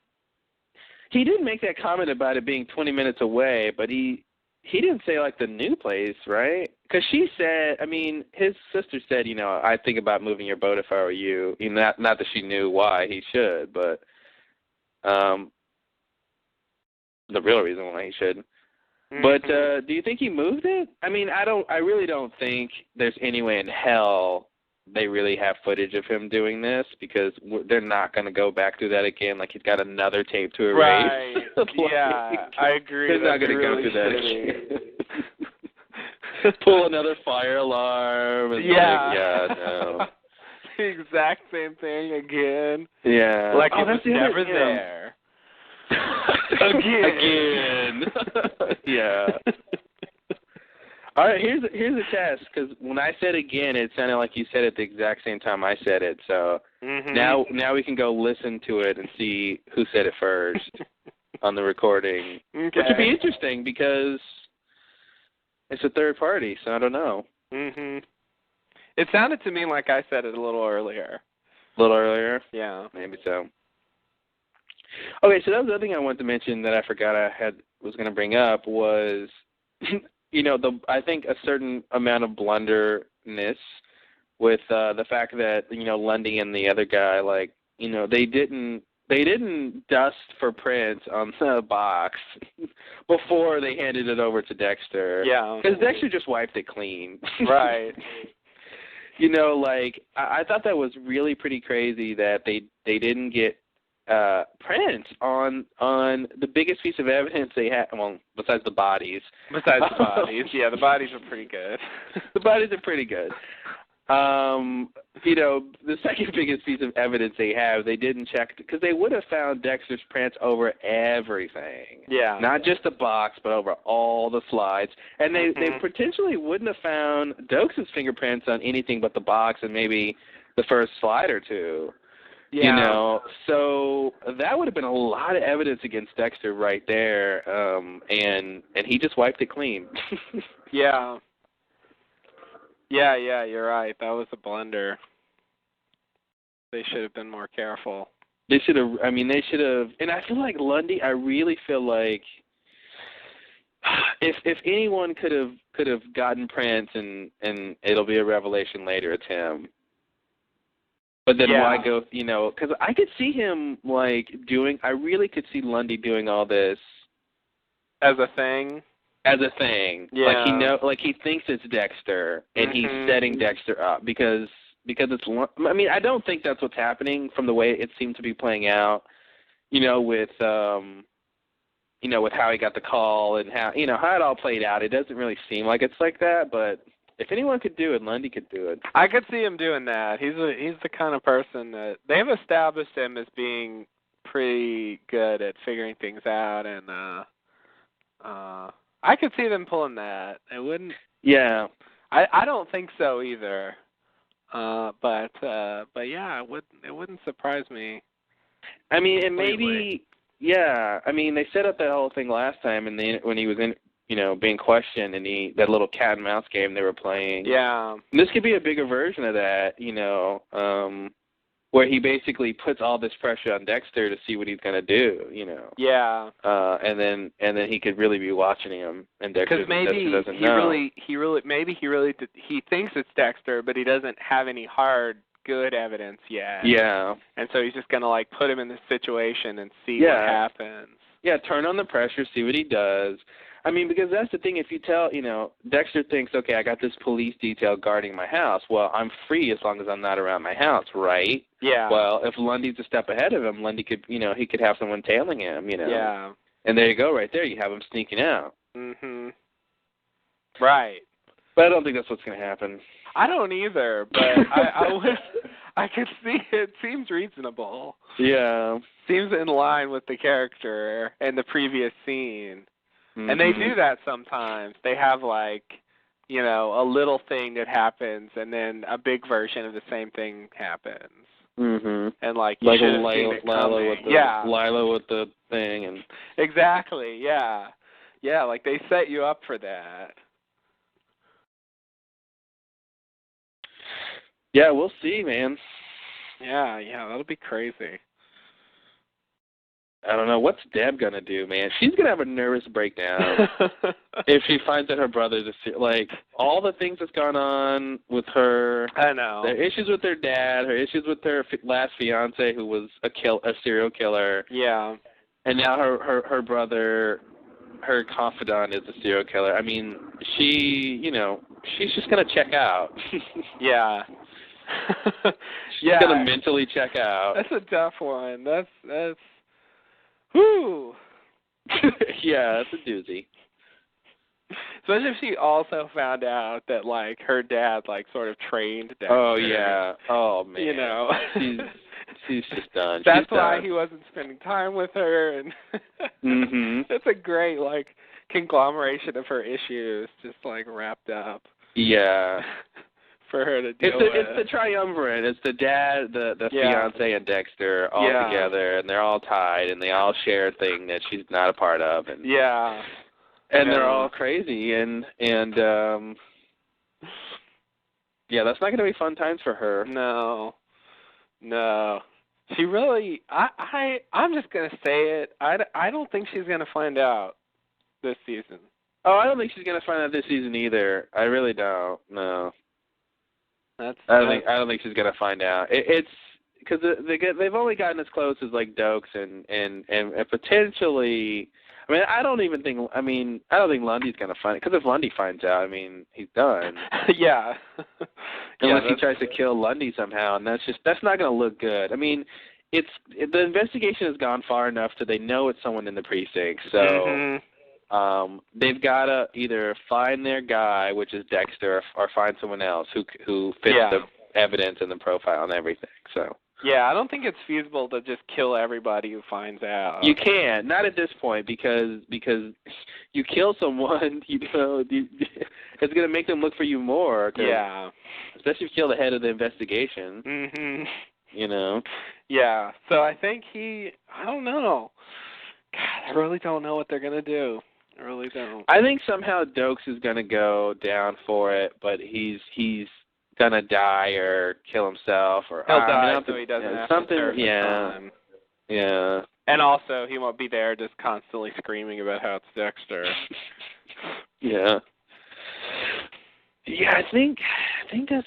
did make that comment about it being 20 minutes away, but he didn't say like the new place, right? Because she said, I mean, his sister said, I think about moving your boat if I were you. Not that she knew why he should, but the real reason why he should. Mm-hmm. But do you think he moved it? I mean, I really don't think there's any way in hell they really have footage of him doing this, because they're not going to go back through that again. Like, he's got another tape to erase. Right. Yeah, I agree. They're not going to go through that again. Pull another fire alarm. And no. The exact same thing again. Yeah. Like it was never there. Again. Yeah. All right, here's a test, because when I said again, it sounded like you said it the exact same time I said it. So now we can go listen to it and see who said it first on the recording, which would be interesting because it's a third party. So I don't know. It sounded to me like I said it a little earlier. A little earlier? Yeah, maybe so. Okay, so that was the other thing I wanted to mention that I forgot was going to bring up was. I think a certain amount of blunderness with the fact that Lundy and the other guy, like, they didn't dust for prints on the box before they handed it over to Dexter. Yeah, because Dexter just wiped it clean. Right. I thought that was really pretty crazy that they didn't get prints on the biggest piece of evidence they had. Well, besides the bodies. Besides the bodies, yeah, the bodies are pretty good. The bodies are pretty good. The second biggest piece of evidence they have, they didn't check, because they would have found Dexter's prints over everything. Yeah. Not just the box, but over all the slides. And they potentially wouldn't have found Dokes' fingerprints on anything but the box and maybe the first slide or two. Yeah. So that would have been a lot of evidence against Dexter right there, and he just wiped it clean. Yeah. Yeah, you're right. That was a blunder. They should have been more careful. They should have, and I feel like Lundy, I really feel like if anyone could have gotten prints, and it'll be a revelation later, it's him. But then why go, because I could see him, I really could see Lundy doing all this. As a thing? As a thing. Yeah. He thinks it's Dexter, and he's setting Dexter up because it's, I don't think that's what's happening from the way it seemed to be playing out, with how he got the call and how it all played out. It doesn't really seem like it's like that, but if anyone could do it, Lundy could do it. I could see him doing that. He's the kind of person that they've established him as being pretty good at figuring things out, and I could see them pulling that. It wouldn't. Yeah. I don't think so either. But yeah, it wouldn't surprise me. And maybe they set up that whole thing last time, and when he was in. Being questioned, and that little cat and mouse game they were playing. Yeah. And this could be a bigger version of that, where he basically puts all this pressure on Dexter to see what he's going to do, Yeah. And then he could really be watching him, and Dexter doesn't know. He thinks it's Dexter, but he doesn't have any hard, good evidence yet. Yeah. And so he's just going to, put him in this situation and see what happens. Yeah, turn on the pressure, see what he does. Because that's the thing. If you tell, Dexter thinks, okay, I got this police detail guarding my house. Well, I'm free as long as I'm not around my house, right? Yeah. Well, if Lundy's a step ahead of him, Lundy could, he could have someone tailing him, Yeah. And there you go, right there. You have him sneaking out. Right. But I don't think that's what's going to happen. I don't either, but I could see it. Seems reasonable. Yeah. Seems in line with the character and the previous scene. And they do that sometimes. They have a little thing that happens, and then a big version of the same thing happens. And like Lila with the thing, and exactly, yeah, they set you up for that. Yeah, we'll see, man. Yeah, that'll be crazy. I don't know. What's Deb going to do, man? She's going to have a nervous breakdown if she finds that her brother's like, all the things that's gone on with her. I know. Her issues with her dad, her issues with her last fiance who was a serial killer. Yeah. And now her brother, her confidant, is a serial killer. I mean, she's just going to check out. Yeah. She's going to mentally check out. That's a tough one. That's whew. Yeah, that's a doozy. Especially if she also found out that, like, her dad, like, sort of trained Dexter. Oh, yeah. Oh, man. You know. She's just done. That's why he wasn't spending time with her. And It's a great, like, conglomeration of her issues just, like, wrapped up. Yeah. For her to deal with. It's the triumvirate. It's the dad, the fiance, and Dexter all together, and they're all tied, and they all share a thing that she's not a part of. And they're all crazy, and that's not going to be fun times for her. No. She really. I'm just going to say it. I don't think she's going to find out this season. Oh, I don't think she's going to find out this season either. I really don't. No. I don't think she's gonna find out. It's because they've only gotten as close as like Dokes and potentially. I mean, I don't think Lundy's gonna find it, because if Lundy finds out, I mean, he's done. Yeah. Unless he tries to kill Lundy somehow, and that's not gonna look good. I mean, the investigation has gone far enough that they know it's someone in the precinct, so. They've got to either find their guy, which is Dexter, or find someone else who fits the evidence and the profile and everything. So. Yeah, I don't think it's feasible to just kill everybody who finds out. You can't, not at this point, because you kill someone, it's going to make them look for you more. Yeah. Especially if you kill the head of the investigation. Mhm. You know. Yeah. So I think I don't know. God, I really don't know what they're going to do. I really don't. I think somehow Dokes is going to go down for it, but he's going to die or kill himself, or he'll die so he doesn't have something. To serve the time. Yeah. And also, he won't be there just constantly screaming about how it's Dexter. Yeah. Yeah, I think that's.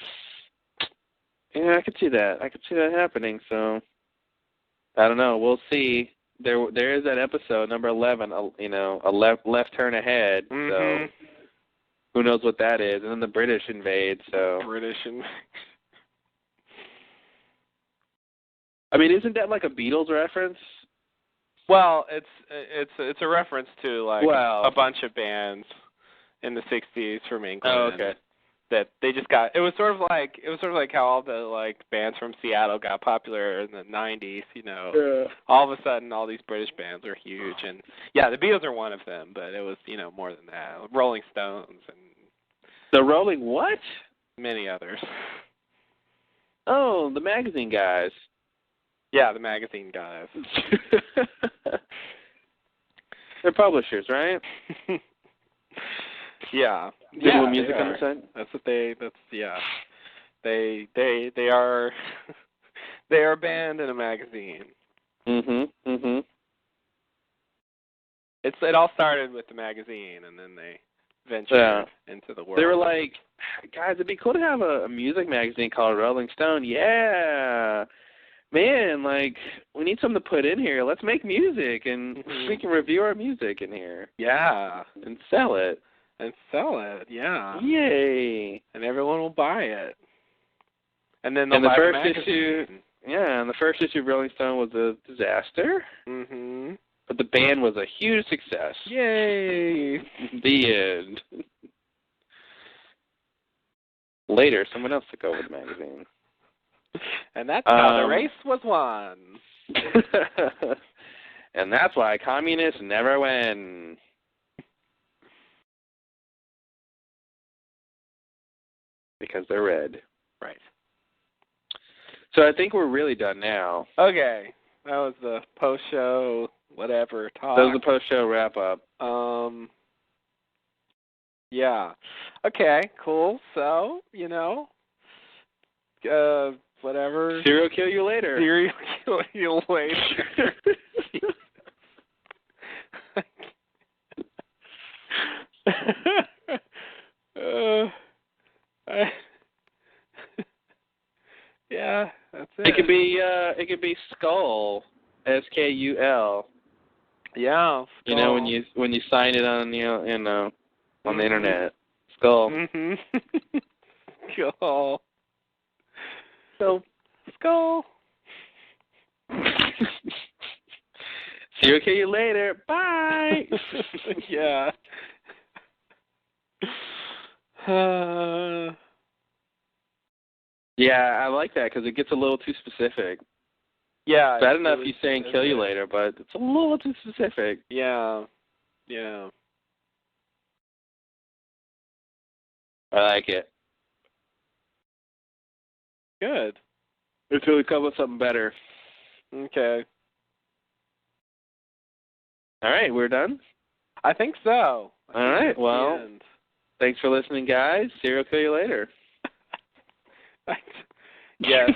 Yeah, I could see that. I could see that happening. So, I don't know. We'll see. There is that episode, number 11, a left turn ahead, so who knows what that is. And then the British invade, so. I mean, isn't that like a Beatles reference? Well, it's a reference to, like, a bunch of bands in the 60s from England. Oh, okay. That they just got. It was sort of like how all the, like, bands from Seattle got popular in the 90s. All of a sudden, all these British bands are huge, and the Beatles are one of them. But it was more than that. Rolling Stones and the Rolling what? Many others. Oh, the magazine guys. Yeah, the magazine guys. They're publishers, right? Yeah. Digital music on the side? That's what They are they are a band in a magazine. It all started with the magazine, and then they ventured into the world. They were like, guys, it'd be cool to have a music magazine called Rolling Stone. Yeah. Man, like, we need something to put in here. Let's make music, and we can review our music in here. Yeah. And sell it. Yeah. Yay. And everyone will buy it. And then the first issue, and the first issue of Rolling Stone was a disaster. But the band was a huge success. Yay. The end. Later, someone else took over the magazine. And that's how the race was won. And that's why communists never win. Because they're red. Right. So I think we're really done now. Okay. That was the post-show, whatever, talk. That was the post-show wrap-up. Yeah. Okay, cool. So, whatever. Serial kill you later. Serial kill you later. Yeah, that's it. It could be Skull, SKUL. Yeah. Skull. You know when you sign it on on the internet. Skull. Mhm. Skull. So Skull. See you, okay, you later. Bye. Yeah. Yeah, I like that because it gets a little too specific. Yeah. It's bad enough you saying kill you later, but it's a little too specific. Yeah. Yeah. I like it. Good. Until we come with something better. Okay. All right, we're done? I think so. All right, well, thanks for listening, guys. Serial kill you later. Yes,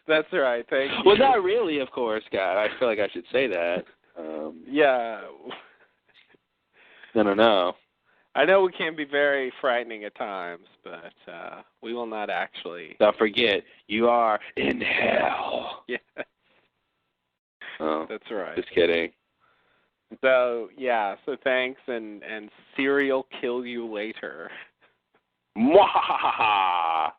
that's right. Thank you. Well, not really, of course, God. I feel like I should say that. Yeah. I don't know. I know we can be very frightening at times, but we will not actually. Don't forget, you are in hell. Yeah. Oh, that's right. Just kidding. So, yeah, so thanks, and serial kill you later. Mwahaha!